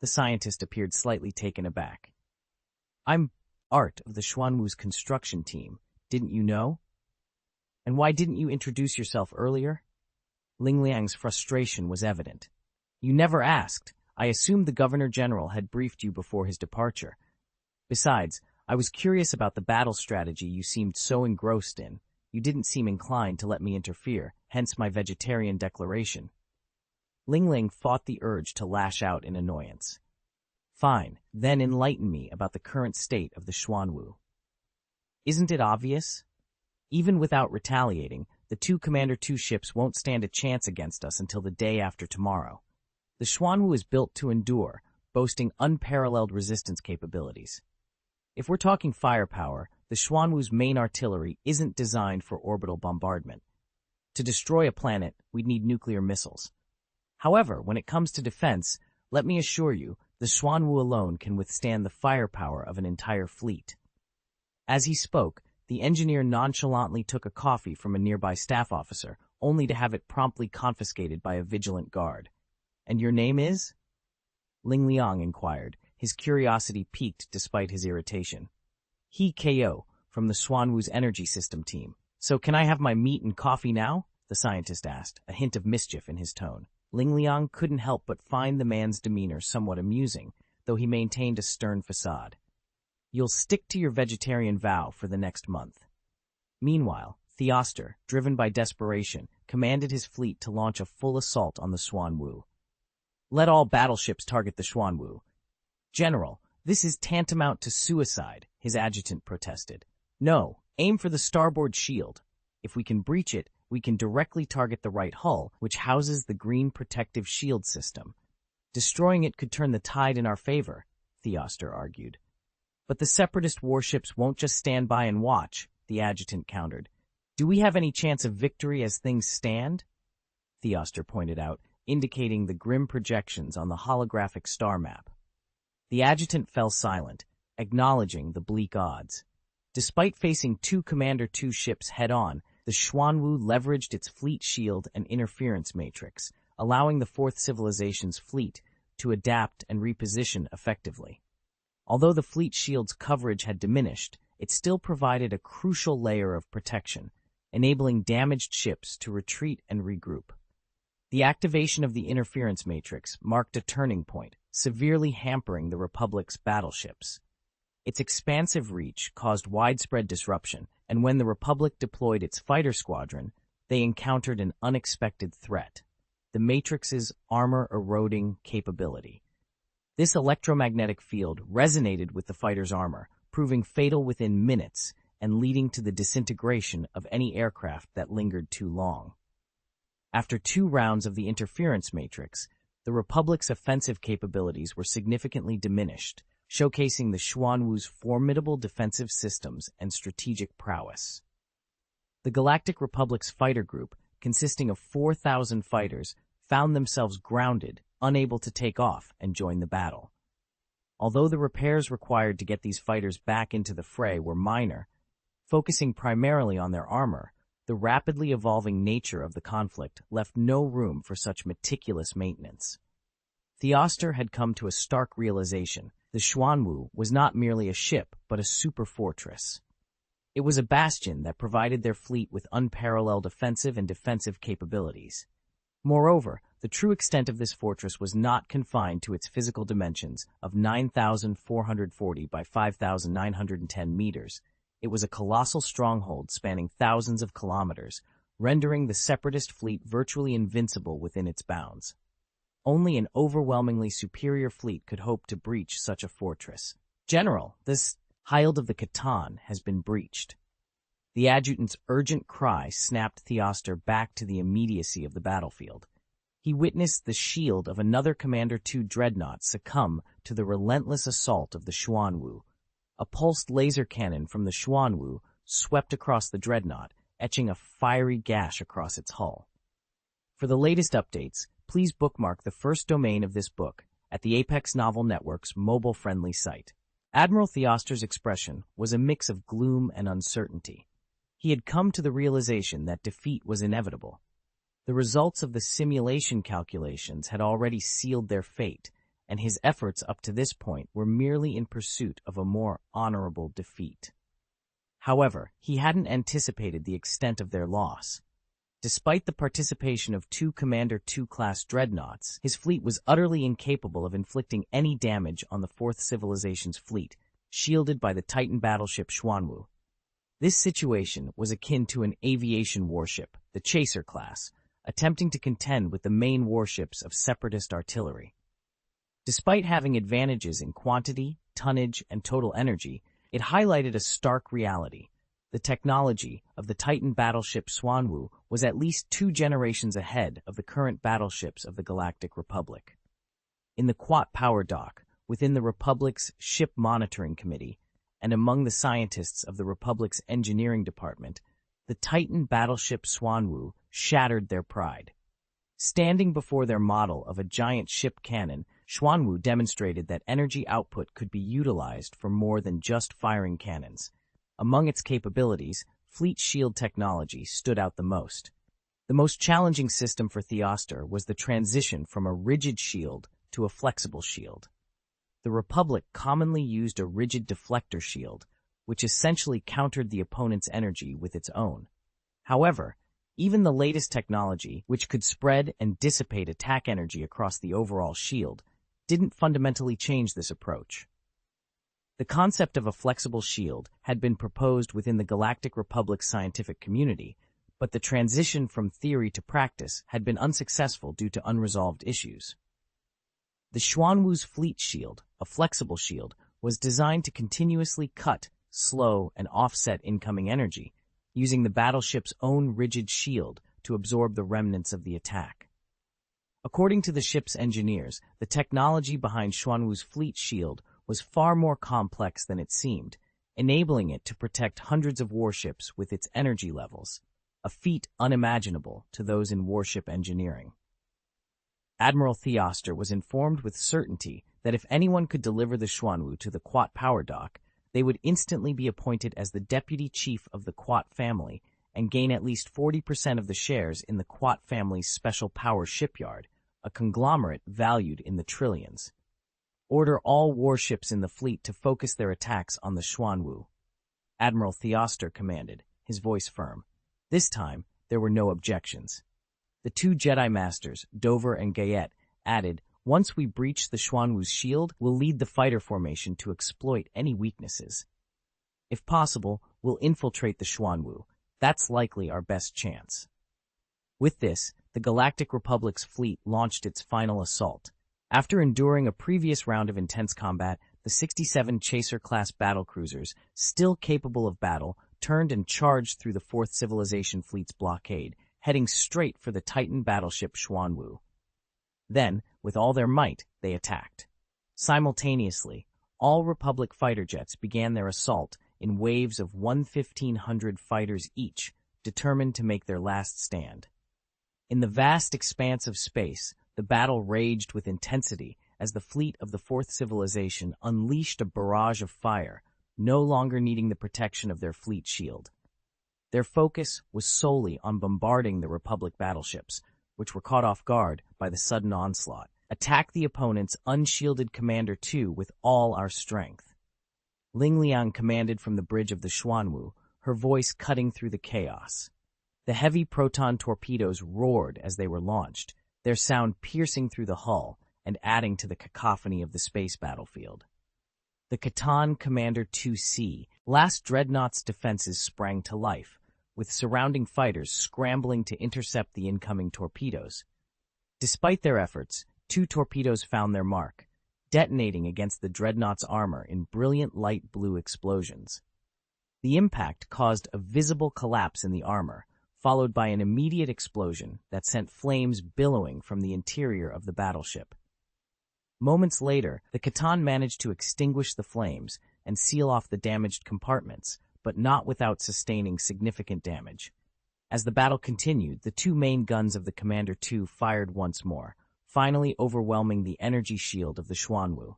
The scientist appeared slightly taken aback. I'm Art of the Xuanwu's construction team. Didn't you know? And why didn't you introduce yourself earlier? Ling Liang's frustration was evident. You never asked. I assumed the Governor-General had briefed you before his departure. Besides, I was curious about the battle strategy you seemed so engrossed in. You didn't seem inclined to let me interfere, hence my vegetarian declaration. Ling Ling fought the urge to lash out in annoyance. Fine, then enlighten me about the current state of the Xuanwu. Isn't it obvious? Even without retaliating, the two Commander 2 ships won't stand a chance against us until the day after tomorrow. The Xuanwu is built to endure, boasting unparalleled resistance capabilities. If we're talking firepower, the Xuanwu's main artillery isn't designed for orbital bombardment. To destroy a planet, we'd need nuclear missiles. However, when it comes to defense, let me assure you, the Xuanwu alone can withstand the firepower of an entire fleet. As he spoke, the engineer nonchalantly took a coffee from a nearby staff officer, only to have it promptly confiscated by a vigilant guard. And your name is? Ling Liang inquired, his curiosity piqued despite his irritation. He Ko, from the Xuanwu's energy system team. So can I have my meat and coffee now? The scientist asked, a hint of mischief in his tone. Ling Liang couldn't help but find the man's demeanor somewhat amusing, though he maintained a stern facade. You'll stick to your vegetarian vow for the next month. Meanwhile, Theoster, driven by desperation, commanded his fleet to launch a full assault on the Xuanwu. Let all battleships target the Xuanwu. General, this is tantamount to suicide, his adjutant protested. No, aim for the starboard shield. If we can breach it, we can directly target the right hull, which houses the green protective shield system. Destroying it could turn the tide in our favor, Theoster argued. But the Separatist warships won't just stand by and watch, the adjutant countered. Do we have any chance of victory as things stand? Theoster pointed out, indicating the grim projections on the holographic star map. The adjutant fell silent, acknowledging the bleak odds. Despite facing two Commander 2 ships head-on, the Xuanwu leveraged its fleet shield and interference matrix, allowing the Fourth Civilization's fleet to adapt and reposition effectively. Although the fleet shield's coverage had diminished, it still provided a crucial layer of protection, enabling damaged ships to retreat and regroup. The activation of the interference matrix marked a turning point, severely hampering the Republic's battleships. Its expansive reach caused widespread disruption, and when the Republic deployed its fighter squadron, they encountered an unexpected threat: the Matrix's armor-eroding capability. This electromagnetic field resonated with the fighter's armor, proving fatal within minutes and leading to the disintegration of any aircraft that lingered too long. After 2 rounds of the interference matrix, the Republic's offensive capabilities were significantly diminished, showcasing the Xuanwu's formidable defensive systems and strategic prowess. The Galactic Republic's fighter group, consisting of 4,000 fighters, found themselves grounded, unable to take off and join the battle. Although the repairs required to get these fighters back into the fray were minor, focusing primarily on their armor, the rapidly evolving nature of the conflict left no room for such meticulous maintenance. Theoster had come to a stark realization: the Xuanwu was not merely a ship, but a super-fortress. It was a bastion that provided their fleet with unparalleled offensive and defensive capabilities. Moreover, the true extent of this fortress was not confined to its physical dimensions of 9,440 by 5,910 meters. It was a colossal stronghold spanning thousands of kilometers, rendering the Separatist fleet virtually invincible within its bounds. Only an overwhelmingly superior fleet could hope to breach such a fortress. General, this Hild of the Catan has been breached. The adjutant's urgent cry snapped Theoster back to the immediacy of the battlefield. He witnessed the shield of another Commander 2 dreadnought succumb to the relentless assault of the Xuanwu. A pulsed laser cannon from the Xuanwu swept across the dreadnought, etching a fiery gash across its hull. For the latest updates, please bookmark the first domain of this book at the Apex Novel Network's mobile-friendly site. Admiral Theoster's expression was a mix of gloom and uncertainty. He had come to the realization that defeat was inevitable. The results of the simulation calculations had already sealed their fate, and his efforts up to this point were merely in pursuit of a more honorable defeat. However, he hadn't anticipated the extent of their loss. Despite the participation of 2 Commander 2-class dreadnoughts, his fleet was utterly incapable of inflicting any damage on the Fourth Civilization's fleet, shielded by the Titan battleship Xuanwu. This situation was akin to an aviation warship, the Chaser class, attempting to contend with the main warships of Separatist artillery. Despite having advantages in quantity, tonnage, and total energy, it highlighted a stark reality. The technology of the Titan battleship Xuanwu was at least 2 generations ahead of the current battleships of the Galactic Republic. In the Quat power dock, within the Republic's Ship Monitoring Committee, and among the scientists of the Republic's Engineering Department, the Titan battleship Xuanwu shattered their pride. Standing before their model of a giant ship cannon, Xuanwu demonstrated that energy output could be utilized for more than just firing cannons. Among its capabilities, fleet shield technology stood out the most. The most challenging system for Theoster was the transition from a rigid shield to a flexible shield. The Republic commonly used a rigid deflector shield, which essentially countered the opponent's energy with its own. However, even the latest technology, which could spread and dissipate attack energy across the overall shield, didn't fundamentally change this approach. The concept of a flexible shield had been proposed within the Galactic Republic's scientific community, but the transition from theory to practice had been unsuccessful due to unresolved issues. The Xuanwu's fleet shield, a flexible shield, was designed to continuously cut, slow, and offset incoming energy, using the battleship's own rigid shield to absorb the remnants of the attack. According to the ship's engineers, the technology behind Xuanwu's fleet shield was far more complex than it seemed, enabling it to protect hundreds of warships with its energy levels, a feat unimaginable to those in warship engineering. Admiral Theoster was informed with certainty that if anyone could deliver the Xuanwu to the Quat power dock, they would instantly be appointed as the deputy chief of the Quat family and gain at least 40% of the shares in the Quat family's special power shipyard, a conglomerate valued in the trillions. Order all warships in the fleet to focus their attacks on the Xuanwu. Admiral Theoster commanded, his voice firm. This time, there were no objections. The two Jedi Masters, Dover and Gayet, added, once we breach the Xuanwu's shield, we'll lead the fighter formation to exploit any weaknesses. If possible, we'll infiltrate the Xuanwu. That's likely our best chance. With this, the Galactic Republic's fleet launched its final assault. After enduring a previous round of intense combat, the 67 Chaser-class battlecruisers, still capable of battle, turned and charged through the Fourth Civilization fleet's blockade, heading straight for the Titan battleship Xuanwu. Then, with all their might, they attacked. Simultaneously, all Republic fighter jets began their assault in waves of 1,500 fighters each, determined to make their last stand. In the vast expanse of space, the battle raged with intensity as the fleet of the Fourth Civilization unleashed a barrage of fire, no longer needing the protection of their fleet shield. Their focus was solely on bombarding the Republic battleships, which were caught off guard by the sudden onslaught. Attack the opponent's unshielded Commander 2 with all our strength. Ling Liang commanded from the bridge of the Xuanwu, her voice cutting through the chaos. The heavy proton torpedoes roared as they were launched, their sound piercing through the hull and adding to the cacophony of the space battlefield. The Catan Commander 2C, last dreadnought's defenses sprang to life, with surrounding fighters scrambling to intercept the incoming torpedoes. Despite their efforts, 2 torpedoes found their mark, detonating against the dreadnought's armor in brilliant light blue explosions. The impact caused a visible collapse in the armor, followed by an immediate explosion that sent flames billowing from the interior of the battleship. Moments later, the Catan managed to extinguish the flames and seal off the damaged compartments, but not without sustaining significant damage. As the battle continued, the 2 main guns of the Commander 2 fired once more, finally overwhelming the energy shield of the Xuanwu.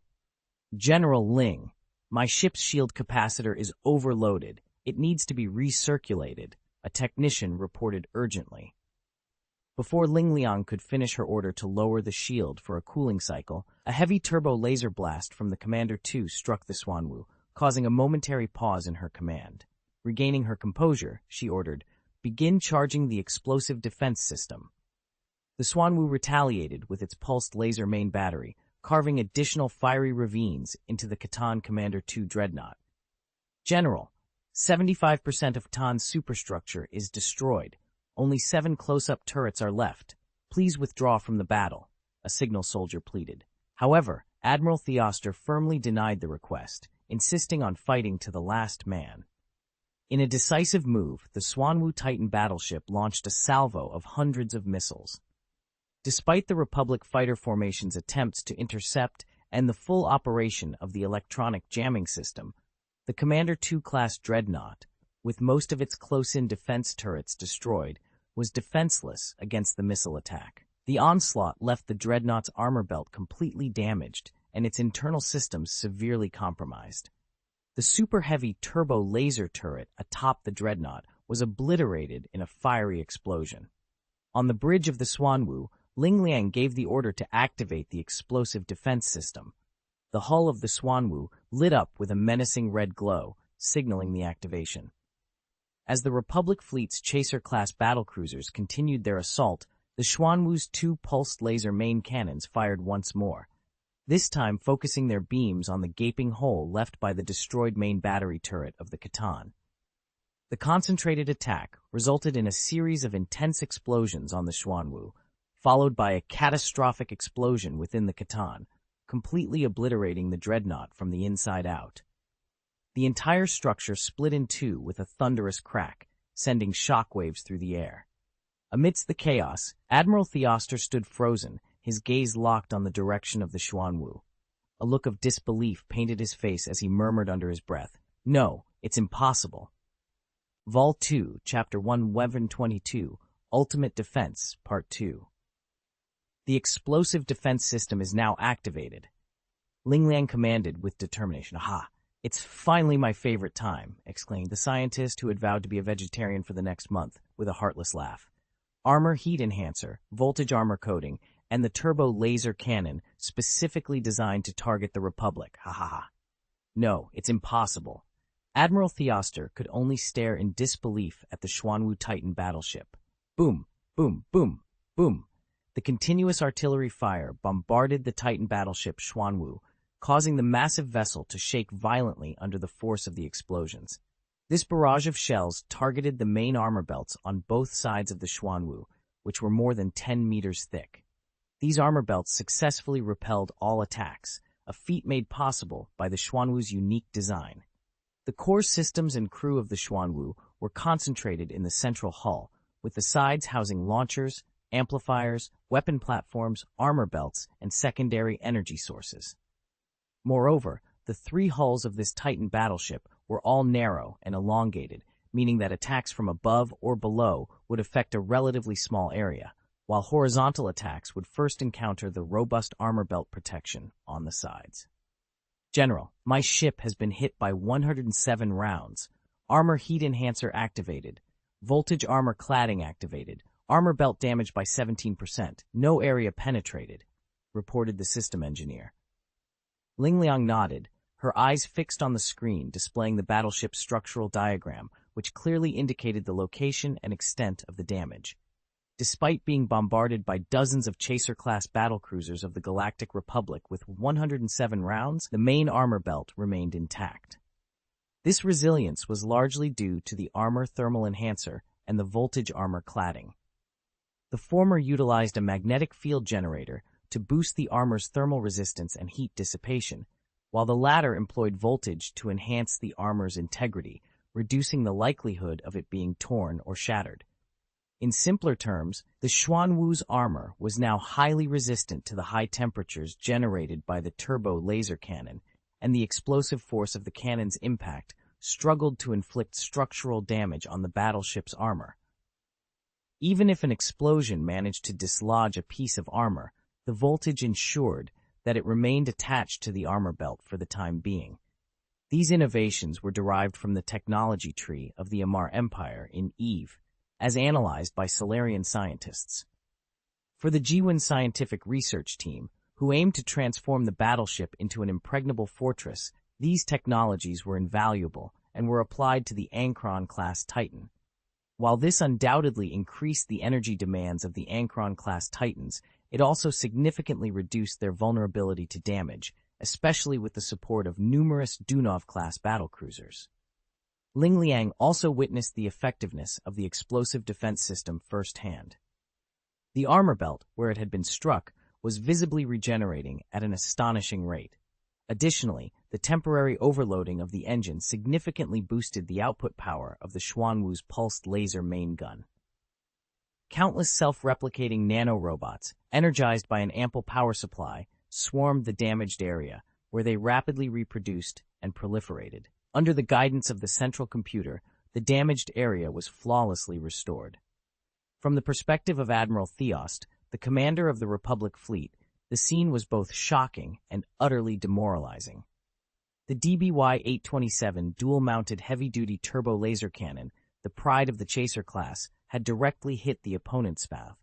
General Ling, my ship's shield capacitor is overloaded. It needs to be recirculated, a technician reported urgently. Before Ling Liang could finish her order to lower the shield for a cooling cycle, a heavy turbo laser blast from the Commander 2 struck the Xuanwu, causing a momentary pause in her command. Regaining her composure, she ordered, "Begin charging the explosive defense system." The Xuanwu retaliated with its pulsed laser main battery, carving additional fiery ravines into the Catan Commander 2 dreadnought. General, 75% of Catan's superstructure is destroyed. Only 7 close-up turrets are left. Please withdraw from the battle, a signal soldier pleaded. However, Admiral Theoster firmly denied the request, insisting on fighting to the last man. In a decisive move, the Xuanwu Titan battleship launched a salvo of hundreds of missiles. Despite the Republic fighter formation's attempts to intercept and the full operation of the electronic jamming system, the Commander 2-class dreadnought, with most of its close-in defense turrets destroyed, was defenseless against the missile attack. The onslaught left the dreadnought's armor belt completely damaged and its internal systems severely compromised. The super-heavy turbo laser turret atop the dreadnought was obliterated in a fiery explosion. On the bridge of the Xuanwu, Ling Liang gave the order to activate the explosive defense system. The hull of the Xuanwu lit up with a menacing red glow, signaling the activation. As the Republic fleet's Chaser-class battlecruisers continued their assault, the Xuanwu's 2 pulsed laser main cannons fired once more, this time focusing their beams on the gaping hole left by the destroyed main battery turret of the Catan. The concentrated attack resulted in a series of intense explosions on the Xuanwu, followed by a catastrophic explosion within the Catan, completely obliterating the dreadnought from the inside out. The entire structure split in two with a thunderous crack, sending shockwaves through the air. Amidst the chaos, Admiral Theoster stood frozen, his gaze locked on the direction of the Xuanwu. A look of disbelief painted his face as he murmured under his breath, "No, it's impossible." Vol 2, Chapter 1, Weapon 22, Ultimate Defense, Part 2. The explosive defense system is now activated. Ling Liang commanded with determination. "Aha! It's finally my favorite time," exclaimed the scientist who had vowed to be a vegetarian for the next month, with a heartless laugh. Armor heat enhancer, voltage armor coating, and the turbo laser cannon specifically designed to target the Republic. Ha ha ha. No, it's impossible. Admiral Theoster could only stare in disbelief at the Xuanwu Titan battleship. Boom, boom, boom, boom. The continuous artillery fire bombarded the Titan battleship Xuanwu, causing the massive vessel to shake violently under the force of the explosions. This barrage of shells targeted the main armor belts on both sides of the Xuanwu, which were more than 10 meters thick. These armor belts successfully repelled all attacks, a feat made possible by the Xuanwu's unique design. The core systems and crew of the Xuanwu were concentrated in the central hull, with the sides housing launchers, amplifiers, weapon platforms, armor belts, and secondary energy sources. Moreover, the three hulls of this Titan battleship were all narrow and elongated, meaning that attacks from above or below would affect a relatively small area, while horizontal attacks would first encounter the robust armor belt protection on the sides. "General, my ship has been hit by 107 rounds. Armor heat enhancer activated. Voltage armor cladding activated. Armor belt damaged by 17%. No area penetrated," reported the system engineer. Ling Liang nodded, her eyes fixed on the screen displaying the battleship's structural diagram, which clearly indicated the location and extent of the damage. Despite being bombarded by dozens of Chaser-class battlecruisers of the Galactic Republic with 107 rounds, the main armor belt remained intact. This resilience was largely due to the armor thermal enhancer and the voltage armor cladding. The former utilized a magnetic field generator to boost the armor's thermal resistance and heat dissipation, while the latter employed voltage to enhance the armor's integrity, reducing the likelihood of it being torn or shattered. In simpler terms, the Xuanwu's armor was now highly resistant to the high temperatures generated by the turbo laser cannon, and the explosive force of the cannon's impact struggled to inflict structural damage on the battleship's armor. Even if an explosion managed to dislodge a piece of armor, the voltage ensured that it remained attached to the armor belt for the time being. These innovations were derived from the technology tree of the Immerse Empire in Eve, as analyzed by Solarian scientists. For the Jiwen scientific research team, who aimed to transform the battleship into an impregnable fortress, these technologies were invaluable and were applied to the Ankron-class Titan. While this undoubtedly increased the energy demands of the Ankron-class Titans, it also significantly reduced their vulnerability to damage, especially with the support of numerous Dunov-class battlecruisers. Ling Liang also witnessed the effectiveness of the explosive defense system firsthand. The armor belt, where it had been struck, was visibly regenerating at an astonishing rate. Additionally, the temporary overloading of the engine significantly boosted the output power of the Xuanwu's pulsed laser main gun. Countless self-replicating nanorobots, energized by an ample power supply, swarmed the damaged area, where they rapidly reproduced and proliferated. Under the guidance of the central computer, the damaged area was flawlessly restored. From the perspective of Admiral Theost, the commander of the Republic fleet, the scene was both shocking and utterly demoralizing. The DBY-827 dual-mounted heavy-duty turbo laser cannon, the pride of the Chaser class, had directly hit the opponent's path.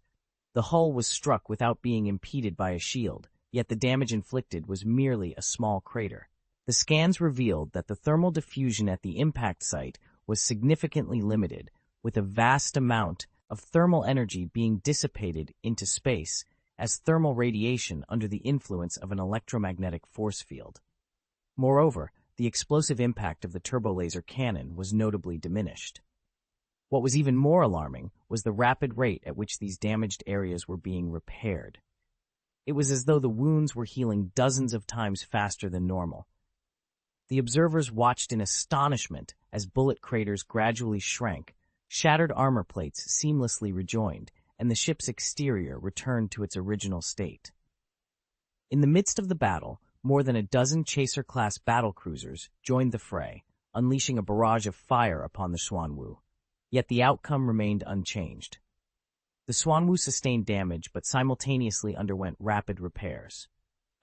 The hull was struck without being impeded by a shield, yet the damage inflicted was merely a small crater. The scans revealed that the thermal diffusion at the impact site was significantly limited, with a vast amount of thermal energy being dissipated into space as thermal radiation under the influence of an electromagnetic force field. Moreover, the explosive impact of the turbolaser cannon was notably diminished. What was even more alarming was the rapid rate at which these damaged areas were being repaired. It was as though the wounds were healing dozens of times faster than normal. The observers watched in astonishment as bullet craters gradually shrank, shattered armor plates seamlessly rejoined, and the ship's exterior returned to its original state. In the midst of the battle, more than a dozen Chaser-class battlecruisers joined the fray, unleashing a barrage of fire upon the Xuanwu. Yet the outcome remained unchanged. The Xuanwu sustained damage but simultaneously underwent rapid repairs.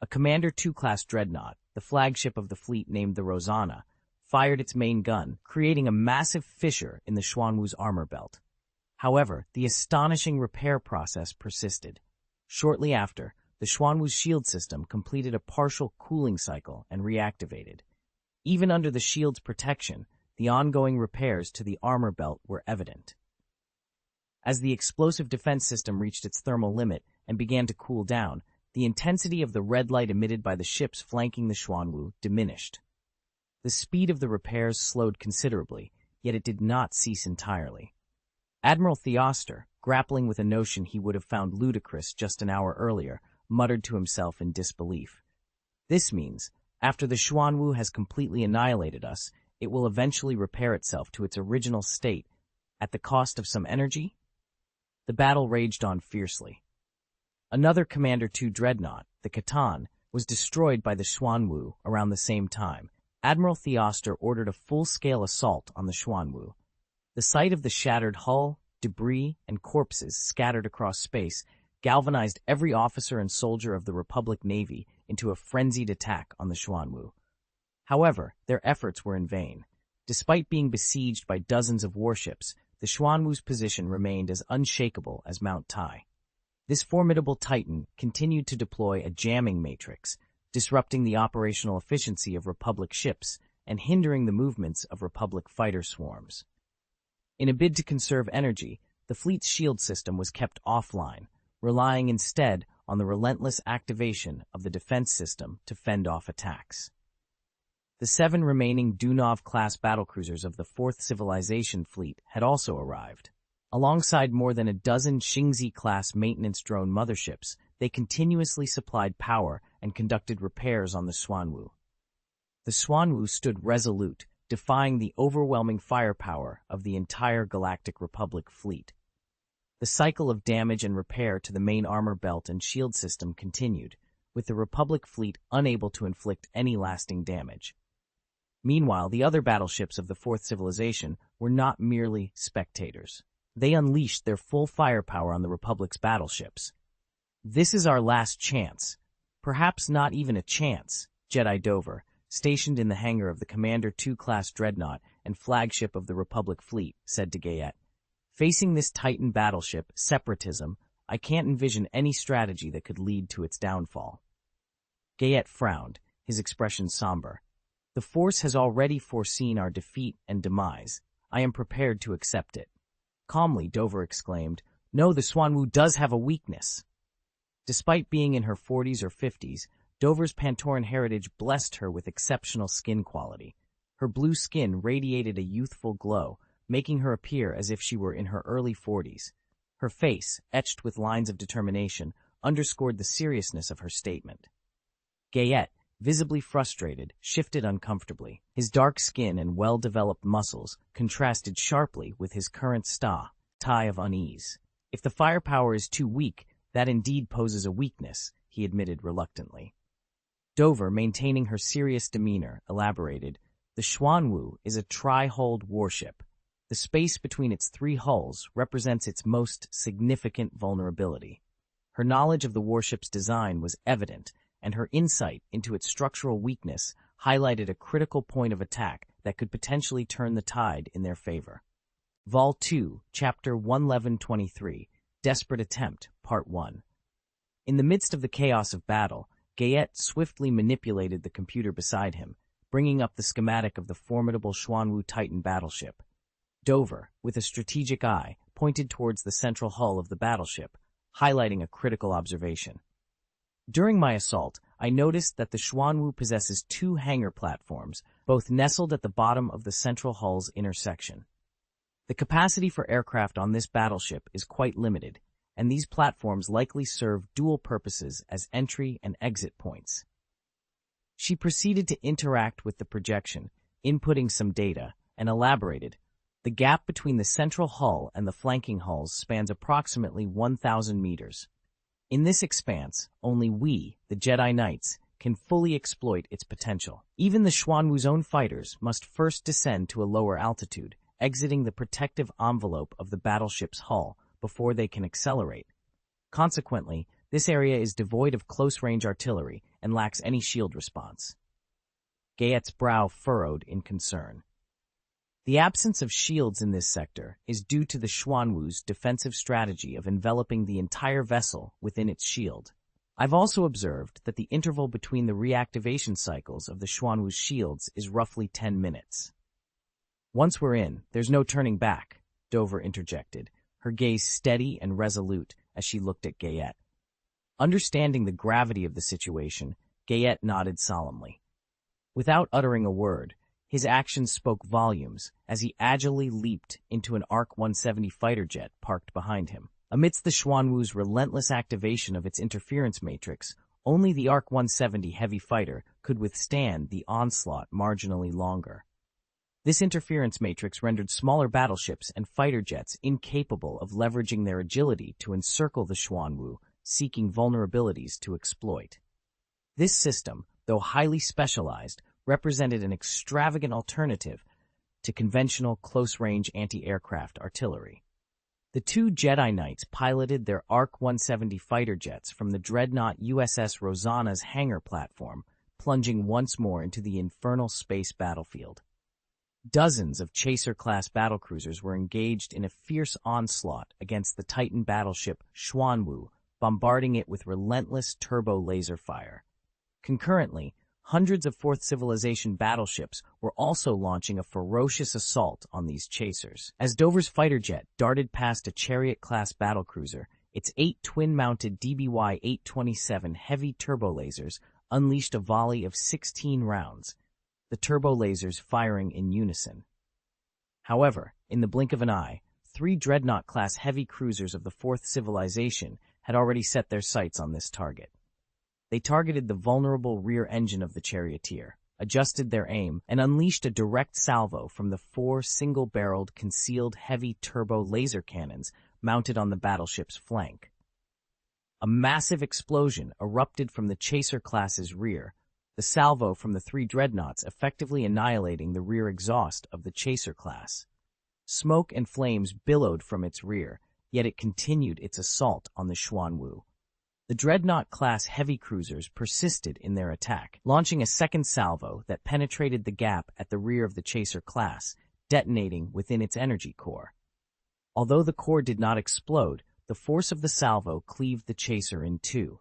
A Commander 2-class dreadnought, the flagship of the fleet named the Rosanna, fired its main gun, creating a massive fissure in the Xuanwu's armor belt. However, the astonishing repair process persisted. Shortly after, the Xuanwu's shield system completed a partial cooling cycle and reactivated. Even under the shield's protection, the ongoing repairs to the armor belt were evident. As the explosive defense system reached its thermal limit and began to cool down, the intensity of the red light emitted by the ships flanking the Xuanwu diminished. The speed of the repairs slowed considerably, yet it did not cease entirely. Admiral Theoster, grappling with a notion he would have found ludicrous just an hour earlier, muttered to himself in disbelief. This means, after the Xuanwu has completely annihilated us, it will eventually repair itself to its original state, at the cost of some energy? The battle raged on fiercely. Another Commander 2 dreadnought, the Catan, was destroyed by the Xuanwu around the same time. Admiral Theoster ordered a full-scale assault on the Xuanwu. The sight of the shattered hull, debris, and corpses scattered across space galvanized every officer and soldier of the Republic Navy into a frenzied attack on the Xuanwu. However, their efforts were in vain. Despite being besieged by dozens of warships, the Xuanwu's position remained as unshakable as Mount Tai. This formidable Titan continued to deploy a jamming matrix, disrupting the operational efficiency of Republic ships and hindering the movements of Republic fighter swarms. In a bid to conserve energy, the fleet's shield system was kept offline, relying instead on the relentless activation of the defense system to fend off attacks. The 7 remaining Dunov-class battlecruisers of the Fourth Civilization fleet had also arrived. Alongside more than a dozen Xingzi-class maintenance drone motherships, they continuously supplied power and conducted repairs on the Xuanwu. The Xuanwu stood resolute, defying the overwhelming firepower of the entire Galactic Republic fleet. The cycle of damage and repair to the main armor belt and shield system continued, with the Republic fleet unable to inflict any lasting damage. Meanwhile, the other battleships of the Fourth Civilization were not merely spectators. They unleashed their full firepower on the Republic's battleships. "This is our last chance." Perhaps not even a chance, Jedi Dover, stationed in the hangar of the Commander 2-class dreadnought and flagship of the Republic fleet, said to Gayet. "Facing this Titan battleship, separatism, I can't envision any strategy that could lead to its downfall." Gayet frowned, his expression somber. "The Force has already foreseen our defeat and demise. I am prepared to accept it." Calmly, Dover exclaimed, "No, the Xuanwu does have a weakness." Despite being in her 40s or 50s, Dover's Pantoran heritage blessed her with exceptional skin quality. Her blue skin radiated a youthful glow, making her appear as if she were in her early 40s. Her face, etched with lines of determination, underscored the seriousness of her statement. Gayet, visibly frustrated, shifted uncomfortably. His dark skin and well-developed muscles contrasted sharply with his current tie of unease. "If the firepower is too weak, that indeed poses a weakness," he admitted reluctantly. Dover, maintaining her serious demeanor, elaborated, "The Xuanwu is a tri-hulled warship. The space between its 3 hulls represents its most significant vulnerability." Her knowledge of the warship's design was evident, and her insight into its structural weakness highlighted a critical point of attack that could potentially turn the tide in their favor. Vol 2, Chapter 1123, Desperate Attempt, Part 1. In the midst of the chaos of battle, Gayet swiftly manipulated the computer beside him, bringing up the schematic of the formidable Xuanwu Titan battleship. Dover, with a strategic eye, pointed towards the central hull of the battleship, highlighting a critical observation. "During my assault, I noticed that the Xuanwu possesses 2 hangar platforms, both nestled at the bottom of the central hull's inner section. The capacity for aircraft on this battleship is quite limited, and these platforms likely serve dual purposes as entry and exit points. She proceeded to interact with the projection, inputting some data, and elaborated. The gap between the central hull and the flanking hulls spans approximately 1,000 meters. In this expanse, only we, the Jedi Knights, can fully exploit its potential. Even the Xuanwu's own fighters must first descend to a lower altitude, exiting the protective envelope of the battleship's hull before they can accelerate. Consequently, this area is devoid of close-range artillery and lacks any shield response. Gayette's brow furrowed in concern. The absence of shields in this sector is due to the Xuanwu's defensive strategy of enveloping the entire vessel within its shield. I've also observed that the interval between the reactivation cycles of the Xuanwu's shields is roughly 10 minutes. Once we're in, there's no turning back, Dover interjected, her gaze steady and resolute as she looked at Gayette. Understanding the gravity of the situation, Gayette nodded solemnly. Without uttering a word, his actions spoke volumes as he agilely leaped into an ARC-170 fighter jet parked behind him. Amidst the Xuanwu's relentless activation of its interference matrix, only the ARC-170 heavy fighter could withstand the onslaught marginally longer. This interference matrix rendered smaller battleships and fighter jets incapable of leveraging their agility to encircle the Xuanwu, seeking vulnerabilities to exploit. This system, though highly specialized, represented an extravagant alternative to conventional close-range anti-aircraft artillery. The two Jedi Knights piloted their ARC-170 fighter jets from the dreadnought USS Rosanna's hangar platform, plunging once more into the infernal space battlefield. Dozens of Chaser-class battlecruisers were engaged in a fierce onslaught against the Titan battleship Xuanwu, bombarding it with relentless turbo laser fire. Concurrently, hundreds of Fourth Civilization battleships were also launching a ferocious assault on these chasers. As Dover's fighter jet darted past a Chariot-class battlecruiser, its 8 twin-mounted DBY-827 heavy turbo lasers unleashed a volley of 16 rounds, the turbo lasers firing in unison. However, in the blink of an eye, 3 Dreadnought-class heavy cruisers of the Fourth Civilization had already set their sights on this target. They targeted the vulnerable rear engine of the charioteer, adjusted their aim, and unleashed a direct salvo from the 4 single-barreled concealed heavy turbo laser cannons mounted on the battleship's flank. A massive explosion erupted from the Chaser class's rear, the salvo from the 3 dreadnoughts effectively annihilating the rear exhaust of the Chaser class. Smoke and flames billowed from its rear, yet it continued its assault on the Xuanwu. The Dreadnought-class heavy cruisers persisted in their attack, launching a second salvo that penetrated the gap at the rear of the Chaser class, detonating within its energy core. Although the core did not explode, the force of the salvo cleaved the Chaser in 2.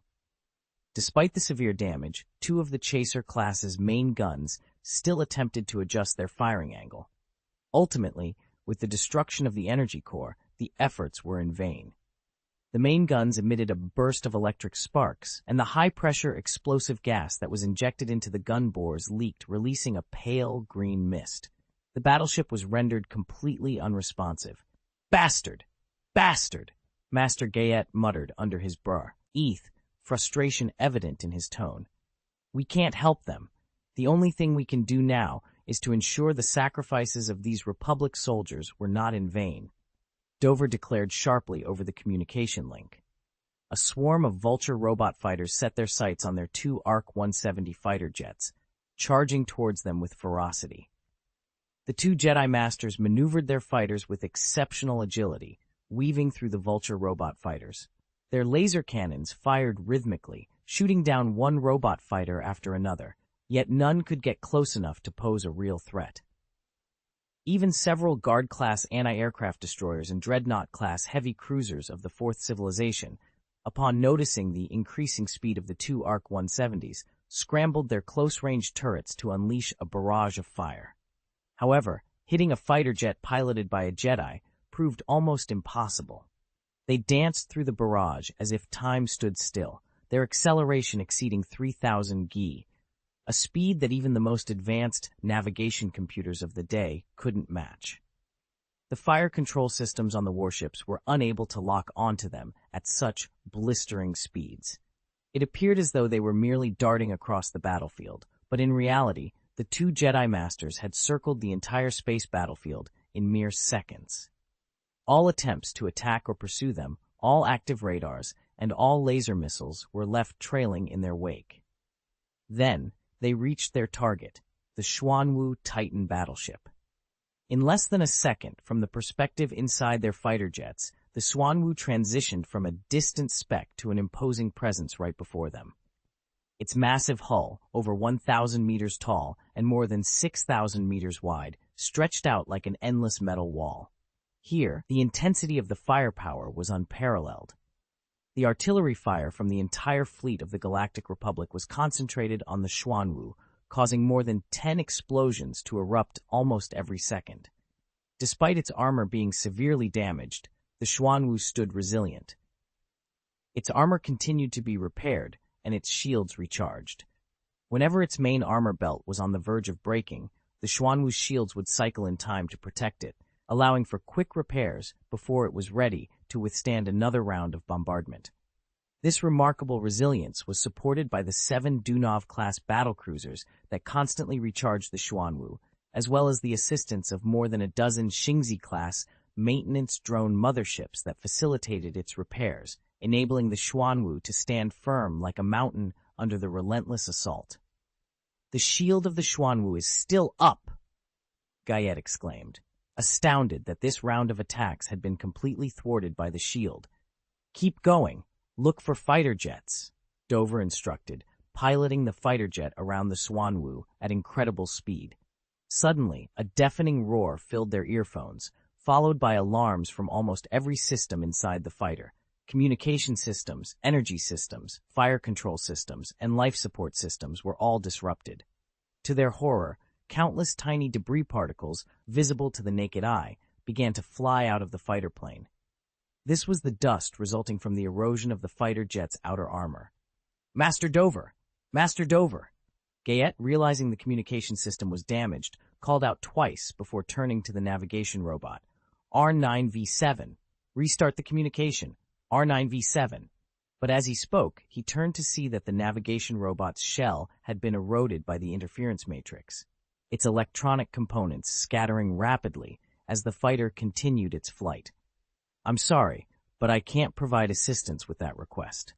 Despite the severe damage, 2 of the Chaser class's main guns still attempted to adjust their firing angle. Ultimately, with the destruction of the energy core, the efforts were in vain. The main guns emitted a burst of electric sparks, and the high-pressure explosive gas that was injected into the gun bores leaked, releasing a pale green mist. The battleship was rendered completely unresponsive. "Bastard! Bastard!" Master Gayette muttered under his breath, frustration evident in his tone. "We can't help them. The only thing we can do now is to ensure the sacrifices of these Republic soldiers were not in vain," Dover declared sharply over the communication link. A swarm of Vulture robot fighters set their sights on their 2 ARC-170 fighter jets, charging towards them with ferocity. The 2 Jedi Masters maneuvered their fighters with exceptional agility, weaving through the Vulture robot fighters. Their laser cannons fired rhythmically, shooting down one robot fighter after another, yet none could get close enough to pose a real threat. Even several Guard-class anti-aircraft destroyers and Dreadnought-class heavy cruisers of the Fourth Civilization, upon noticing the increasing speed of the 2 ARC-170s, scrambled their close-range turrets to unleash a barrage of fire. However, hitting a fighter jet piloted by a Jedi proved almost impossible. They danced through the barrage as if time stood still, their acceleration exceeding 3,000 gi, a speed that even the most advanced navigation computers of the day couldn't match. The fire control systems on the warships were unable to lock onto them at such blistering speeds. It appeared as though they were merely darting across the battlefield, but in reality, the two Jedi Masters had circled the entire space battlefield in mere seconds. All attempts to attack or pursue them, all active radars, and all laser missiles were left trailing in their wake. Then, they reached their target, the Xuanwu Titan battleship. In less than a second from the perspective inside their fighter jets, the Xuanwu transitioned from a distant speck to an imposing presence right before them. Its massive hull, over 1,000 meters tall and more than 6,000 meters wide, stretched out like an endless metal wall. Here, the intensity of the firepower was unparalleled. The artillery fire from the entire fleet of the Galactic Republic was concentrated on the Xuanwu, causing more than 10 explosions to erupt almost every second. Despite its armor being severely damaged, the Xuanwu stood resilient. Its armor continued to be repaired, and its shields recharged. Whenever its main armor belt was on the verge of breaking, the Xuanwu's shields would cycle in time to protect it, allowing for quick repairs before it was ready to withstand another round of bombardment. This remarkable resilience was supported by the 7 Dunov-class battlecruisers that constantly recharged the Xuanwu, as well as the assistance of more than a dozen Xingzi-class maintenance drone motherships that facilitated its repairs, enabling the Xuanwu to stand firm like a mountain under the relentless assault. "The shield of the Xuanwu is still up!" Guyette exclaimed, astounded that this round of attacks had been completely thwarted by the shield. "Keep going. Look for fighter jets," Dover instructed, piloting the fighter jet around the Xuanwu at incredible speed. Suddenly, a deafening roar filled their earphones, followed by alarms from almost every system inside the fighter. Communication systems, energy systems, fire control systems, and life support systems were all disrupted. To their horror, countless tiny debris particles, visible to the naked eye, began to fly out of the fighter plane. This was the dust resulting from the erosion of the fighter jet's outer armor. "Master Dover! Master Dover!" Guyette, realizing the communication system was damaged, called out twice before turning to the navigation robot. "R9V7. Restart the communication. R9V7. But as he spoke, he turned to see that the navigation robot's shell had been eroded by the interference matrix, its electronic components scattering rapidly as the fighter continued its flight. "I'm sorry, but I can't provide assistance with that request."